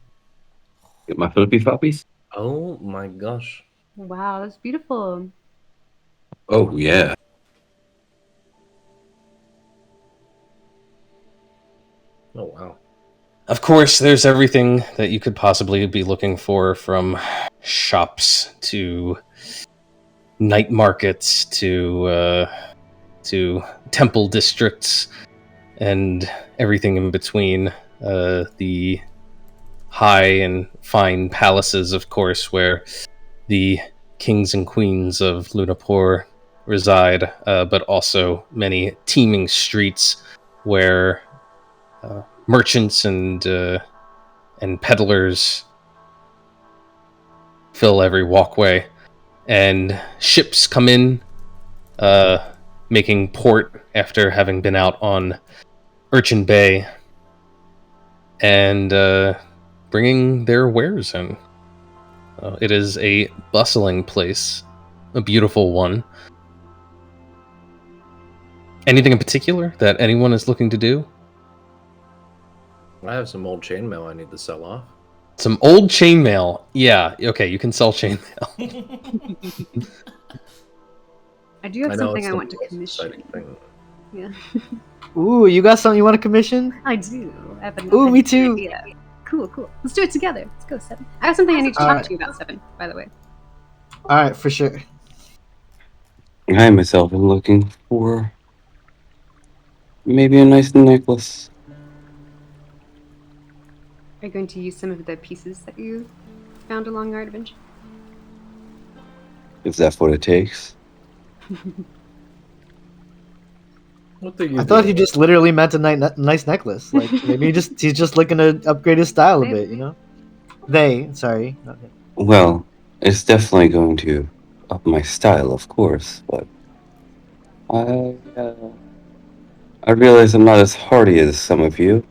Get my flippy floppies. Oh my gosh. Wow, that's beautiful. Oh, yeah. Oh wow. Of course, there's everything that you could possibly be looking for, from shops to night markets to temple districts and everything in between. The high and fine palaces, of course, where the kings and queens of Lunapor reside, but also many teeming streets where merchants and peddlers fill every walkway, and ships come in, making port after having been out on Urchin Bay, and bringing their wares in. It is a bustling place, a beautiful one. Anything in particular that anyone is looking to do? I have some old chainmail I need to sell off. Some old chainmail. Yeah, okay, you can sell chainmail. I do have know something it's I the want to most commission. exciting thing. Yeah. Ooh, you got something you want to commission? I do. I have an Ooh, me offensive too. idea. Cool. Let's do it together. Let's go, Seven. I have something I need to talk Alright. to you about, Seven, by the way. All right, for sure. I myself am looking for maybe a nice necklace. Are you going to use some of the pieces that you found along our adventure? If that's what it takes. What do you I thought he do? just literally meant a nice necklace. Like maybe he's just looking to upgrade his style a bit, you know? Sorry, not him. Well, it's definitely going to up my style, of course, but I realize I'm not as hardy as some of you,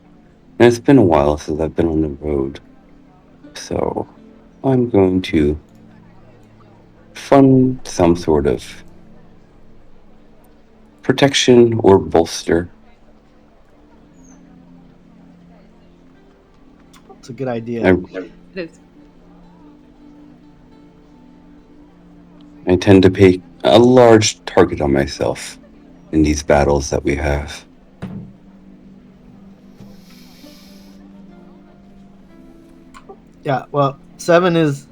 and it's been a while since I've been on the road. So I'm going to fund some sort of protection or bolster. It's a good idea. It is. I tend to pay a large target on myself in these battles that we have. Yeah, well, Seven is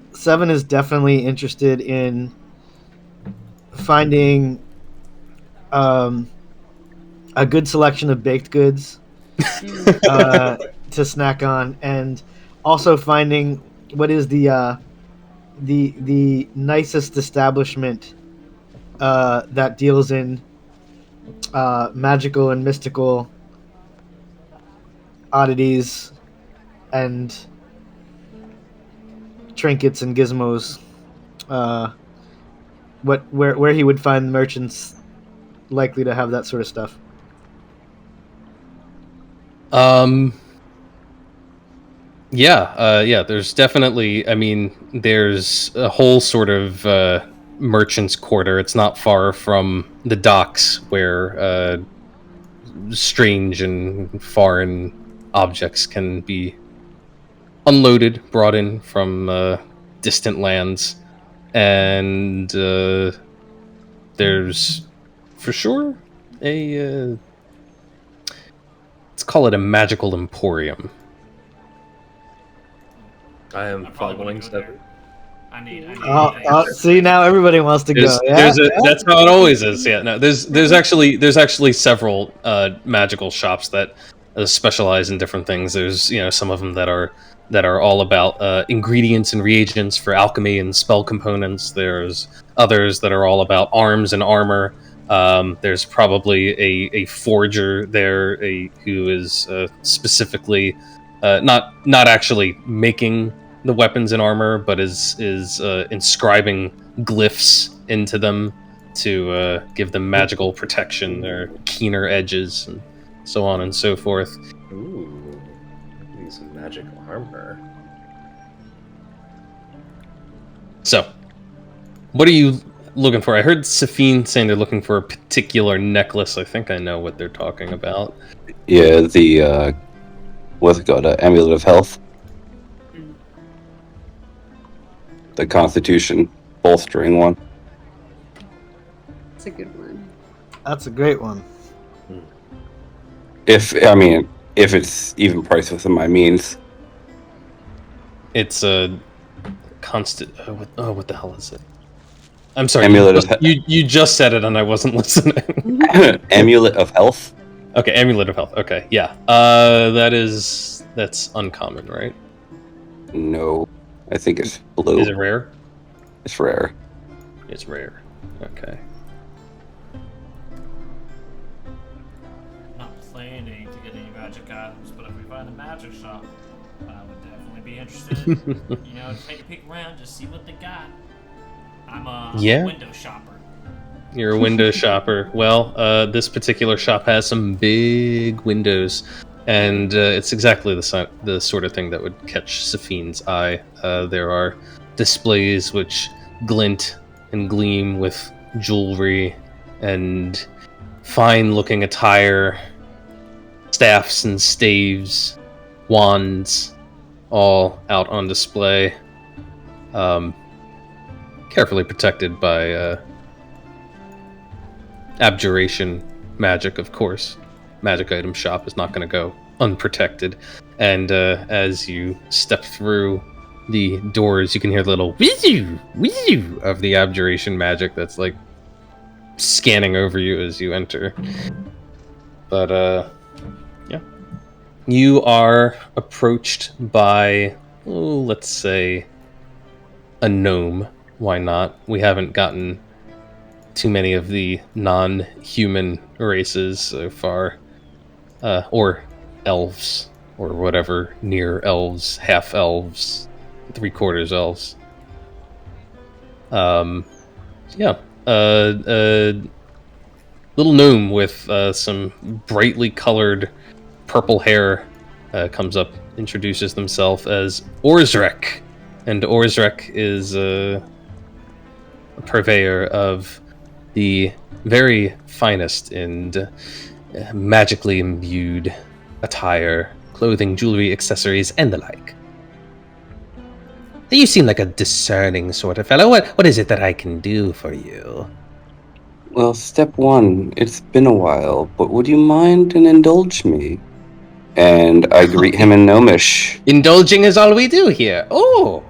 definitely interested in finding a good selection of baked goods to snack on, and also finding what is the nicest establishment that deals in magical and mystical oddities and trinkets and gizmos. Where he would find merchants likely to have that sort of stuff. Yeah, there's definitely, I mean, there's a whole sort of merchant's quarter. It's not far from the docks where strange and foreign objects can be unloaded, brought in from distant lands. And there's for sure a let's call it a magical emporium. I am probably following wouldn't go there. Seven. I need See, now everybody wants to go. Yeah? That's how it always is. Yeah, no, there's actually several magical shops that specialize in different things. There's some of them that are all about ingredients and reagents for alchemy and spell components. There's others that are all about arms and armor. There's probably a forger there who is specifically not actually making the weapons and armor, but is inscribing glyphs into them to give them magical protection or keener edges and so on and so forth. Ooh, use some magic armor. So, what are you looking for? I heard Safine saying they're looking for a particular necklace. I think I know what they're talking about. Yeah, the what's it called? Amulet of Health. The Constitution bolstering one. That's a good one. That's a great one. If it's even priced within my means. It's a constant. What the hell is it? I'm sorry. Amulet You just said it and I wasn't listening. Amulet of Health. Okay, Amulet of Health. Okay, yeah. That's uncommon, right? No, I think it's blue. Is it rare? It's rare. It's rare. Okay. Not planning to get any magic items, but if we find a magic shop, I would definitely be interested. Take a peek around, just see what they got. I'm a window shopper. You're a window shopper. Well, this particular shop has some big windows, and it's exactly the sort of thing that would catch Safine's eye. There are displays which glint and gleam with jewelry and fine-looking attire, staffs and staves, wands, all out on display, carefully protected by abjuration magic, of course. Magic item shop is not going to go unprotected. And as you step through the doors, you can hear the little wheezoo, wheezoo of the abjuration magic that's like scanning over you as you enter. But yeah, you are approached by, let's say, a gnome. Why not? We haven't gotten too many of the non-human races so far, or elves, or whatever, near elves, half elves, 3/4 elves. Yeah, little gnome with some brightly colored purple hair comes up, introduces themselves as Orzrek, and Orzrek is a purveyor of the very finest and magically imbued attire, clothing, jewelry, accessories, and the like. You seem like a discerning sort of fellow. What is it that I can do for you? Well, step one, it's been a while, but would you mind and indulge me? And I greet him in Gnomish. Indulging is all we do here. Oh!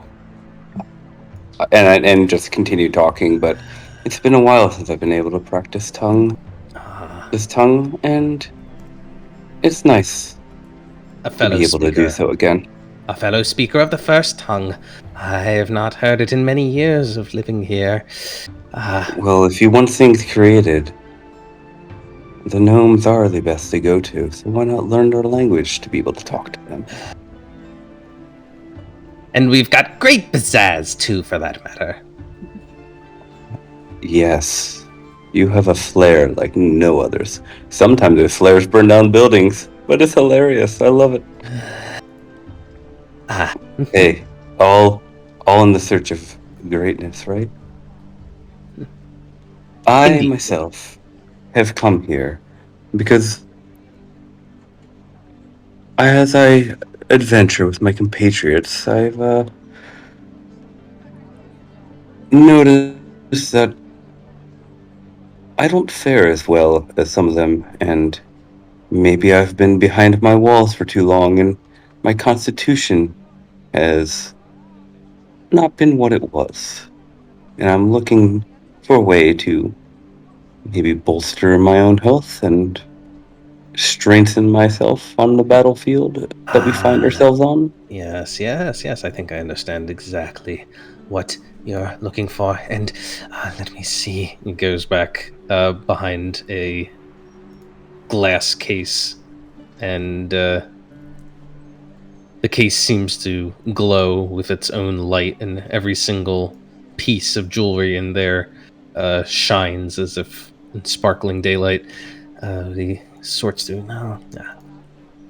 And just continue talking, but it's been a while since I've been able to practice this tongue, and it's nice to be able to do so again. A fellow speaker of the first tongue. I have not heard it in many years of living here. Well, if you want things created, the gnomes are the best to go to, so why not learn their language to be able to talk to them? And we've got great pizzazz, too, for that matter. Yes, you have a flair like no others. Sometimes those flares burn down buildings, but it's hilarious. I love it. Hey, all in the search of greatness, right? I myself have come here because as I adventure with my compatriots, I've noticed that I don't fare as well as some of them, and maybe I've been behind my walls for too long, and my constitution has not been what it was. And I'm looking for a way to maybe bolster my own health and strengthen myself on the battlefield that we find ourselves on. Yes, I think I understand exactly what you're looking for. And let me see. He goes back behind a glass case, and the case seems to glow with its own light, and every single piece of jewelry in there shines as if in sparkling daylight. He sorts through. No,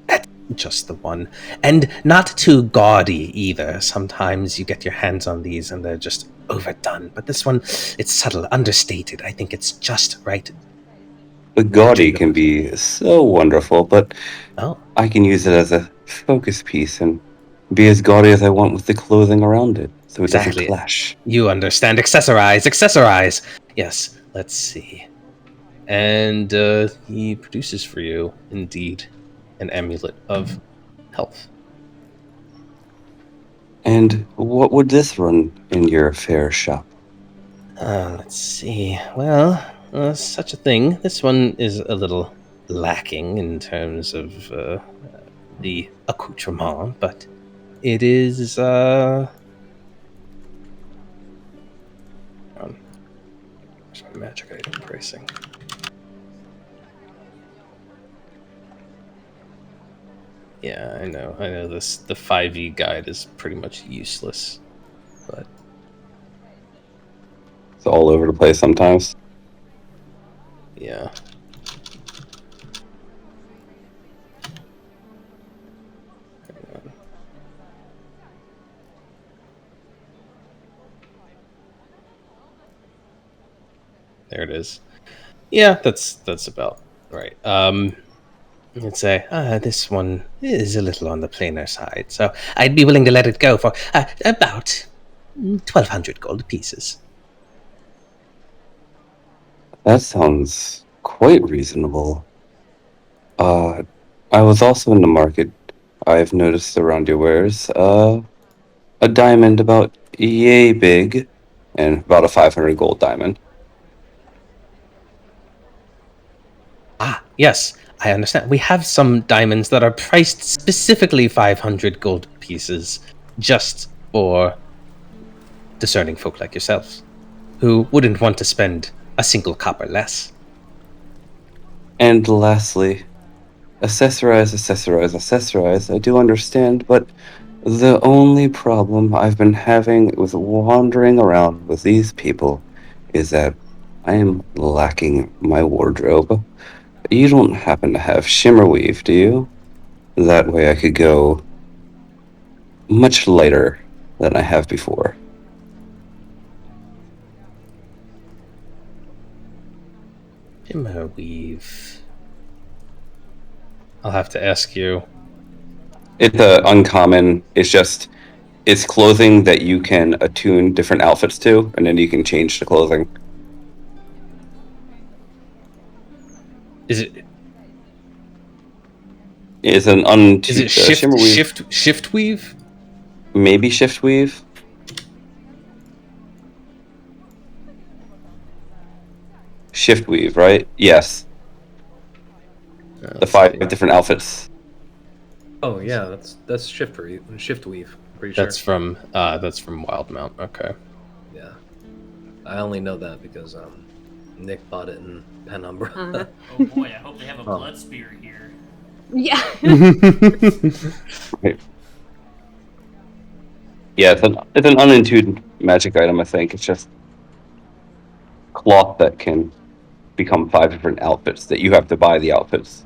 that's just the one. And not too gaudy either. Sometimes you get your hands on these and they're just overdone. But this one, it's subtle, understated. I think it's just right. The gaudy can be so wonderful, but I can use it as a focus piece and be as gaudy as I want with the clothing around it, so it doesn't clash. You understand. Accessorize. Yes, let's see. And he produces for you, indeed, an amulet of health. And what would this run in your fair shop? Let's see. Well, such a thing. This one is a little lacking in terms of the accoutrement, but it is. Where's my magic item pricing? Yeah, I know. This the 5e guide is pretty much useless, but It's all over the place sometimes. yeah. Hang on. There it is. Yeah, that's about right. Let's say this one is a little on the plainer side, so I'd be willing to let it go for about 1,200 gold pieces. That sounds quite reasonable. I was also in the market. I've noticed around your wares, a diamond about yay big, and about a 500 gold diamond. Ah, yes, I understand. We have some diamonds that are priced specifically 500 gold pieces, just for discerning folk like yourselves, who wouldn't want to spend a single copper less. And lastly, accessorize. I do understand, but the only problem I've been having with wandering around with these people is that I am lacking my wardrobe. You don't happen to have shimmer weave, do you? That way I could go much lighter than I have before. Shimmer weave. I'll have to ask you. It's uncommon. It's clothing that you can attune different outfits to, and then you can change the clothing. Is it It's an shimmer weave. shift weave? Maybe shift weave. Shift weave, right? Yes. The 5 different outfits. Oh yeah, that's shift weave. Pretty That's sure. that's from Wildmount. Okay. Yeah, I only know that because Nick bought it in Penumbra. Oh boy, I hope they have a blood spear here. Yeah. Right. Yeah, it's an unintuited magic item. I think it's just cloth that can become 5 different outfits that you have to buy the outfits.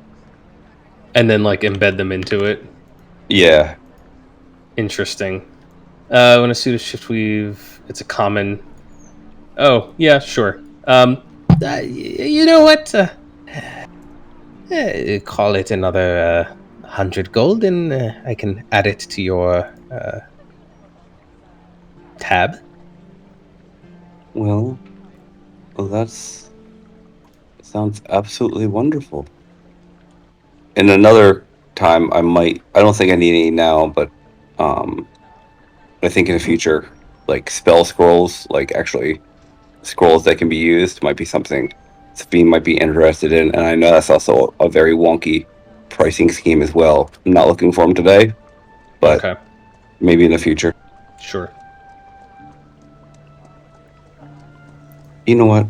And then like embed them into it. Yeah. Interesting. When a suit of shift weave, it's a common. Oh yeah, sure. You know what? Call it another 100 gold, and I can add it to your tab. Well, that's sounds absolutely wonderful. In another time, I don't think I need any now, but I think in the future, like spell scrolls, like actually scrolls that can be used, might be something Sabine might be interested in. And I know that's also a very wonky pricing scheme as well. I'm not looking for them today, but Okay. maybe in the future. Sure. You know what?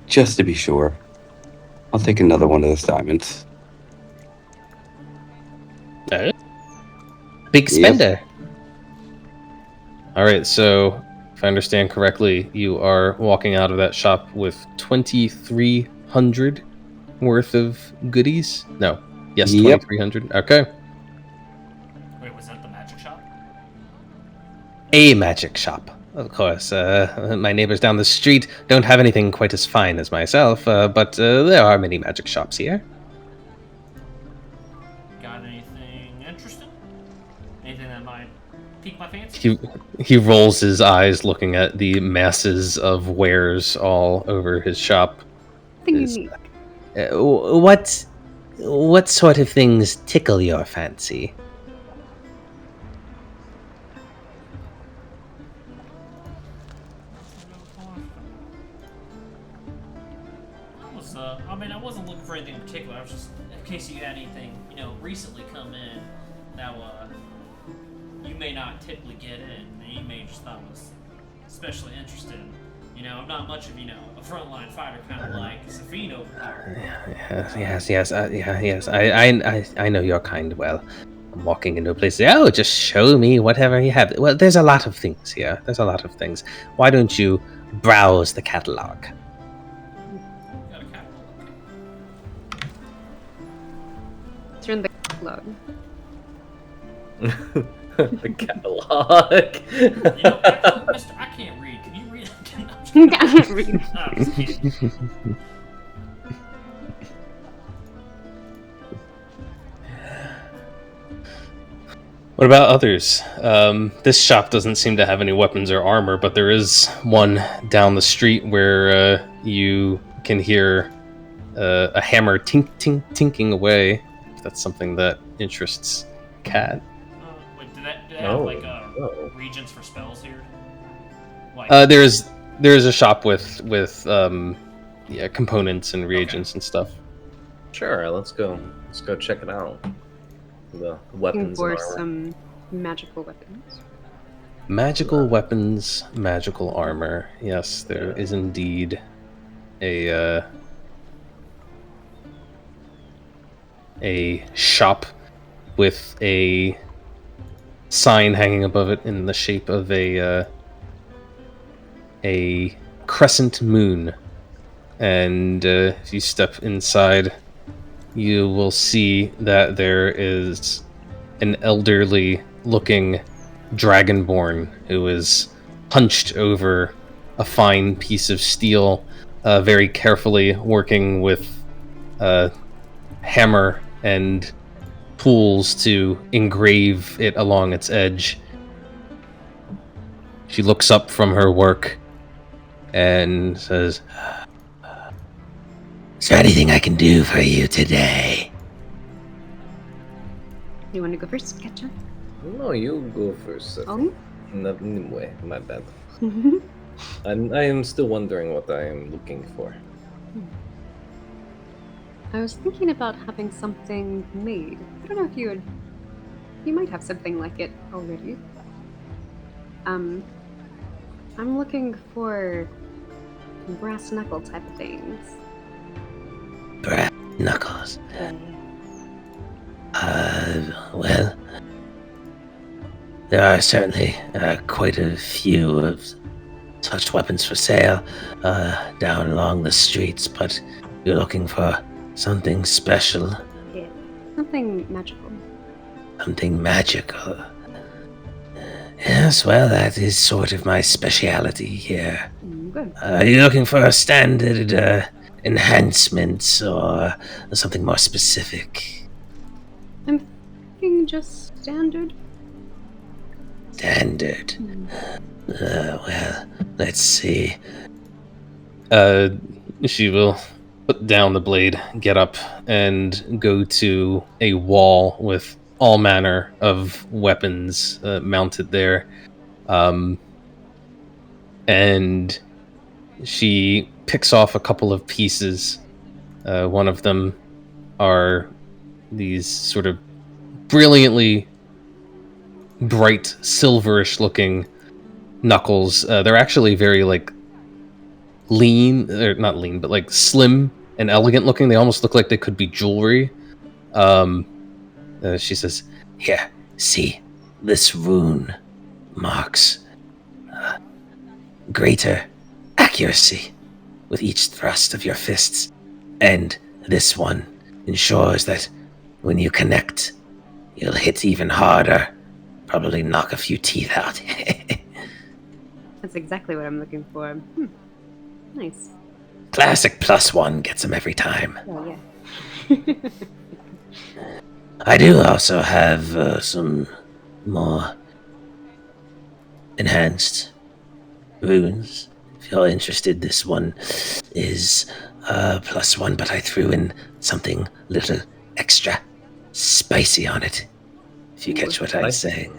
Just to be sure, I'll take another one of those diamonds. Big spender. Yep. All right, so if I understand correctly, you are walking out of that shop with 2,300 worth of goodies? No. Yes, 2,300. Okay. Wait, was that the magic shop? A magic shop, of course. My neighbors down the street don't have anything quite as fine as myself, but there are many magic shops here. Got anything interesting? Anything that might pique my fancy. He rolls his eyes, looking at the masses of wares all over his shop. Something unique. What sort of things tickle your fancy? I wasn't looking for anything in particular. I was just, in case you had anything, recently come in that you may not typically get in, and you may just thought was especially interested in. I'm not much of, a frontline fighter, kind of like Safine over here. Yes. I know your kind well. I'm walking into a place. Oh, just show me whatever you have. Well, there's a lot of things here. Why don't you browse the catalog? Got a catalog. Turn the catalog. The catalog. Actually, Mister, I can't read. Can you read? I can't read. I'm just kidding. What about others? This shop doesn't seem to have any weapons or armor, but there is one down the street where you can hear a hammer tinking away. If that's something that interests Cat. Wait, do they have regions for spells here? There's a shop with components and reagents and stuff. Sure, let's go check it out. The weapons For and armor. some magical weapons. Magical weapons, magical armor. Yes, there is indeed a shop with a sign hanging above it in the shape of a crescent moon. And if you step inside, you will see that there is an elderly-looking dragonborn who is hunched over a fine piece of steel, very carefully working with hammer and tools to engrave it along its edge. She looks up from her work and says, Is there anything I can do for you today? You want to go first, Ketchup? No, you go first. Oh? No, anyway, my bad. I am still wondering what I am looking for. I was thinking about having something made. I don't know if you might have something like it already. I'm looking for brass knuckle type of things. Brass knuckles. Yeah. Well, there are certainly quite a few of such weapons for sale down along the streets, but you're looking for something special. Yeah. Something magical. Something magical. Yes, well, that is sort of my speciality here. Good. Are you looking for a standard enhancements or something more specific? I'm thinking just standard. Standard. Well, let's see. she will put down the blade, get up, and go to a wall with all manner of weapons mounted there. And she picks off a couple of pieces. One of them are these sort of brilliantly bright, silverish looking knuckles. They're actually very lean, or not lean, but slim and elegant looking. They almost look like they could be jewelry. She says, "Here, see, this rune marks greater accuracy with each thrust of your fists, and this one ensures that when you connect, you'll hit even harder, probably knock a few teeth out." That's exactly what I'm looking for. Nice. Classic +1 gets them every time. Oh, yeah. I do also have some more enhanced runes. If you're interested, this one is +1, but I threw in something little extra spicy on it. If you catch what I'm saying.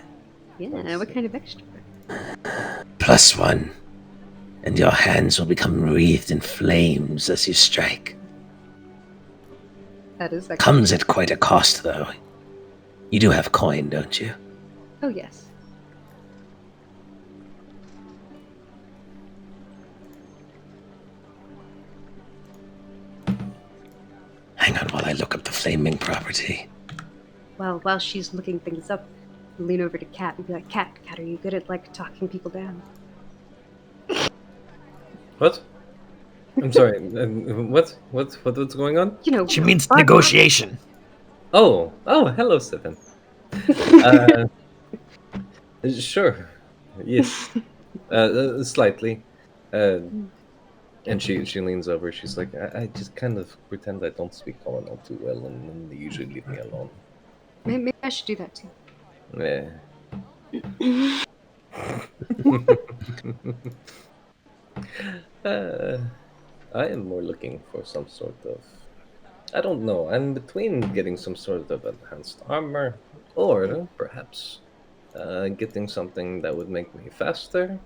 Yeah, what kind of extra? +1, and your hands will become wreathed in flames as you strike. That is extra. Comes at quite a cost, though. You do have coin, don't you? Oh, yes. Hang on while I look up the flaming property. Well, while she's looking things up, you lean over to Kat and be like, Kat, are you good at, like, talking people down? What? I'm sorry. What's going on? You know, She means negotiation. Oh, hello, Stefan. Sure. Yes. Slightly. And she leans over. She's like, I just kind of pretend I don't speak common all too well, and then they usually leave me alone. Maybe I should do that too. Yeah. I am more looking for some sort of... I don't know. I'm between getting some sort of enhanced armor, or perhaps getting something that would make me faster.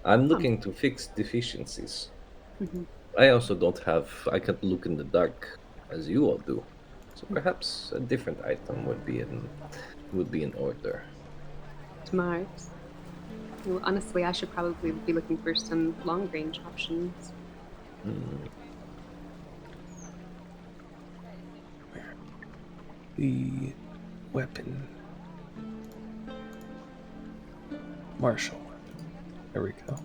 I'm looking to fix deficiencies. Mm-hmm. I also don't have... I can't look in the dark as you all do. So perhaps a different item would be in order. Smart. Well, honestly, I should probably be looking for some long-range options. The weapon. Martial weapon. There we go.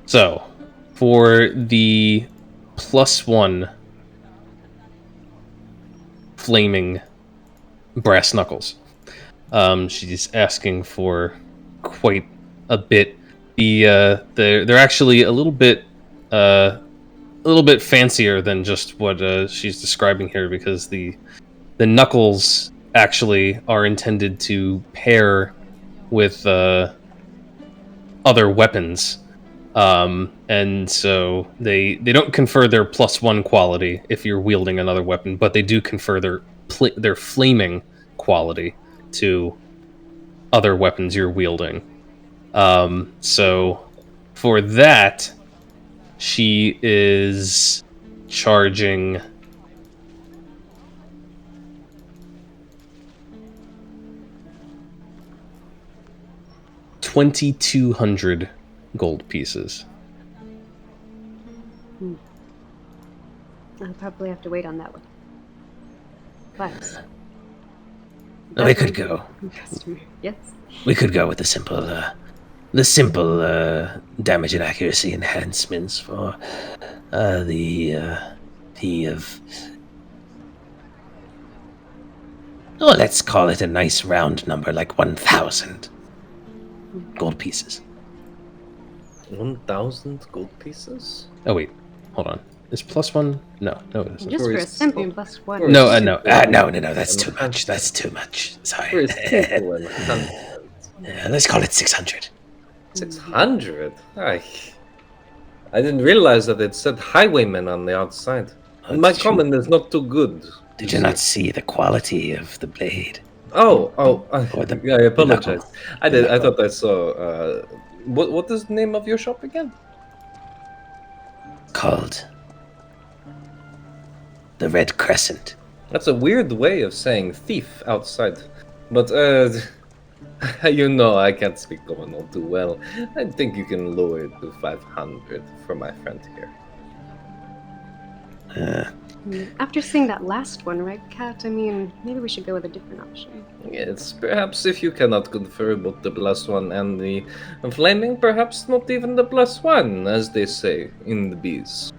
So, for the +1 flaming brass knuckles, she's asking for quite a bit. They're actually a little bit fancier than just what she's describing here, because the knuckles actually are intended to pair with other weapons. And so they don't confer their +1 quality if you're wielding another weapon, but they do confer their flaming quality to other weapons you're wielding. So for that, she is charging $2,200 gold pieces. I'll probably have to wait on that one. But We could go. customer, yes. We could go with the simple damage and accuracy enhancements for the P of... Oh, let's call it a nice round number, like 1,000 gold pieces. 1,000 gold pieces? Oh wait, hold on. Is +1? No, it isn't. Just for a simple +1. No. No. That's too much. That's too much. Sorry. Yeah, let's call it 600. 600? I didn't realize that it said highwaymen on the outside. My common is not too good. Did you not see the quality of the blade? Yeah, I knuckle. apologize. I did. I thought I saw. What is the name of your shop again? Called the Red Crescent. That's a weird way of saying thief outside, but you know I can't speak common all too well. I think you can lower it to 500 for my friend here. After seeing that last one, right, Kat? I mean, maybe we should go with a different option. Yes, perhaps if you cannot confer both the +1 and the flaming, perhaps not even the +1, as they say in the bees.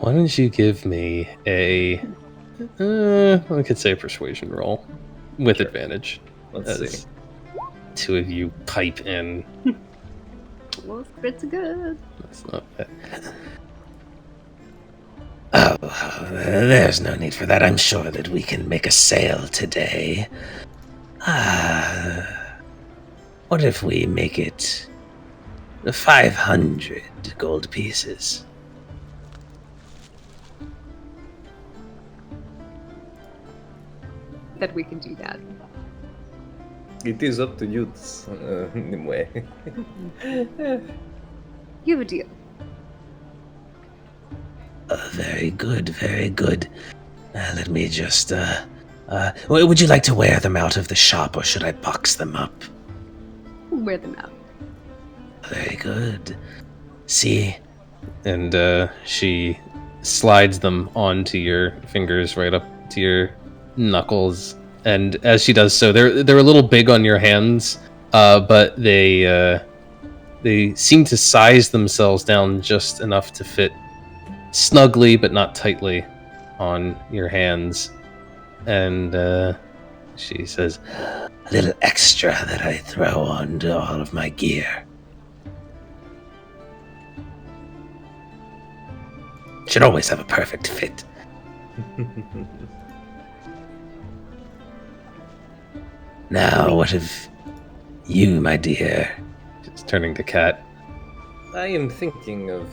Why don't you give me a... I could say a persuasion roll with advantage. Let's see. Two of you pipe in. Well, spirits are good. That's not bad. Oh, there's no need for that. I'm sure that we can make a sale today. What if we make it 500 gold pieces? That we can do that. It is up to you, anyway. You have a deal. Very good, very good. Let me just, would you like to wear them out of the shop, or should I box them up? Wear them out. Very good. See? And she slides them onto your fingers right up to your knuckles. And as she does so, they're a little big on your hands, but they seem to size themselves down just enough to fit snugly but not tightly on your hands. And she says, A little extra that I throw onto all of my gear. Should always have a perfect fit. Now, what of you, my dear? just turning to Kat. I am thinking of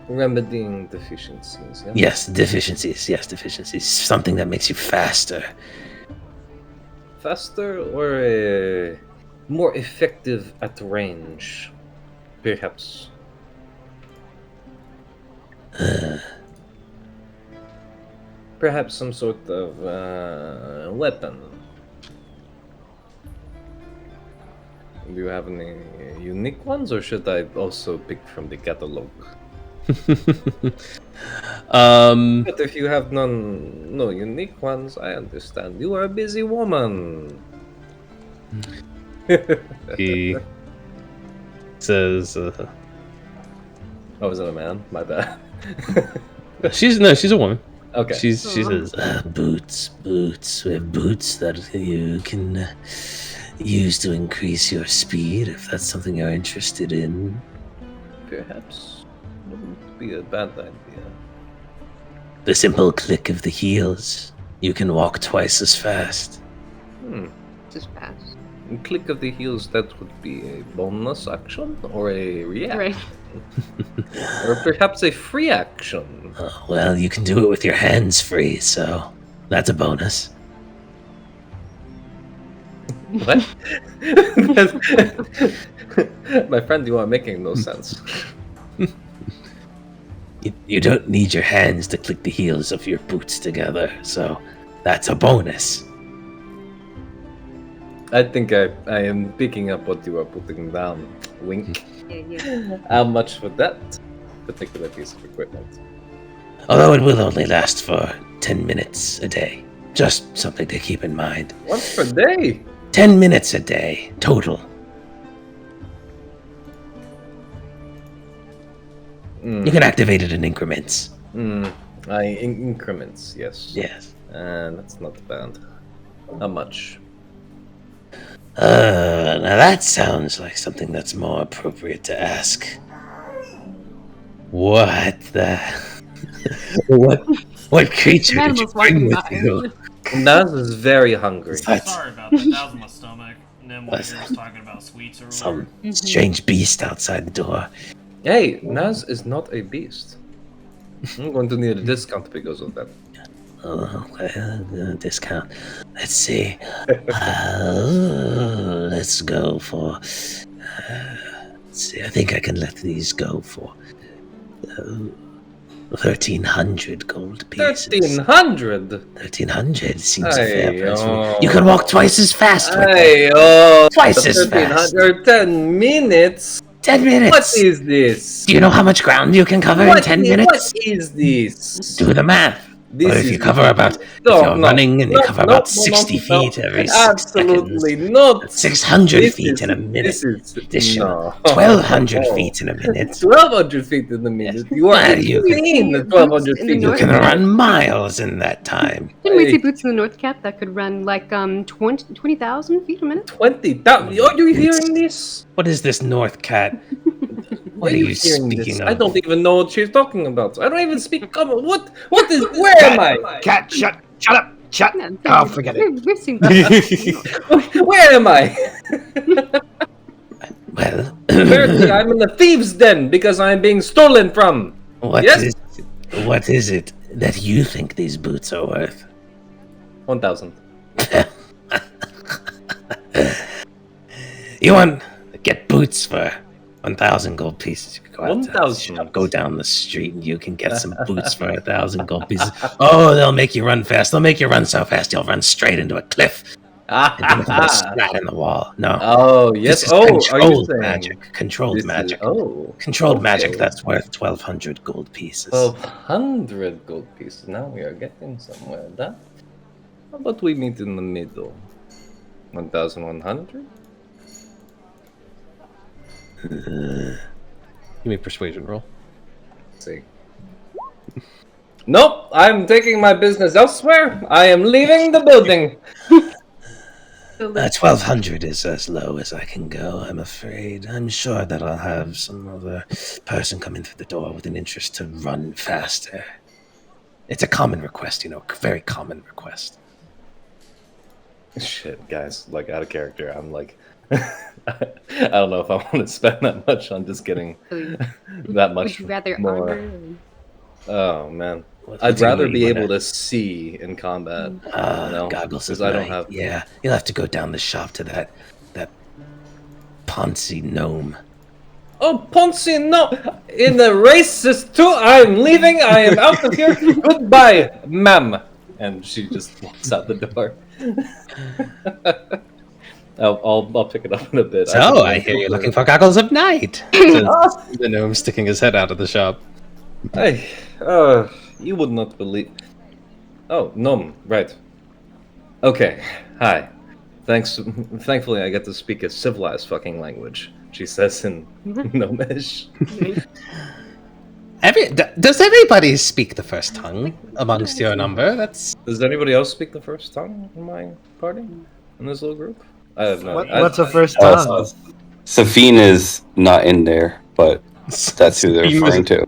remedying deficiencies. Yeah? Yes, deficiencies. Something that makes you faster. Faster or more effective at range, perhaps. Perhaps some sort of weapon. Do you have any unique ones, or should I also pick from the catalog? But if you have no unique ones, I understand. You are a busy woman. He says, Oh, is it a man? My bad. she's a woman. Okay. She says, Boots. We have boots that you can use to increase your speed if that's something you're interested in. Perhaps wouldn't be a bad idea. The simple click of the heels. You can walk twice as fast. Just fast. Click of the heels, that would be a bonus action or a react. Right. Or perhaps a free action. Well, you can do it with your hands free, so that's a bonus. What? My friend, you are making no sense. You don't need your hands to click the heels of your boots together, so that's a bonus. I think I am picking up what you are putting down. Wink. Yeah. How much for that particular piece of equipment? Although it will only last for 10 minutes a day. Just something to keep in mind. Once per day? 10 minutes a day, total. You can activate it in increments. Increments, yes. Yes. That's not bad. How much? Now that sounds like something that's more appropriate to ask. What the... what creature did you Animals bring walking with by. you? Naz is very hungry. Sorry about that. That was my stomach. And then when you were just talking about sweets or whatever. Some strange beast outside the door. Hey, Naz is not a beast. I'm going to need a discount because of that. Oh, well, discount. Let's see. Let's go for... let's see, I think I can let these go for... 1,300 gold pieces. 1,300? 1,300 seems a Hey, fair price. oh. You can walk twice as fast with Hey, them. Twice as fast. 1,300, 10 minutes? 10 minutes. What is this? Do you know how much ground you can cover in 10 minutes? What is this? Do the math. This Or if is you cover about, if you're running and you cover about 60 feet every 6 absolutely seconds. not. 600 feet in a minute. This is Additional. no. 1,200 feet in a minute. 1,200 feet in a minute. You are Well, you insane. can- 1,200 in the feet. You north- can run miles in that time. Didn't we Hey. see boots in the North Cap that could run like 20,000 feet a minute? 20,000. Are you hearing this? what is this North Cat? What are you speaking of? I don't even know what she's talking about. I don't even speak common. What is this? Where am I? Cat, shut up, shut. Yeah, Oh, forget it. We've seen Where am I? Well, Apparently, I'm in the thieves' den because I'm being stolen from. what Yes? is it that you think these boots are worth? 1,000. You want to get boots for 1,000 gold pieces? You can go out to the 1,000. shop, go down the street, and you can get some boots for 1,000 gold pieces. Oh, they'll make you run fast. They'll make you run so fast you'll run straight into a cliff. And with a splat in the wall. No. Oh, yes. This is Are you controlled saying? magic. Controlled This is- magic. oh. Controlled okay. magic that's worth 1,200 gold pieces. 1,200 gold pieces. Now we are getting somewhere. How about we meet in the middle? 1,100? Give me a persuasion roll. Let's see. Nope, I'm taking my business elsewhere. I am leaving the building. 1,200 is as low as I can go, I'm afraid. I'm sure that I'll have some other person come in through the door with an interest to run faster. It's a common request, very common request. Shit, guys, like out of character. I'm like, I don't know if I want to spend that much on just getting that much Would you rather more. armor? Oh man, What I'd do you rather mean, be what able a- to see in combat. Goggles of because I don't night. have. Yeah, you'll have to go down the shop to that Ponzi gnome. Oh, Ponzi, no! In the racist too. I'm leaving. I am out of here. Goodbye, ma'am. And she just walks out the door. I'll pick it up in a bit. So, I hear you're looking for goggles of night. The gnome sticking his head out of the shop. Hey, you would not believe. Oh, Nom, right. Okay, hi. Thankfully, I get to speak a civilized fucking language. She says in Gnomish. Does everybody speak the first tongue amongst your number? Does anybody else speak the first tongue in my party? In this little group? I have no. What's a first Oh, tongue? Safine is not in there, but that's who they're referring to.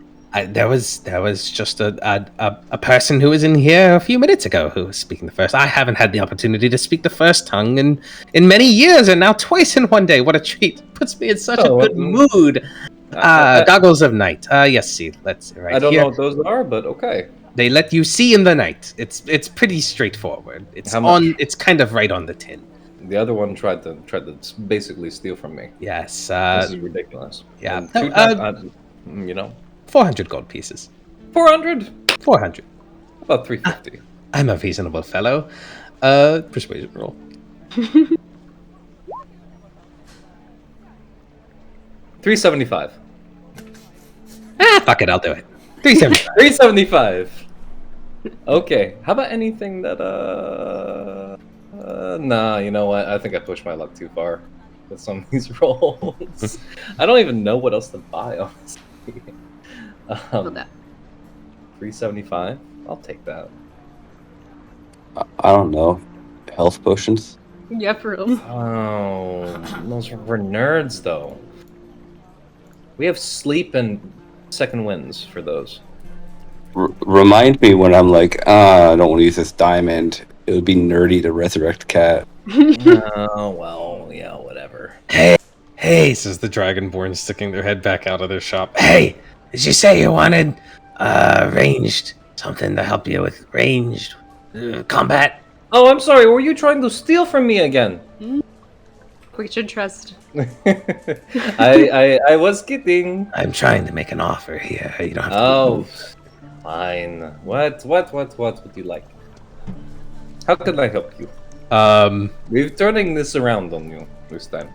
There was just a person who was in here a few minutes ago who was speaking the first. I haven't had the opportunity to speak the first tongue in many years, and now twice in one day. What a treat! Puts me in such a good mood. Goggles of night. Yes, see, let's right I don't here. know what those are, but okay. They let you see in the night. It's pretty straightforward. How much? It's kind of right on the tin. The other one tried to basically steal from me. Yes. This is ridiculous. Yeah. And two times, 400 gold pieces. 400. 400. About 350. I'm a reasonable fellow. Persuasion roll. 375. Fuck it, I'll do it. 375. 375. Okay. How about anything that nah, you know what? I think I pushed my luck too far with some of these rolls. I don't even know what else to buy, honestly. Hold up. 375. I'll take that. I don't know. Health potions? Yeah, for real. Oh, those are for nerds, though. We have sleep and second winds for those. Remind me when I'm like, I don't want to use this diamond. It would be nerdy to resurrect Cat. Oh, well, yeah, whatever. Hey, says the Dragonborn, sticking their head back out of their shop. Hey, did you say you wanted ranged something to help you with ranged combat? Oh, I'm sorry. Were you trying to steal from me again? We should trust. I was kidding. I'm trying to make an offer here. You don't have to. Oh, fine. What would you like? How can I help you? We're turning this around on you this time.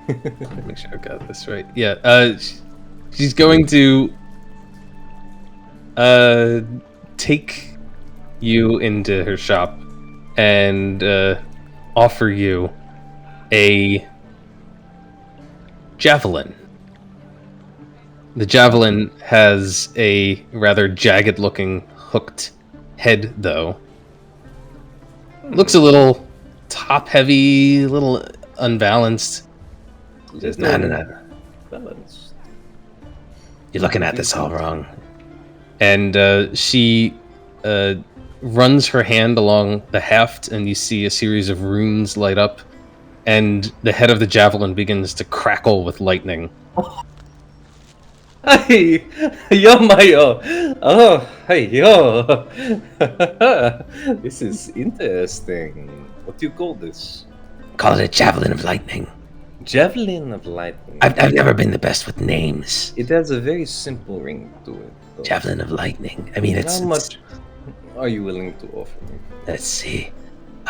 Make sure I've got this right. Yeah, she's going to take you into her shop and offer you a javelin. The javelin has a rather jagged-looking hooked head, though. Looks a little top-heavy, little unbalanced. Says, no. Balance. You're looking at this all wrong. And she runs her hand along the haft, and you see a series of runes light up, and the head of the javelin begins to crackle with lightning. Hey, yo, Mayo. Oh, hey, yo. This is interesting. What do you call this? Call it a javelin of lightning. Javelin of lightning. I've never been the best with names. It has a very simple ring to it. Though. Javelin of lightning. I mean, How much are you willing to offer me? Let's see.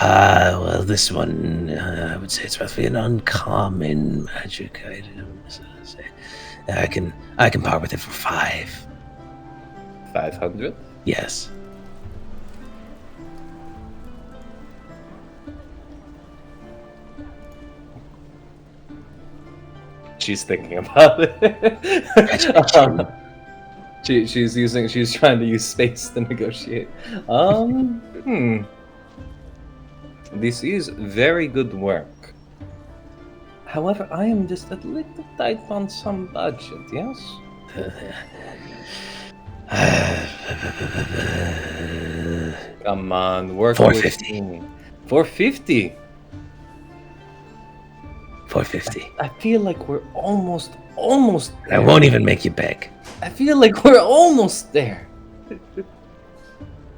Well, this one, I would say it's roughly an uncommon magic item. So I can part with it for 5. 500? Yes. She's thinking about it. She's trying to use space to negotiate. This is very good work. However, I am just a little tight on some budget, yes? Come on, work 450. with me. 450? 450. I feel like we're almost there. I won't even make you beg. I feel like we're almost there.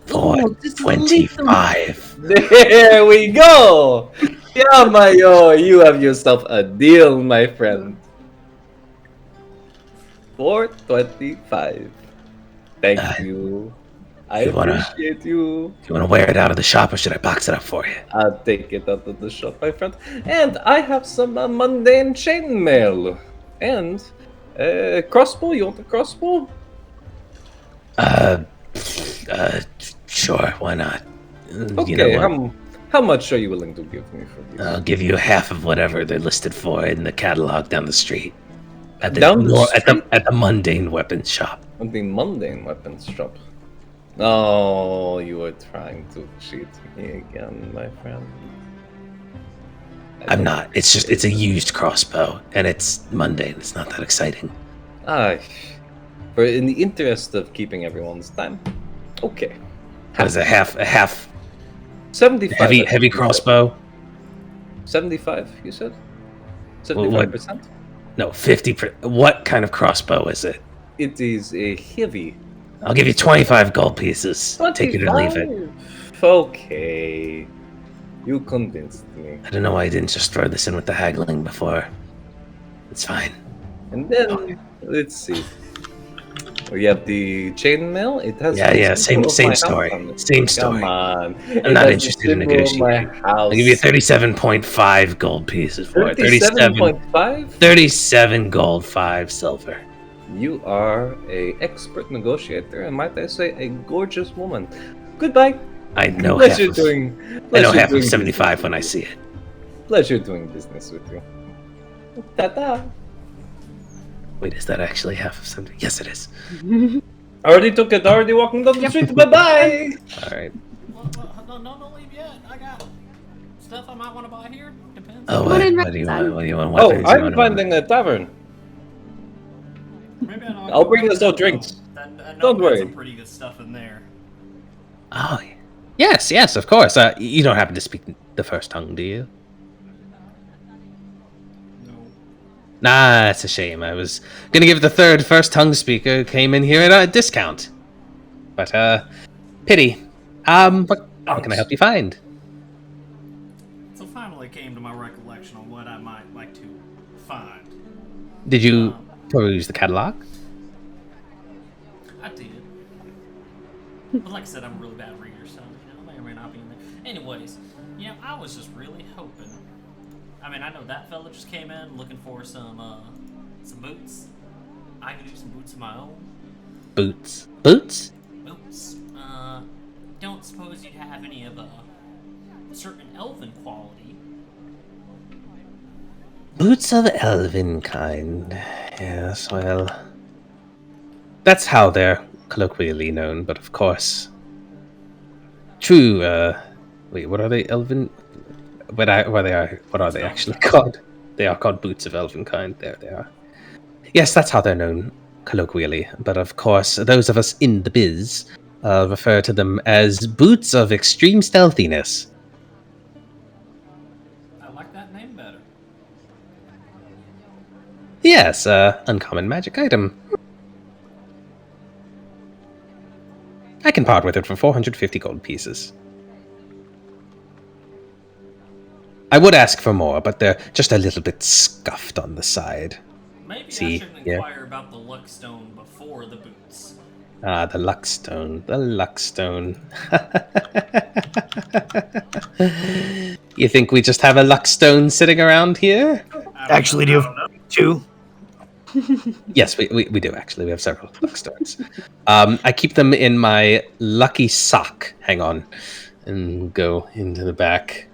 425. There we go! Yeah, Mayo, you have yourself a deal, my friend. 425. Thank you. I appreciate you. You want to wear it out of the shop, or should I box it up for you? I'll take it out of the shop, my friend. And I have some mundane chainmail. And crossbow. You want a crossbow? Sure. Why not? Okay. You know how much are you willing to give me for this? I'll give you half of whatever they're listed for in the catalog down the street. At the at the mundane weapons shop. At the mundane weapons shop. Oh, you are trying to cheat me again, my friend. I'm not. It's a used crossbow, and it's mundane. It's not that exciting. For in the interest of keeping everyone's time. Okay. How is a half 75. heavy crossbow? 75, you said? 75%? No, 50%. What kind of crossbow is it? It is a heavy. I'll give you 25 gold pieces. 25? Take it or leave it. Okay. You convinced me. I don't know why I didn't just throw this in with the haggling before. It's fine. And then, let's see. We have the chainmail. It has same story. Same story. Come on. I'm not interested in negotiating. I'll give you 37.5 gold pieces for it. 37.5? 37 gold, 5 silver. You are a expert negotiator, and might I say, a gorgeous woman. Goodbye. I know half of 75 when I see it. Pleasure doing business with you. Ta-ta. Wait, is that actually half of 70? Yes, it is. Already took it. Already walking down the street. Bye-bye. All right. Don't leave yet. I got stuff I might want to buy here. Depends. Oh, what do you want? What do you want? Oh, I'm finding a tavern. Maybe I'll bring us all drinks. Don't worry. Some pretty good stuff in there. Oh, yes, of course. You don't happen to speak the first tongue, do you? No. Nah, that's a shame. I was gonna give the third first tongue speaker came in here at a discount. But, pity. What can I help you find? So finally came to my recollection on what I might like to find. Did you peruse the catalog? I did. But like I said, I'm a really bad reader, so may or may not be in there. Anyways, I was just really hoping. I mean, I know that fella just came in looking for some boots. I could do some boots of my own. Boots? Boots? Boots. Don't suppose you'd have any of a certain elven quality. Boots of elven kind. Yes, well, that's how they're colloquially known, but of course. True, wait, what are they? Elven? what are they actually called? They are called boots of elvenkind. There they are. Yes, that's how they're known colloquially. But of course, those of us in the biz refer to them as boots of extreme stealthiness. I like that name better. Yes, uncommon magic item. I can part with it for 450 gold pieces. I would ask for more, but they're just a little bit scuffed on the side. Maybe See, I should inquire about the luckstone before the boots. Ah, the luckstone. The luckstone. You think we just have a luckstone sitting around here? Actually, do you have two? Yes, we do actually. We have several luckstones. I keep them in my lucky sock. Hang on. And go into the back.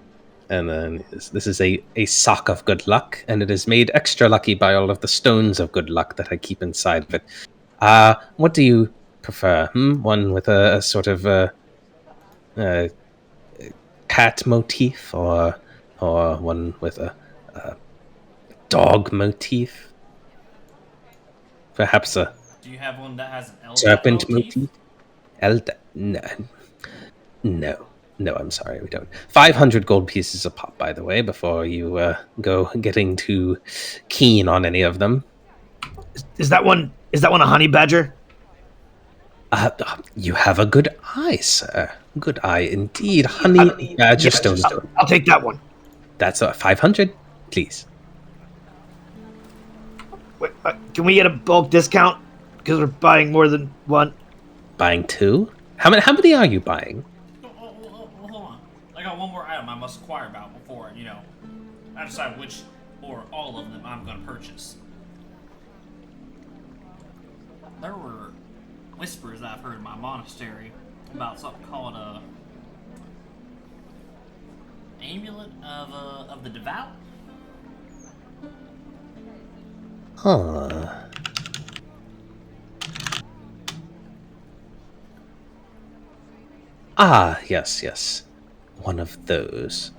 And then this is a sock of good luck, and it is made extra lucky by all of the stones of good luck that I keep inside of it. What do you prefer? One with a sort of cat motif, or one with a dog motif? Perhaps a Do you have one that has an L serpent motif? No, I'm sorry, we don't. 500 gold pieces a pop, by the way, before you go getting too keen on any of them. Is that one a honey badger? You have a good eye, sir. Good eye indeed. Honey badger stone. I'll take that one. That's 500, please. Wait, can we get a bulk discount? Because we're buying more than one. Buying two? How many are you buying? Hold on. I got one more item I must inquire about before, I decide which or all of them I'm going to purchase. There were whispers that I've heard in my monastery about something called a amulet of the devout. Huh. Ah, yes. One of those.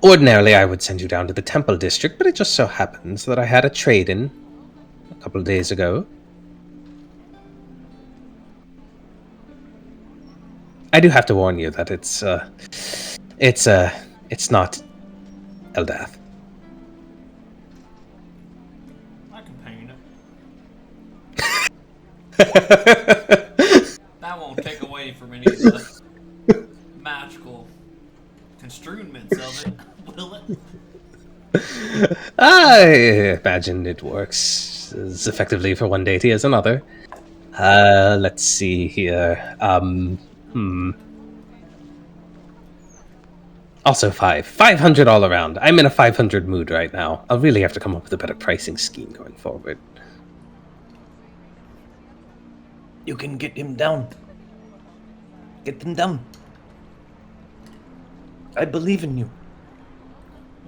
Ordinarily, I would send you down to the temple district, but it just so happens that I had a trade-in a couple of days ago. I do have to warn you that it's not Eldath. I can paint it. That won't take away from any of the magical construments of it, will it? I imagine it works as effectively for one deity as another. Let's see here. Also 500 all around. I'm in a 500 mood right now. I'll really have to come up with a better pricing scheme going forward. You can get him down. Get them down. I believe in you.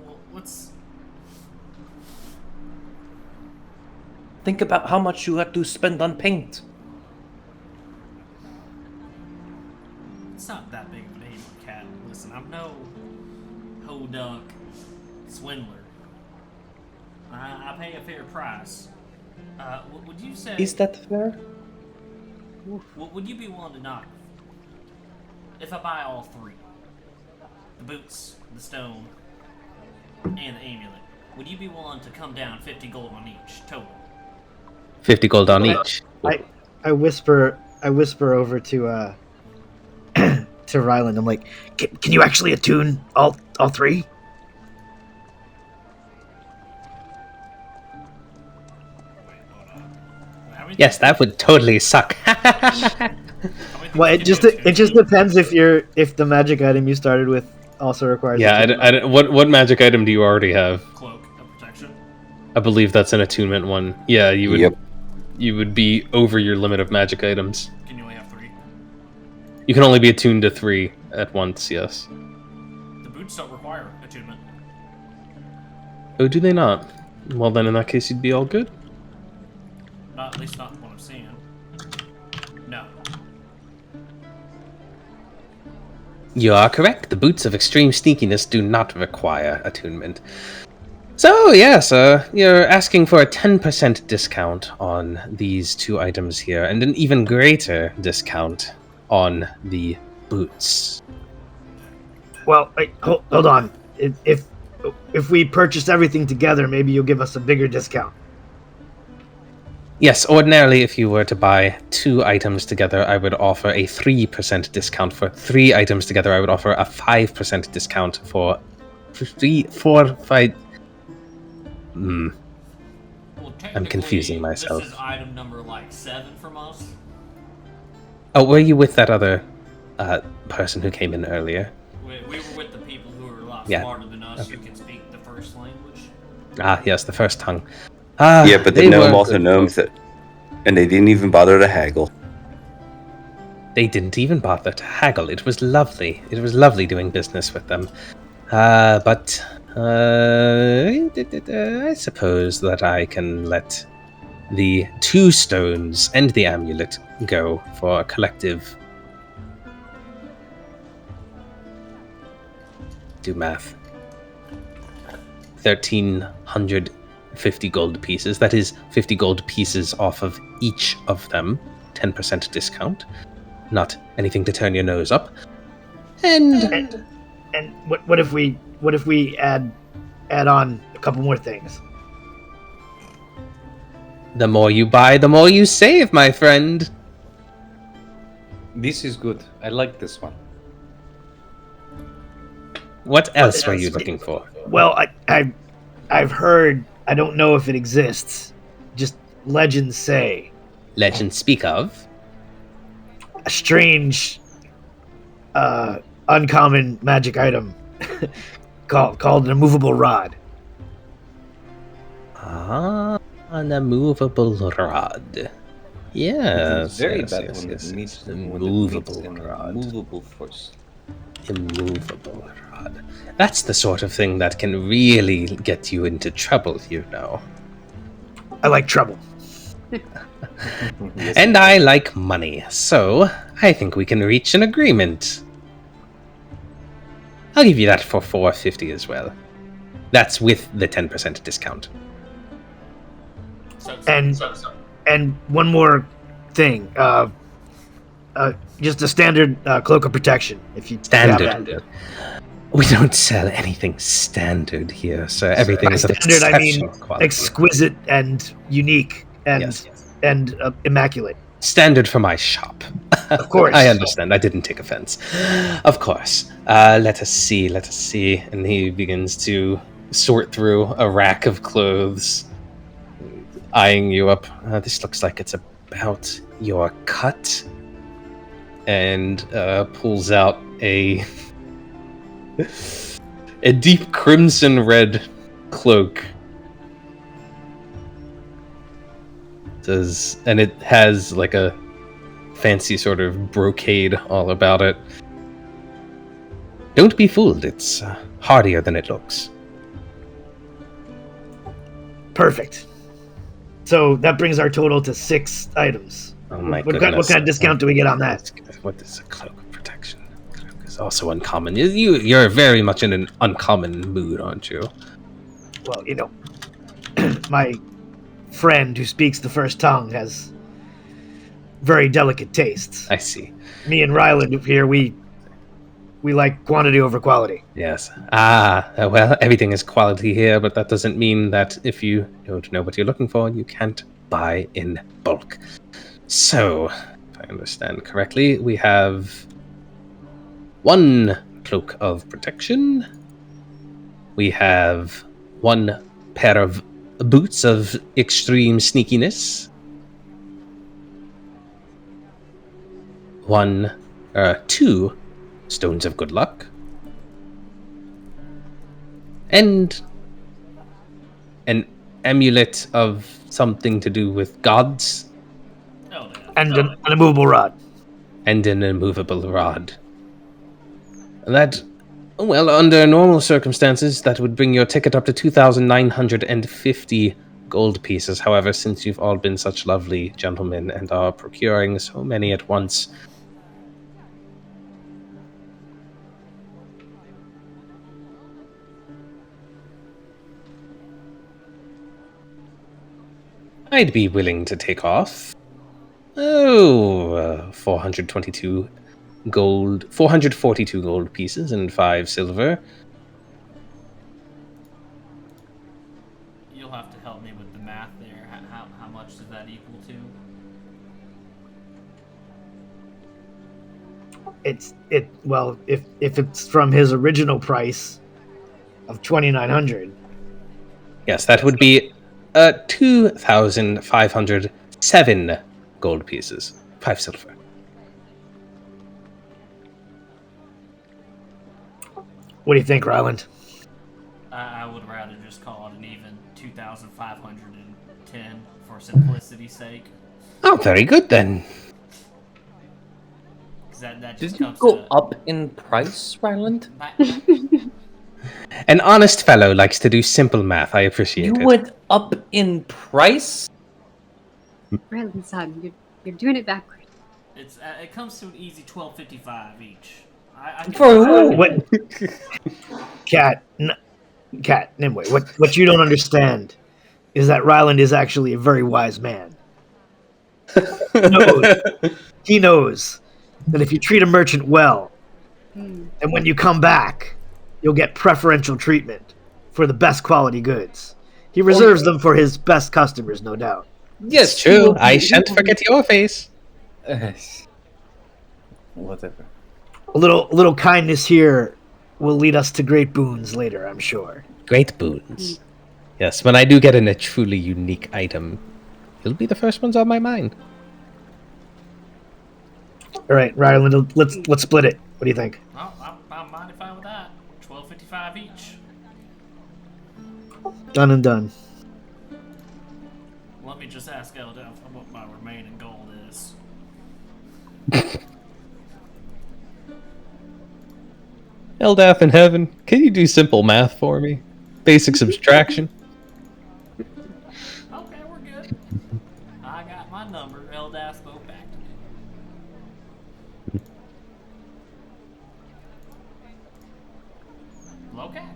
Well, let's... Think about how much you have to spend on paint. It's not that big of a name, Cat. Listen, I'm no ho-duck swindler. I pay a fair price. Would you say... Is that fair? Would you be willing to knock if I buy all three? The boots, the stone, and the amulet. Would you be willing to come down 50 gold on each total? 50 gold on each. I whisper over to to Ryland. I'm like, can you actually attune all three? Yes, that would totally suck. Well, it just depends if the magic item you started with also requires. Yeah, what magic item do you already have? Cloak of protection. I believe that's an attunement one. Yeah, you would. Yep. You would be over your limit of magic items. Can you only have 3? You can only be attuned to 3 at once. Yes. The boots don't require attunement. Oh, do they not? Well, then in that case, you'd be all good. Not at least not what I'm seeing. No. You are correct. The boots of extreme sneakiness do not require attunement. So, yes, you're asking for a 10% discount on these 2 items here, and an even greater discount on the boots. Well, wait, hold on. If we purchase everything together, maybe you'll give us a bigger discount. Yes, ordinarily, if you were to buy 2 items together, I would offer a 3% discount. For 3 items together, I would offer a 5% discount. For 3, 4, 5... Well, I'm confusing myself. This is item number, 7 from us. Oh, were you with that other person who came in earlier? We were with the people who are a lot smarter than us, who can speak the first language. Ah, yes, the first tongue. Yeah, but the gnome also knows that, and they didn't even bother to haggle. They didn't even bother to haggle. It was lovely. It was lovely doing business with them. But I suppose that I can let the 2 stones and the amulet go for a collective. Do math. 1,350 gold pieces. That is 50 gold pieces off of each of them. 10% discount. Not anything to turn your nose up. And what if we add on a couple more things? The more you buy, the more you save, my friend. This is good. I like this one. What else were you looking for? Well, I've heard. I don't know if it exists. Just legends say. Legends speak of A strange, uncommon magic item called an immovable rod. An immovable rod. Yes. It's very yes, bad yes, when yes, it meets yes. an immovable force. Immovable rod. That's the sort of thing that can really get you into trouble, you know. I like trouble. Yes. And I like money, so I think we can reach an agreement. I'll give you that for 450 as well. That's with the 10% discount. And one more thing. Just a standard cloak of protection. If you Standard. have that. We don't sell anything standard here, so everything is of Standard, I mean, exceptional quality. exquisite and unique and Yes. immaculate. Standard for my shop. Of course. I understand. I didn't take offense. Of course. Let us see. And he begins to sort through a rack of clothes, eyeing you up. This looks like it's about your cut. And pulls out a deep crimson red cloak. And it has like a fancy sort of brocade all about it. Don't be fooled, it's hardier than it looks. Perfect. So that brings our total to 6 items. Oh my What goodness. kind of discount do we get on that? What is a cloak of protection? Cloak is also uncommon. You're very much in an uncommon mood, aren't you? Well, you know, my friend who speaks the first tongue has very delicate tastes. I see. Me and Ryland here, we like quantity over quality. Yes. Well, everything is quality here, but that doesn't mean that if you don't know what you're looking for, you can't buy in bulk. So, if I understand correctly, we have 1 cloak of protection. We have 1 pair of boots of extreme sneakiness. 2 stones of good luck. And an amulet of something to do with gods. And an immovable rod. And an immovable rod. That, well, under normal circumstances, that would bring your ticket up to 2,950 gold pieces. However, since you've all been such lovely gentlemen and are procuring so many at once, I'd be willing to take off. 422 gold, 442 gold pieces and 5 silver. You'll have to help me with the math there. How much does that equal to? Well, if it's from his original price of 2,900. Yes, that would be 2,507 gold pieces, 5 silver. What do you think, Ryland? I would rather just call it an even 2,510 for simplicity's sake. Oh, very good then. That Did just you comes go to up in price, Ryland? An honest fellow likes to do simple math. I appreciate You it. went up in price? Ryland, son, you're doing it backwards. It comes to an easy 12.55 each. For who? What? Cat, Nimue, what you don't understand is that Ryland is actually a very wise man. He knows that if you treat a merchant well, and when you come back, you'll get preferential treatment for the best quality goods. He reserves them for his best customers, no doubt. Yes, It's true. I shan't forget your face. Whatever. A little kindness here will lead us to great boons later, I'm sure. Great boons. Yes, when I do get in a truly unique item, you'll be the first ones on my mind. All right, Ryland, let's split it. What do you think? Oh, I'm mighty fine with that. 12.55 each. Done and done. Let me just ask Eldel what my remaining gold is. Eldath in heaven, can you do simple math for me? Basic subtraction. Okay, we're good. I got my number. Eldel spoke back to me. Okay.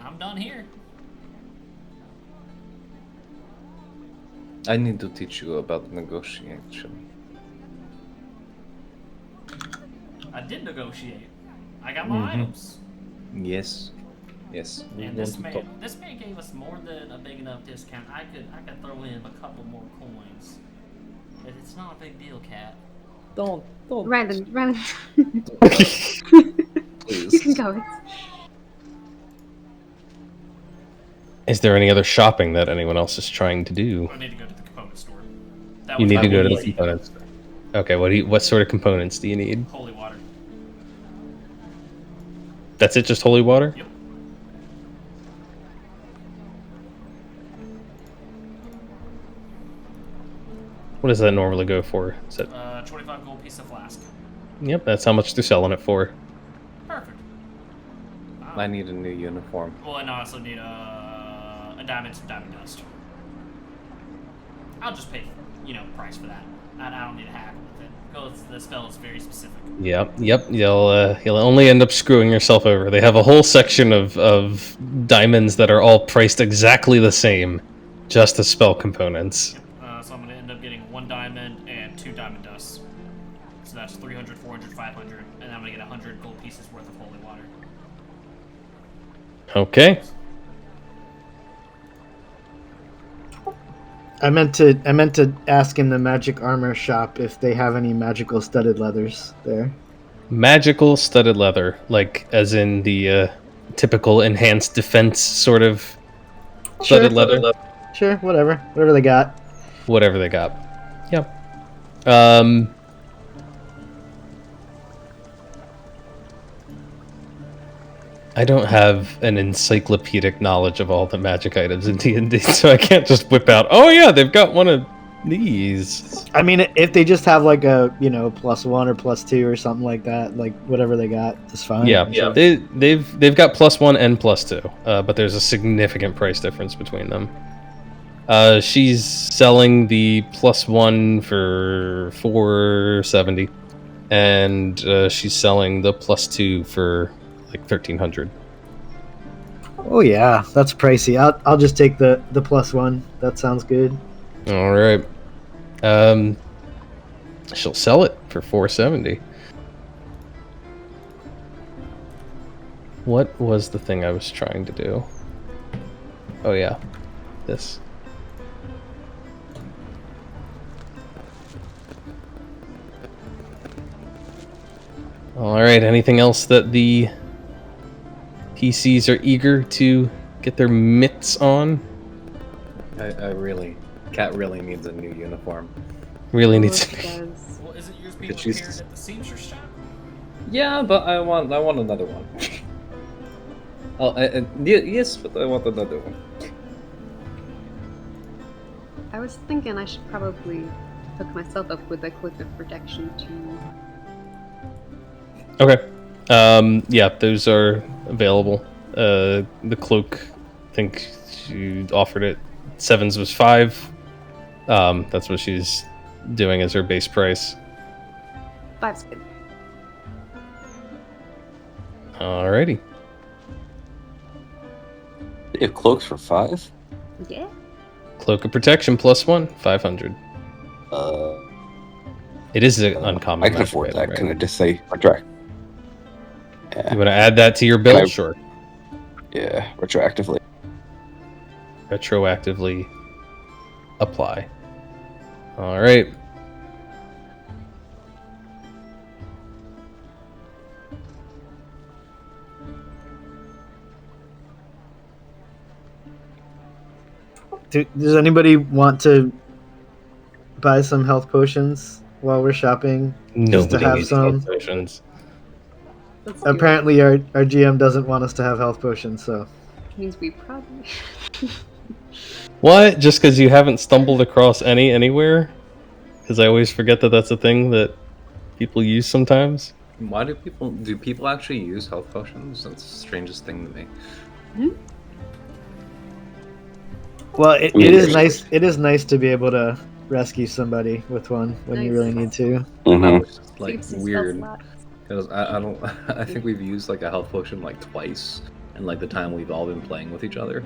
I'm done here. I need to teach you about negotiation. I did negotiate. I got my items. Yes. And this man gave us more than a big enough discount. I could throw in a couple more coins. But it's not a big deal, Cat. Don't. Ryland. Please. You can go. Is there any other shopping that anyone else is trying to do? I need to go to the component store. You need to go to the easy. component store. Okay, what sort of components do you need? Holy water. That's it, just holy water? Yep. What does that normally go for? Is that... 25 gold piece of flask. Yep, that's how much they're selling it for. Perfect. I need a new uniform. Well, and I also need a diamond, some diamond dust. I'll just pay, price for that. I don't need a haggle with it because the spell is very specific. Yep. You'll only end up screwing yourself over. They have a whole section of diamonds that are all priced exactly the same, just as spell components. So I'm going to end up getting 1 diamond and 2 diamond dusts. So that's 300, 400, 500, and I'm going to get 100 gold pieces worth of holy water. Okay. I meant to ask in the magic armor shop if they have any magical studded leathers there. Magical studded leather, like as in the typical enhanced defense sort of studded leather. Sure, whatever they got. Whatever they got. Yeah. I don't have an encyclopedic knowledge of all the magic items in D&D, so I can't just whip out, oh yeah, they've got one of these. I mean, if they just have like a, +1 or +2 or something like that, like whatever they got is fine. Yeah. They've got +1 and +2, but there's a significant price difference between them. She's selling the +1 for $470, and she's selling the +2 for like 1,300. Oh yeah, that's pricey. I'll just take the +1. That sounds good. All right. She'll sell it for 470. What was the thing I was trying to do? Oh yeah, this. All right. Anything else that the PCs are eager to get their mitts on? Cat really needs a new uniform. Really Oh, needs. it does. Well, isn't yours being Because she's- repaired at the seamstress shop? Yeah, but I want another one. Yes, but I want another one. I was thinking I should probably hook myself up with a cloak of protection too. Okay. Yeah, those are available. The cloak, I think she offered it. 7s was 5. That's what she's doing as her base price. 5's good. Alrighty. You have cloaks for 5? Yeah. Cloak of protection +1, 500. It is an uncommon. I can magic afford item, that. right? Can I just say retract? You want to add that to your build? Can I- Sure. Yeah, retroactively. Retroactively apply. All right. Does anybody want to buy some health potions while we're shopping? Nobody have needs some. health potions. Let's do it. Apparently, our GM doesn't want us to have health potions, so Which means we probably. What? Just because you haven't stumbled across any anywhere? Because I always forget that that's a thing that people use sometimes. Why do people actually use health potions? That's the strangest thing to me. well, it mean, is there's- nice. It is nice to be able to rescue somebody with one when you Nice. really need to. That Mm-hmm. was just like Saves some weird. spell slots. Because I don't. I think we've used like a health potion like twice in like the time we've all been playing with each other.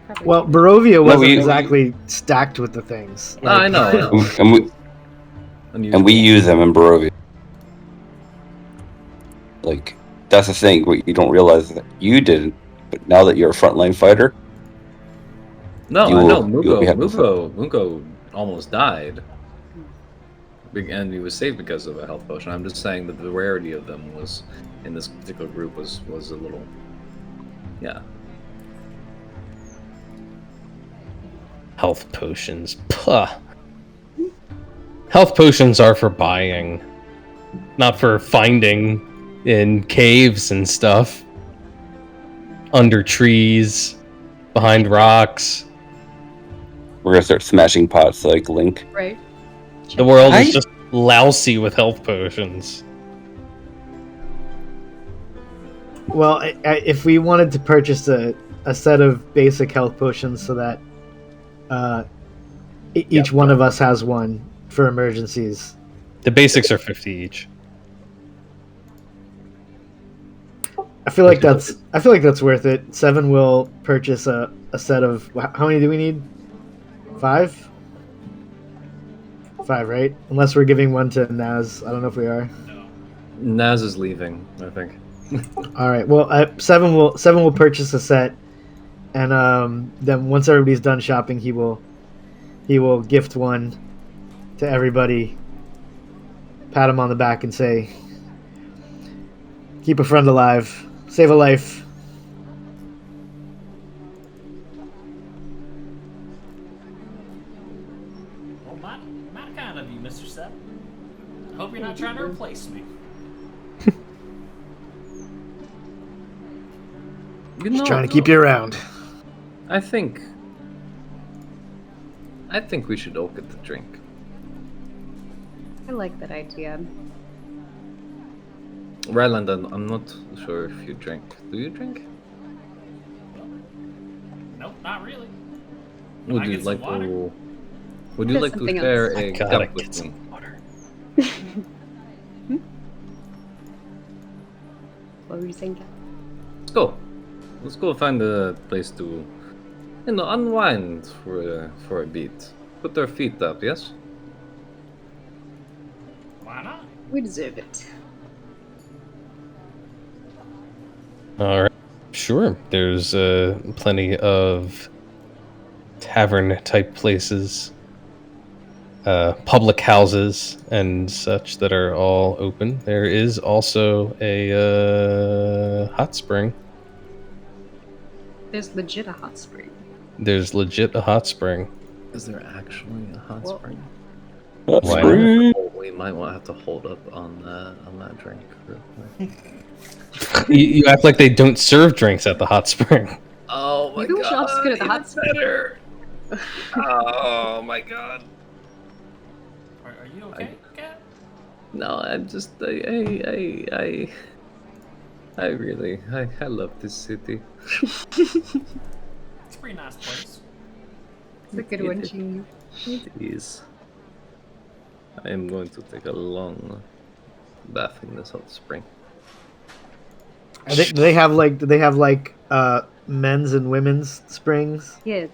Probably. Well, Barovia wasn't we- exactly stacked with the things. I know. And we use them in Barovia. Like, that's the thing. What you don't realize that you didn't, but now that you're a frontline fighter, No, You I know. will- you'll be happy with Mungo almost died. And he was saved because of a health potion. I'm just saying that the rarity of them was in this particular group was a little. Yeah. Health potions. Puh. Health potions are for buying, not for finding in caves and stuff. Under trees, behind rocks. we're gonna start smashing pots like Link. Right. The world is just lousy with health potions. Well, if we wanted to purchase a set of basic health potions so that each one of us has one for emergencies. The basics are 50 each. I feel like that's worth it. 7 will purchase a set of how many do we need? 5? 5, right? Unless we're giving one to Naz. I don't know if we are. Naz is leaving, I think. All right. Well, 7 will purchase a set, and then once everybody's done shopping, he will gift one to everybody. Pat him on the back and say, "Keep a friend alive, save a life." Well, my kind of you, Mr. Seven. I hope you're not trying to replace me. Just trying to keep you around. I think we should all get the drink. I like that idea. Ryland, I'm not sure if you drink. Do you drink? Nope, not really. Would I you get like some water. to? Would you There's like to something share else. a Gotta cup get with some me? water. What were you saying, Kat? Let's go. Let's go find a place to unwind for a beat. Put their feet up, yes? Why not? We deserve it. All right. Sure. There's plenty of tavern-type places, public houses, and such that are all open. There is also a hot spring. There's legit a hot spring. There's legit a hot spring. Is there actually a hot Well- spring? Hot Why spring. We might want to have to hold up on that drink. Real quick. You act like they don't serve drinks at the hot spring. Oh my Maybe we should all just go to the hot spring. Better. Oh my god. Are you okay, Cat? No, I'm just I really I love this city. It's a pretty nice place. It's a good one, Gene. It is. I am going to take a long bath in this hot spring. Do they have like men's and women's springs? Yeah.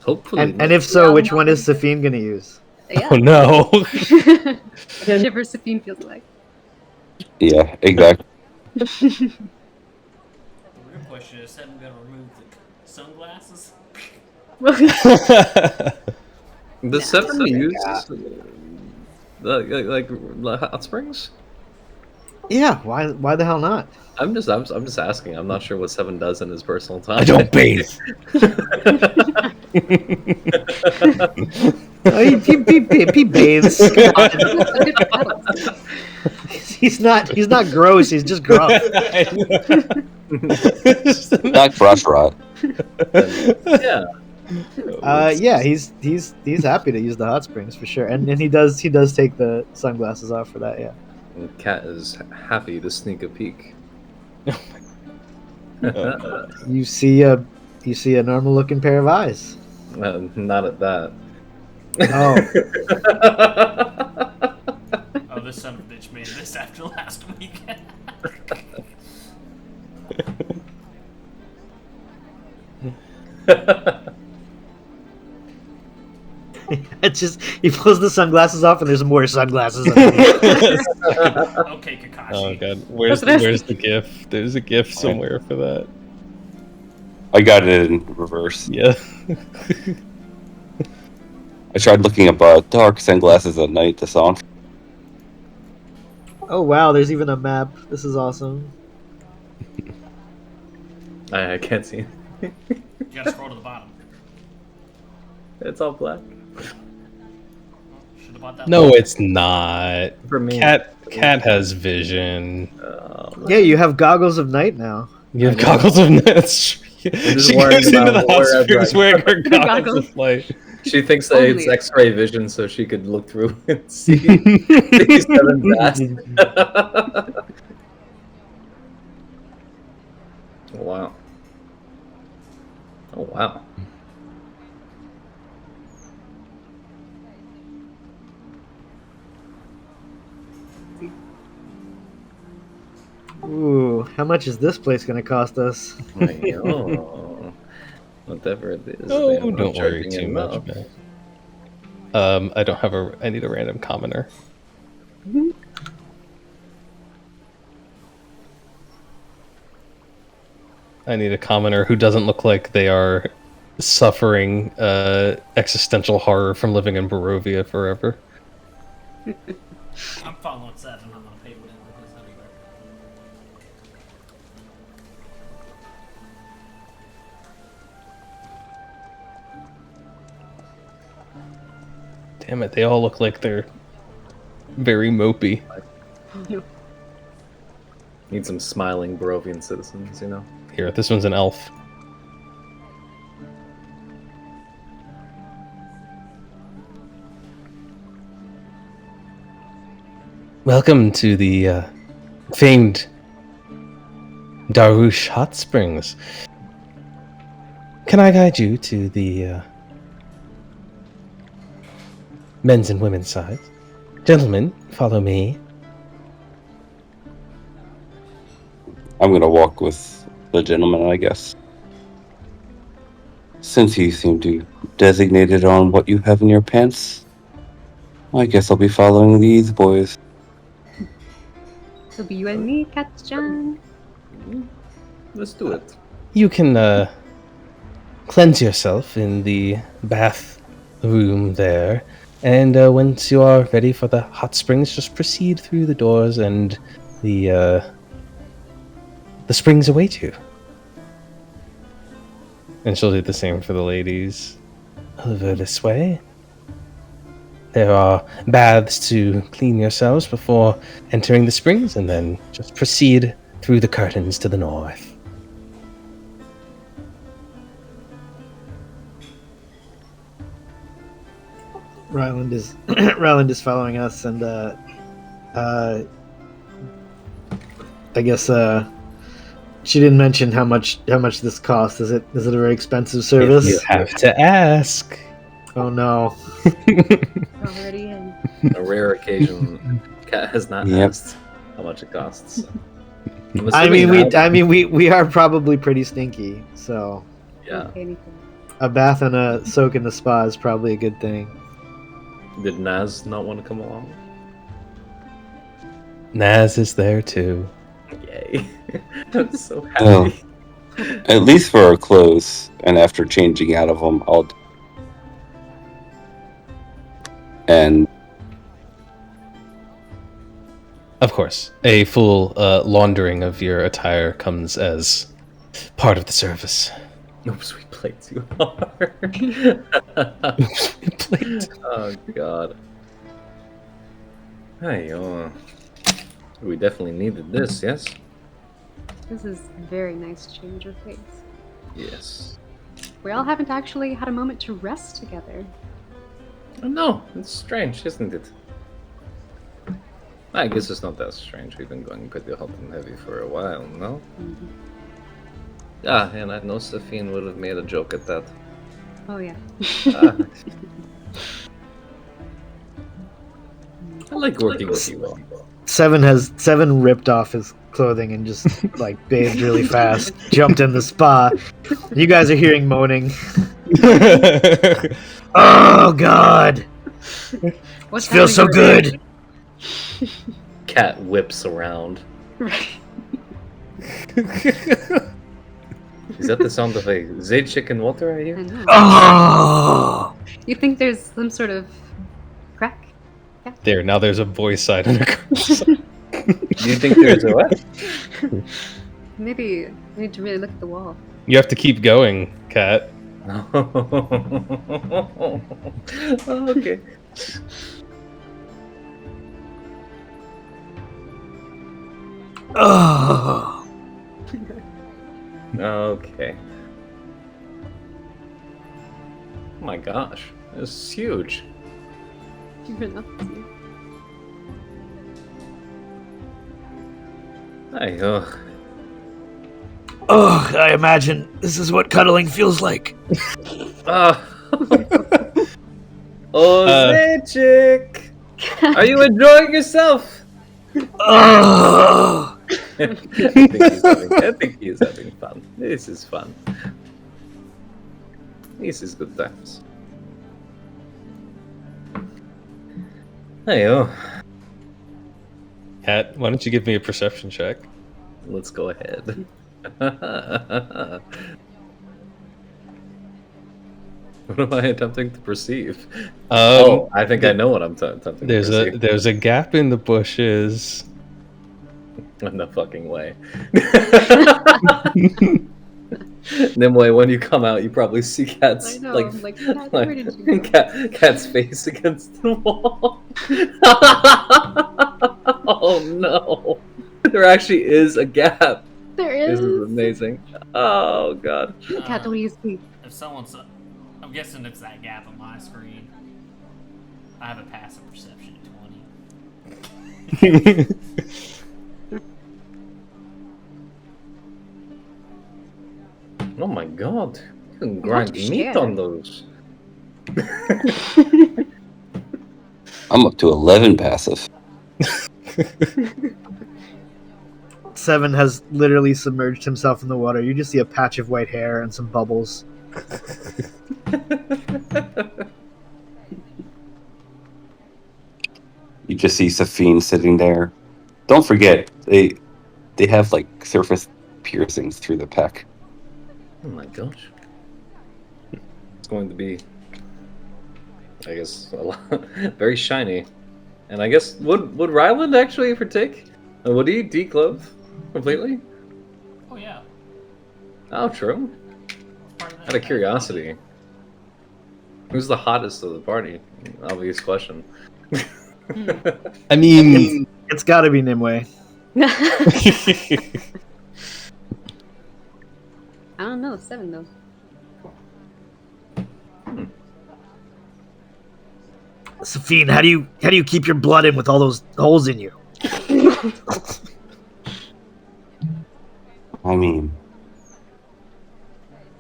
Hopefully. And if so, which one is Safine gonna use? Yeah. Oh no! Whichever Safine feels like. Yeah, exactly. The real question is, is Seven gonna remove the sunglasses? the seven Yeah. use like hot springs. Yeah, why the hell not? I'm just asking. I'm not sure what Seven does in his personal time. I don't bathe. He bathes. He's not gross. He's just gruff. Not brush rot. Yeah. Yeah, he's happy to use the hot springs for sure, and he does take the sunglasses off for that. Yeah. And Cat is happy to sneak a peek. You see a normal looking pair of eyes. Not at that. Oh, Oh, this son of a bitch made this after last week. it's just he pulls the sunglasses off, and there's more sunglasses. Underneath. Okay, Kakashi. Oh god, where's the GIF? There's a GIF somewhere for that. I got it in reverse. Yeah. I tried looking up dark sunglasses at night to sound. Oh wow, there's even a map. This is awesome. I can't see. You gotta scroll to the bottom. It's all black. Should have bought that. No, it's not. For me. Cat has vision. Yeah, you have goggles of night now. You have goggles of night. just She worrying goes into the about hot wherever springs I- wearing her goggles Goggles. of light. She thinks that it's Only- X-ray vision, so she could look through and see these seven fast. Wow. Oh wow. Ooh, how much is this place gonna cost us? Oh, whatever it is. Oh, they are not don't worry charging too much, enough. man. I don't have I need a random commoner. I need a commoner who doesn't look like they are suffering existential horror from living in Barovia forever. I'm following Seven. I'm gonna pay whatever it is anyway. Damn it, they all look like they're very mopey. Need some smiling Barovian citizens, you know. Here, this one's an elf. Welcome to the famed Daresh Hot Springs. Can I guide you to the men's and women's sides? Gentlemen, follow me. I'm gonna walk with the gentleman, I guess. Since you seem to designate it on what you have in your pants, I guess I'll be following these boys. It'll be you and me, Cat-chan. Let's do it. You can cleanse yourself in the bath room there, and once you are ready for the hot springs, just proceed through the doors, and the springs await you. And she'll do the same for the ladies. Over this way. There are baths to clean yourselves before entering the springs, and then just proceed through the curtains to the north. Ryland is Ryland is following us, and I guess she didn't mention how much this costs. Is it a very expensive service? You have to ask. Oh no! Already in. A rare occasion, Cat has not asked how much it costs. I'm I assuming mean, we are probably pretty stinky, so yeah. Anything. a bath and a soak in the spa is probably a good thing. Did Naz not want to come along? Naz is there too. Yay! I'm so happy. Well, at least for our clothes, and after changing out of them, I'll. And Of course, a full laundering of your attire comes as part of the service. Oops, we played too hard. Oh god. Hey, we definitely needed this, yes? This is a very nice change of pace. Yes. We all haven't actually had a moment to rest together. No, it's strange, isn't it? I guess it's not that strange. We've been going pretty hot and heavy for a while, no? Mm-hmm. Ah, and I know Safine would have made a joke at that. Oh yeah. Ah. I like working with you all. Seven ripped off his clothing and just like bathed really fast, jumped in the spa. You guys are hearing moaning. Oh god! What's This feels so happening good. Cat whips around. Right. Is that the sound of a Zaychik in water I I hear? know. Oh! You think there's some sort of crack? Now there's a boy side and a girl side. Do you think there's a what? Maybe I need to really look at the wall. You have to keep going, Kat. Okay. Oh! Okay. Oh my gosh, this is huge. You're not to. Hey, Ugh, I imagine this is what cuddling feels like. Oh, Zaychik! Are you enjoying yourself? Oh! I think he's having fun. This is fun. This is good times. Hey, Kat, why don't you give me a perception check? let's go ahead. What am I attempting to perceive? I think I know what I'm attempting to perceive. There's a gap in the bushes. No fucking way. Nimue, when you come out, you probably see Cat's I know, Cat, where did you go? Cat's face against the wall. Oh no! There actually is a gap. There is. This is amazing. Oh god. Cat, what do you see? If someone's, I'm guessing it's that gap on my screen. I have a passive perception of 20. Oh my god. You can grind to meat share. on those. I'm up to 11 passive. Seven has literally submerged himself in the water. You just see a patch of white hair and some bubbles. You just see Safine sitting there. Don't forget, they have like surface piercings through the pec. Oh my gosh. It's going to be, I guess, a lot, very shiny. And I guess, would Ryland actually partake? Would he declothe completely? Oh yeah. Oh, true. Part of that Out of curiosity. Who's the hottest of the party? Obvious question. I mean, It's got to be Nimue. I don't know, 7 though. Safine, how do you keep your blood in with all those holes in you? I mean,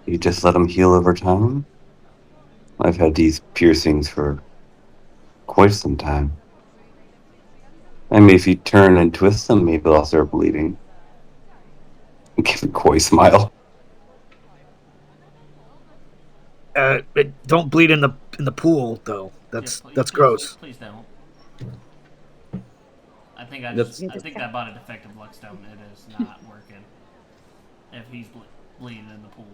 you just let them heal over time? I've had these piercings for quite some time. I mean, if you turn and twist them, maybe they'll start bleeding. Give a coy smile. Don't bleed in the pool though. That's gross. Please don't. I think I think I bought a defective Luckstone. It is not working. If he's bleeding in the pool.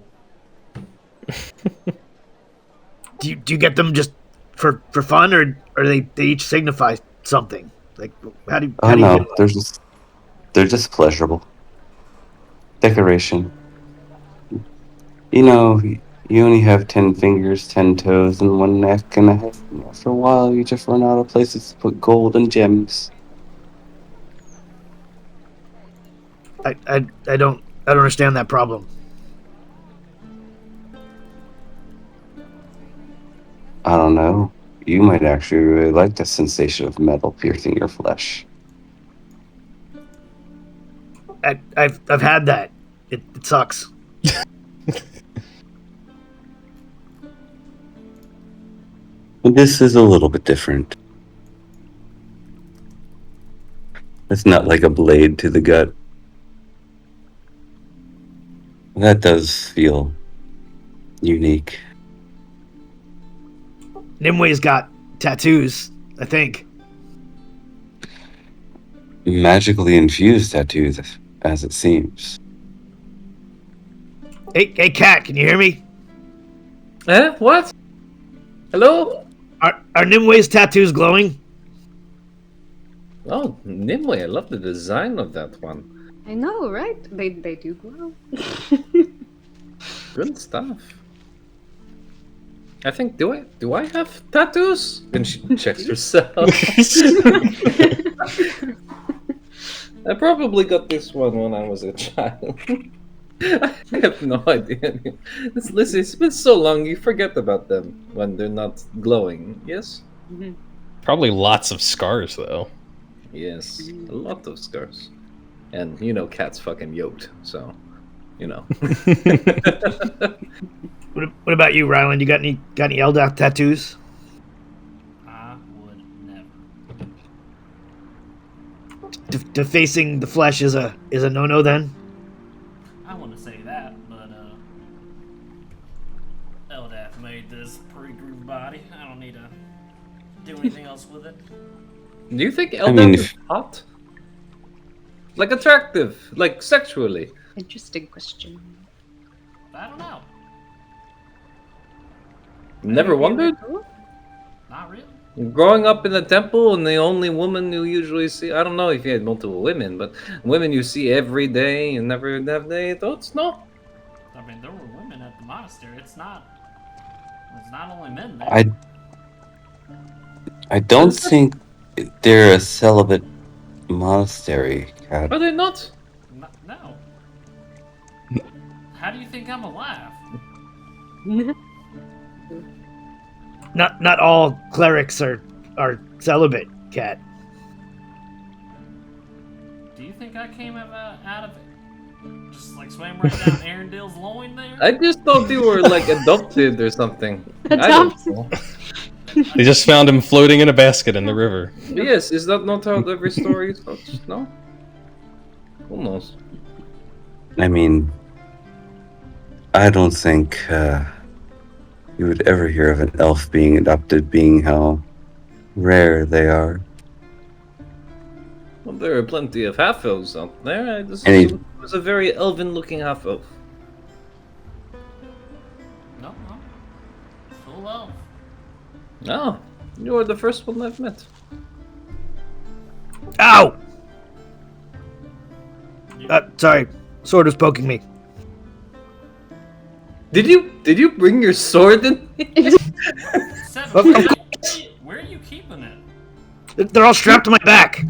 Do you get them just for fun, or they each signify something? Like how do you No, get they're just pleasurable. Decoration. You know, you only have 10 fingers, 10 toes, and 1 neck and a head. After a while, you just run out of places to put gold and gems. I don't understand that problem. I don't know. You might actually really like the sensation of metal piercing your flesh. I've had that. It sucks. This is a little bit different. It's not like a blade to the gut. That does feel unique. Nimue's got tattoos, I think. Magically infused tattoos, as it seems. Hey, Cat, can you hear me? Eh? What? Hello? Are Nimue's tattoos glowing? Oh, Nimue, I love the design of that one. I know, right? They do glow. Good stuff. I think, do I have tattoos? And she checks herself. I probably got this one when I was a child. I have no idea. Listen, it's been so long, you forget about them when they're not glowing, yes? Mhm. probably lots of scars though. Yes, a lot of scars. And, you know, Cat's fucking yoked, so, you know. What about you, Ryland? You got any Eldath tattoos? I would never. Defacing the flesh is a no-no then? I wouldn't say that, but Eldath made this pretty groove body. I don't need to do anything else with it. Do you think I mean, Eldath is hot? Like attractive, like sexually? Interesting question. I don't know. Never wondered? Not really. Growing up in the temple and the only woman you usually see, I don't know if you had multiple women, but women you see every day and never have any thoughts? No? I mean, there were women at the monastery. It's not only men there. I don't think they're a celibate monastery, Cat. Are they not? No. How do you think I'm alive? Not all clerics are celibate, Cat. Do you think I came out of it? Just like swam right down Erendil's loin there? I just thought you were like adopted or something. I don't know. They just found him floating in a basket in the river. Yes, is that not how every story starts? No? Who knows? I mean, I don't think you would ever hear of an elf being adopted, being how rare they are. Well, there are plenty of half-elves out there. I just Any- assumed it was a very elven-looking half-elf. No. Full elf. Oh, you are the first one I've met. Ow! Sorry. Sword was poking me. Did you bring your sword in? Seven, where are you keeping it? They're all strapped to my back.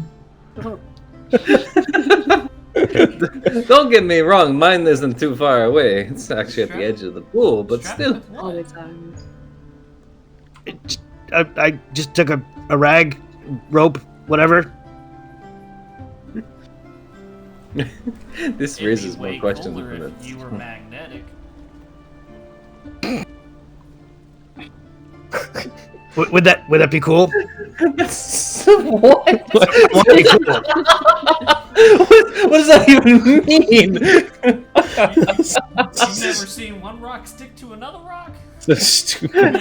Don't get me wrong, mine isn't too far away. It's actually at the edge of the pool, but still. Always arms. I just took a rag, rope, whatever. This It'd raises be more way questions cooler than if you were magnetic. Would that be cool? What? Would be cool. What does that even mean? You've never seen one rock stick to another rock? So stupid.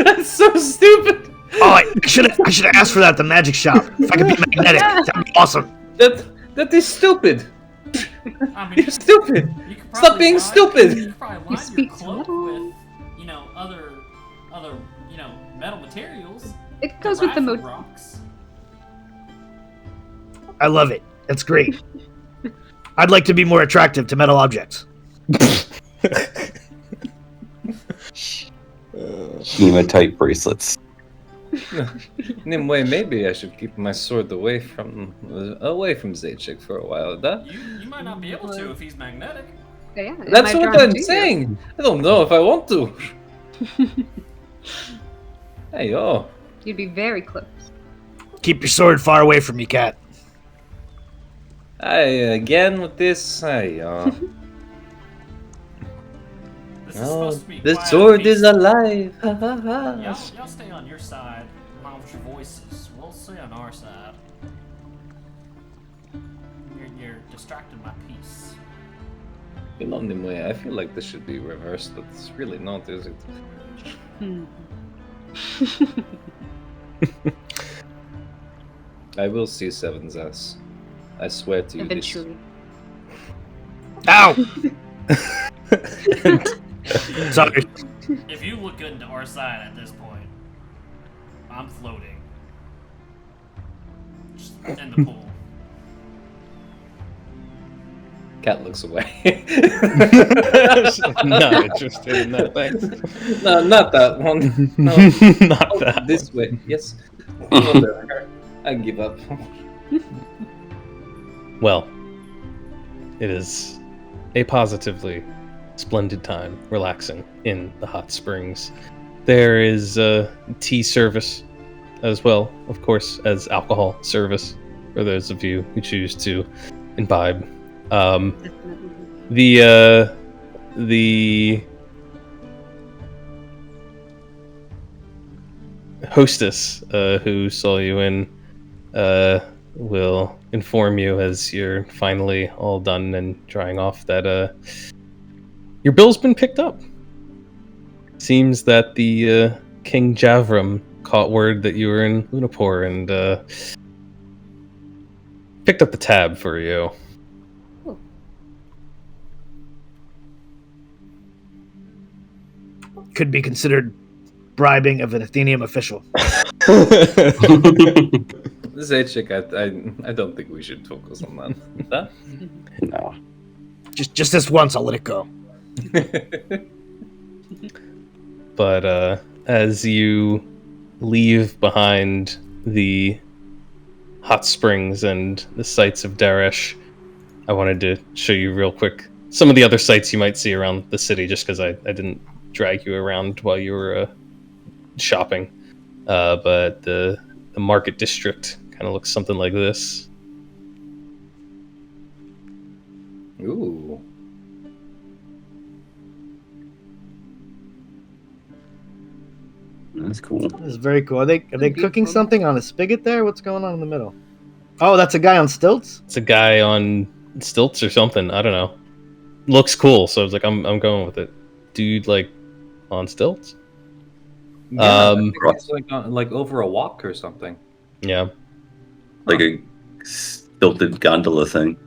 That's so stupid. Oh, I should have asked for that at the magic shop. If I could be magnetic, that'd be awesome. That is stupid. I mean, You're stupid. you could Stop probably being line- stupid. You could probably You line your speak cloak to with, other, metal materials. It goes with the rifle mood. rocks. I love it. That's great. I'd like to be more attractive to metal objects. Hematite bracelets. Anyway, maybe I should keep my sword away from Zacic for a while. You might not be able to if he's magnetic. Yeah, it That's might what draw I'm to you. saying. I don't know if I want to. Hey, yo. You'd be very close. Keep your sword far away from me, cat. Again with this. Hey, This is oh, supposed to be the quiet sword and is peaceful. alive. Ha ha ha. Y'all stay on your side, along with your voices. We'll stay on our side. You're distracting my peace. Anyway, I feel like this should be reversed, but it's really not, is it? Hmm. I will see Seven's ass. I swear to you. Eventually. Ow! Sorry. If you look into our side at this point, I'm floating. Just in the pool. Cat looks away. Not interested in that, thanks. No, not that one. No, Not that. this way. Yes. Whatever. I give up. Well, it is a positively splendid time relaxing in the hot springs. There is tea service as well, of course, as alcohol service for those of you who choose to imbibe. The hostess who saw you in will inform you as you're finally all done and drying off that your bill's been picked up. Seems that the King Javram caught word that you were in Lunapor and picked up the tab for you. Could be considered bribing of an Athenium official. Zacic, I don't think we should focus on that. No. Just this once, I'll let it go. But as you leave behind the hot springs and the sights of Daresh, I wanted to show you real quick some of the other sights you might see around the city, just because I didn't drag you around while you were shopping. But the market district kind of looks something like this. Ooh. That's cool. This is very cool. Are they cooking something on a spigot there? What's going on in the middle? Oh, that's a guy on stilts? It's a guy on stilts or something. I don't know. Looks cool, so I was like, I'm going with it. Dude, like, on stilts. Yeah, I think it's like over a walk or something. Yeah. Like a stilted gondola thing.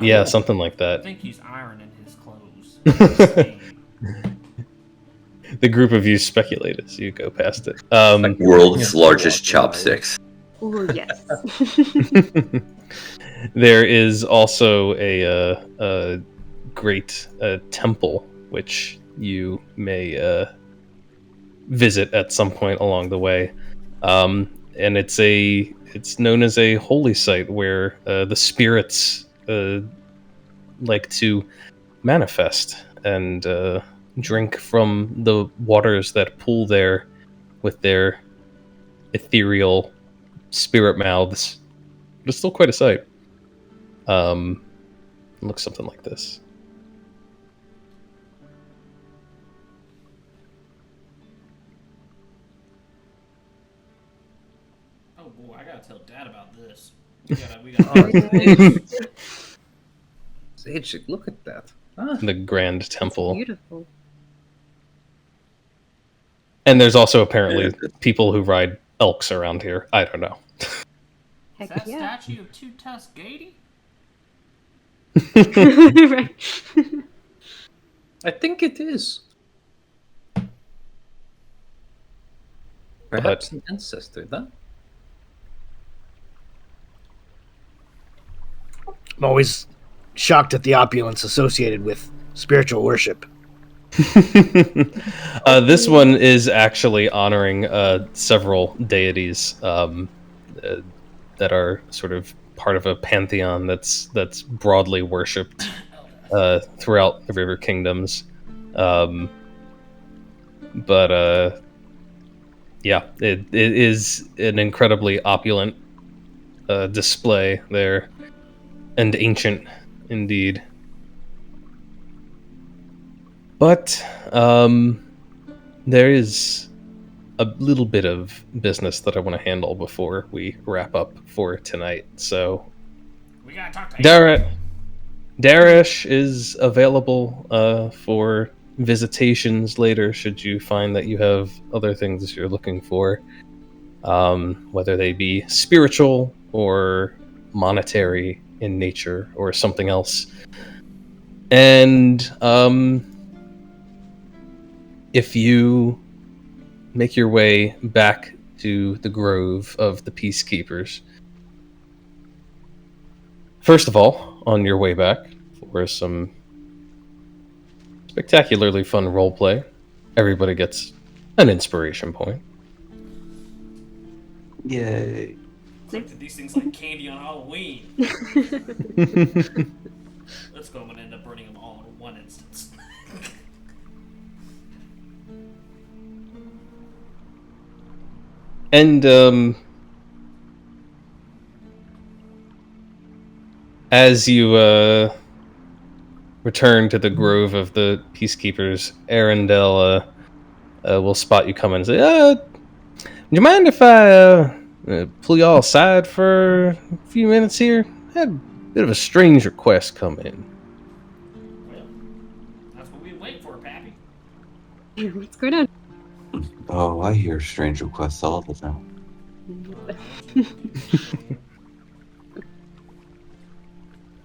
Yeah, something like I that. think he's ironing his clothes. The group of you speculate as you go past it. World's largest chopsticks. Oh yes. There is also a great temple which you may visit at some point along the way, and it's known as a holy site where the spirits like to manifest and drink from the waters that pool there with their ethereal spirit mouths. But it's still quite a sight. It looks something like this. Oh boy, I gotta tell Dad about this. We gotta. Sage, look at that. The Grand Temple. Beautiful. And there's also apparently people who ride elks around here. I don't know. Is Heck that yeah. statue of Two-Tusk Gady? Right. I think it is. Perhaps an ancestor, then? I'm always shocked at the opulence associated with spiritual worship. This one is actually honoring several deities that are sort of part of a pantheon that's broadly worshipped throughout the River Kingdoms. But yeah, it is an incredibly opulent display there, and ancient indeed. But there is a little bit of business that I want to handle before we wrap up for tonight. So, We gotta talk to him. Daresh is available for visitations later should you find that you have other things you're looking for, whether they be spiritual or monetary in nature or something else. And if you make your way back to the Grove of the Peacekeepers, first of all, on your way back for some spectacularly fun roleplay, everybody gets an inspiration point. Yay. Collected these things like candy on Halloween. Let's go. I'm gonna end up burning them all in one instance. And as you return to the Grove of the Peacekeepers, Erendil will spot you coming and say, "Do you mind if I pull y'all aside for a few minutes here? I had a bit of a strange request come in." Well, that's what we wait for, Pappy. What's going on? Oh, I hear strange requests all the time.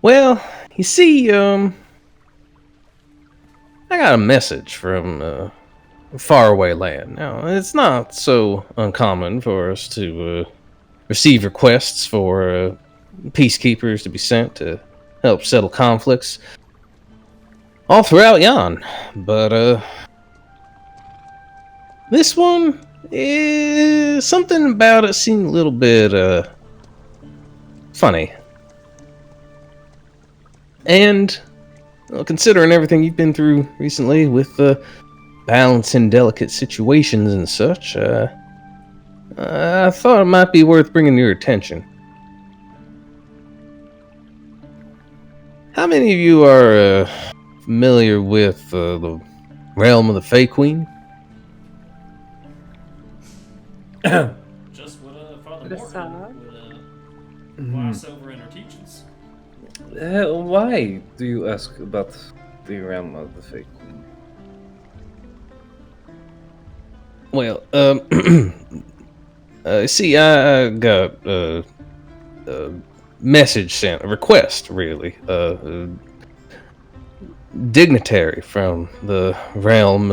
Well, you see, I got a message from faraway land. Now, it's not so uncommon for us to receive requests for peacekeepers to be sent to help settle conflicts all throughout yon. But this one is something about it seemed a little bit funny. And well, considering everything you've been through recently with balancing delicate situations and such, I thought it might be worth bringing to your attention. How many of you are familiar with the realm of the Fey Queen? Just what Father The Morton saw. would gloss over in her teachings. Why do you ask about the realm of the Fey Queen? Well, see, I got a message sent, a request, really. Dignitary from the realm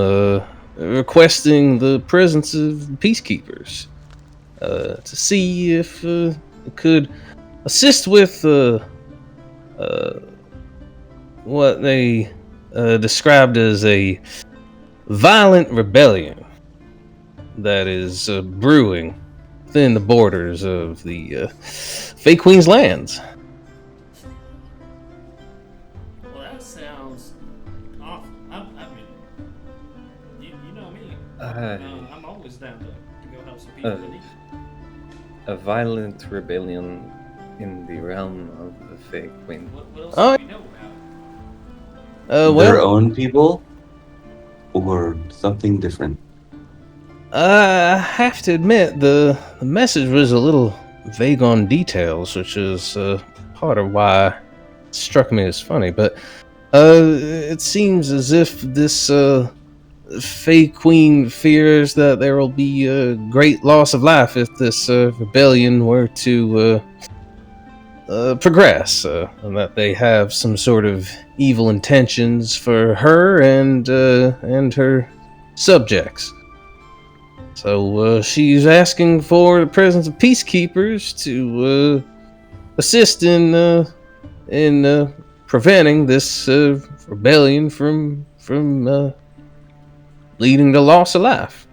requesting the presence of peacekeepers to see if it could assist with what they described as a violent rebellion that is brewing within the borders of the Fey Queen's lands. Well, that sounds awful. I mean, you know me. I'm always down to go help some people in need. A violent rebellion in the realm of the Fey Queen. What else Oh, do we know about? well, Their own people? Or something different? I have to admit, the message was a little vague on details, which is part of why it struck me as funny. But it seems as if this Fey Queen fears that there will be a great loss of life if this rebellion were to progress, and that they have some sort of evil intentions for her and her subjects. So she's asking for the presence of peacekeepers to assist in preventing this rebellion from leading to loss of life.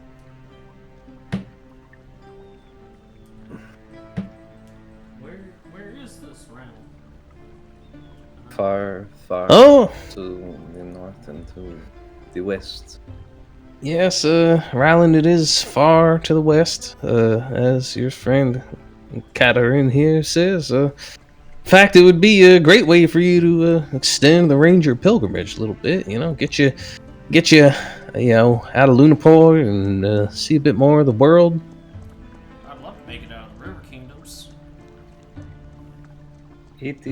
Where is this realm? Far Oh, to the north and to the west. yes, Ryland, it is far to the west, as your friend Katarine here says. In fact, it would be a great way for you to extend the Ranger pilgrimage a little bit. You know, get you, out of Lunapor and see a bit more of the world. I'd love to make it out of the River Kingdoms. It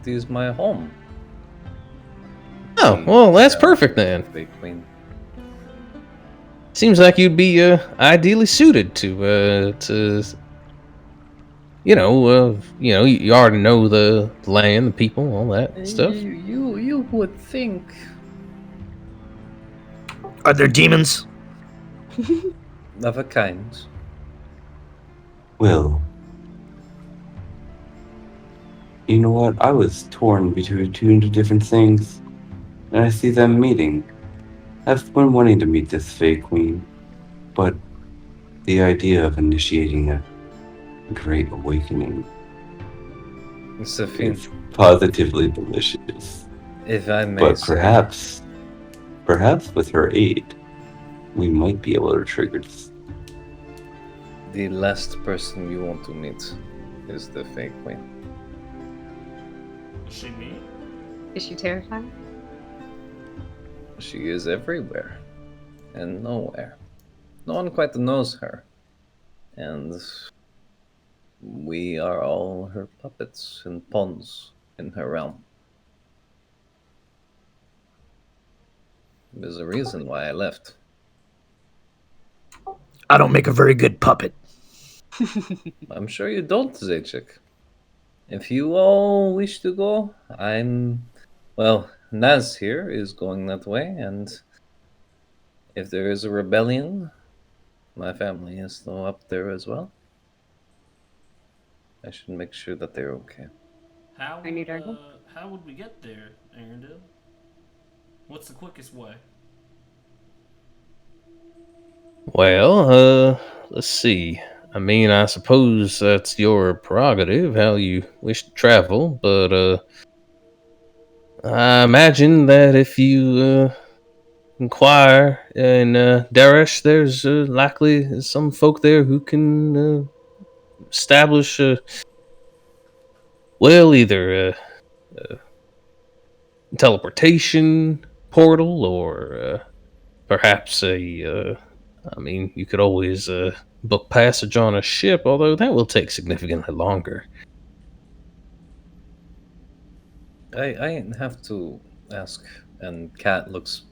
is my home. Oh, well, that's perfect then. Fey Queen. Seems like you'd be ideally suited to you already know the land, the people, all that stuff. You would think. Are there demons? Of a kind. Well, you know what? I was torn between two different things, and I see them meeting. I've been wanting to meet this Fey Queen, but the idea of initiating a great awakening Safin, is positively delicious. if I may But say, perhaps with her aid, we might be able to trigger this. the last person you want to meet is the Fey Queen. Is she me? Is she terrified? She is everywhere and nowhere. No one quite knows her. And we are all her puppets and pawns in her realm. There's a reason why I left. I don't make a very good puppet. I'm sure you don't, Zaychik. If you all wish to go, Naz here is going that way, and if there is a rebellion, my family is still up there as well. I should make sure that they're okay. How I need our help. how would we get there, Erendil? What's the quickest way? Well, let's see. I mean, I suppose that's your prerogative, how you wish to travel, but I imagine that if you inquire in Daresh, there's likely some folk there who can establish either a teleportation portal or perhaps you could always book passage on a ship, although that will take significantly longer. I have to ask, and Kat looks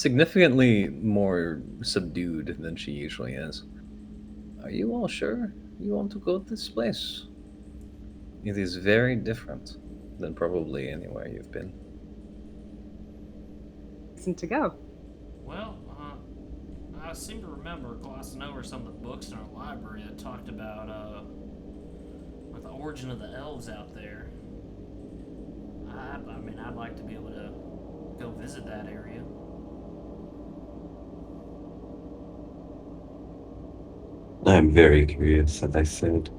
significantly more subdued than she usually is. Are you all sure you want to go to this place? It is very different than probably anywhere you've been. Reason to go. Well, I seem to remember glossing over some of the books in our library that talked about with the origin of the elves out there. I mean, I'd like to be able to go visit that area. I'm very curious, as I said.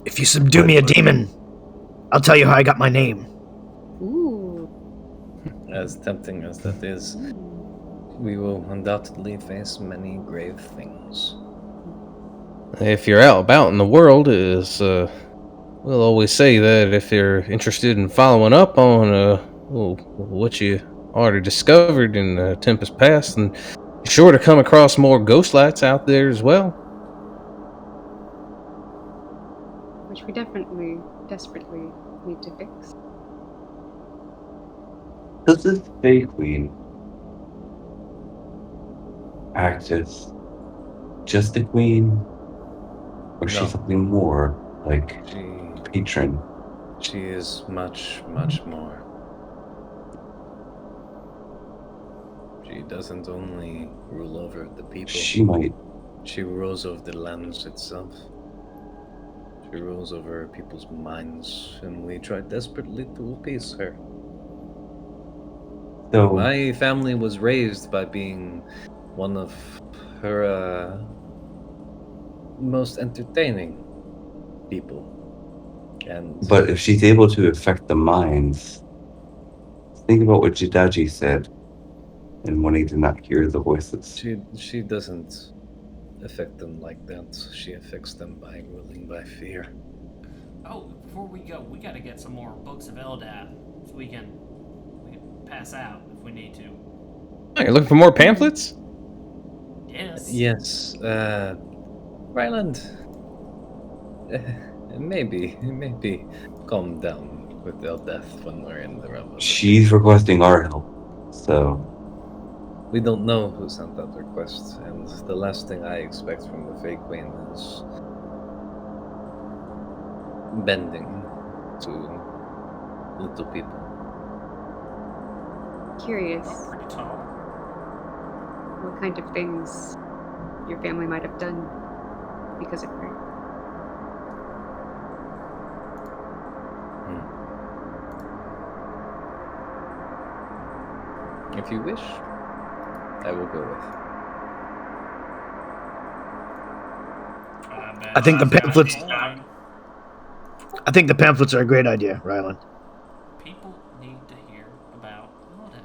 If you subdue me a demon, I'll tell you how I got my name. Ooh. As tempting as that is, we will undoubtedly face many grave things. If you're out about in the world, we'll always say that if you're interested in following up on what you already discovered in Tempest Past, then you're sure to come across more ghost lights out there as well. Which we definitely, desperately need to fix. Does this Fey Queen act as just a queen? Or is she No. something more, like patron? She is much, much more. She doesn't only rule over the people. She rules over the lands itself. She rules over people's minds, and we try desperately to appease her. So, My family was raised by being one of her most entertaining people. but if she's able to affect the minds, think about what Jidaji said and wanting to not hear the voices. She doesn't affect them like that. She affects them by ruling by fear. Oh, before we go, we gotta get some more books of Eldath so we can pass out if we need to. Oh, you're looking for more pamphlets? Yes. Yes, Ryland. Maybe calm down with Eldath when we're in the realm of She's requesting our help, so we don't know who sent that request, and the last thing I expect from the Fey Queen is bending to little people. Curious Oh, pretty tall. what kind of things your family might have done because of her. If you wish, I will go with. I think the pamphlets. I think the pamphlets are a great idea, Ryland. People need to hear about Eldath.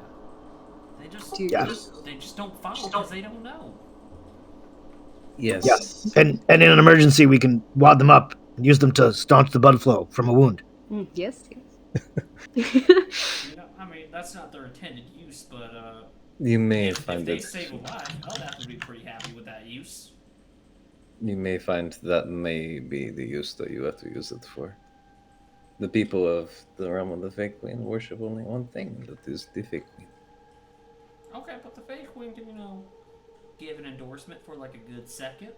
They just don't follow because they don't know. Yes. Yeah, and in an emergency, we can wad them up and use them to staunch the blood flow from a wound. Yes. You know, I mean, that's not their intended use, but You may if find they it. save a life, Eldath would be pretty happy with that use. You may find that may be the use that you have to use it for. The people of the realm of the Fey Queen worship only one thing, that is the Fey Queen. Okay, but the Fey Queen can, give an endorsement for like a good second.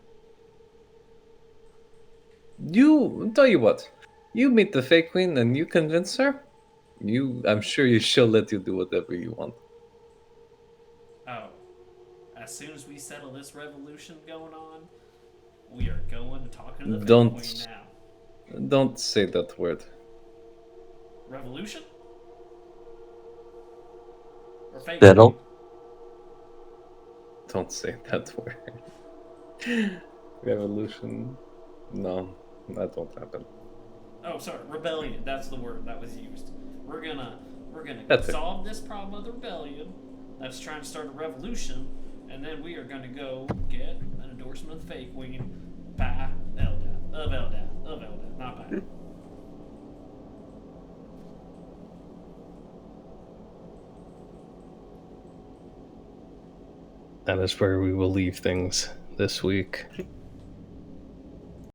Tell you what, you meet the Fey Queen and you convince her. I'm sure she'll let you do whatever you want. Oh, as soon as we settle this revolution going on, we are going to talk to the Fey Queen now. Don't say that word. Revolution? Or Fey Settle. Queen? Don't say that word. Revolution? No, that won't happen. Oh, sorry, rebellion. That's the word that was used. We're gonna solve this problem of the rebellion that's trying to start a revolution, and then we are gonna go get an endorsement of the Fey Queen by Eldath, not by. That is where we will leave things this week.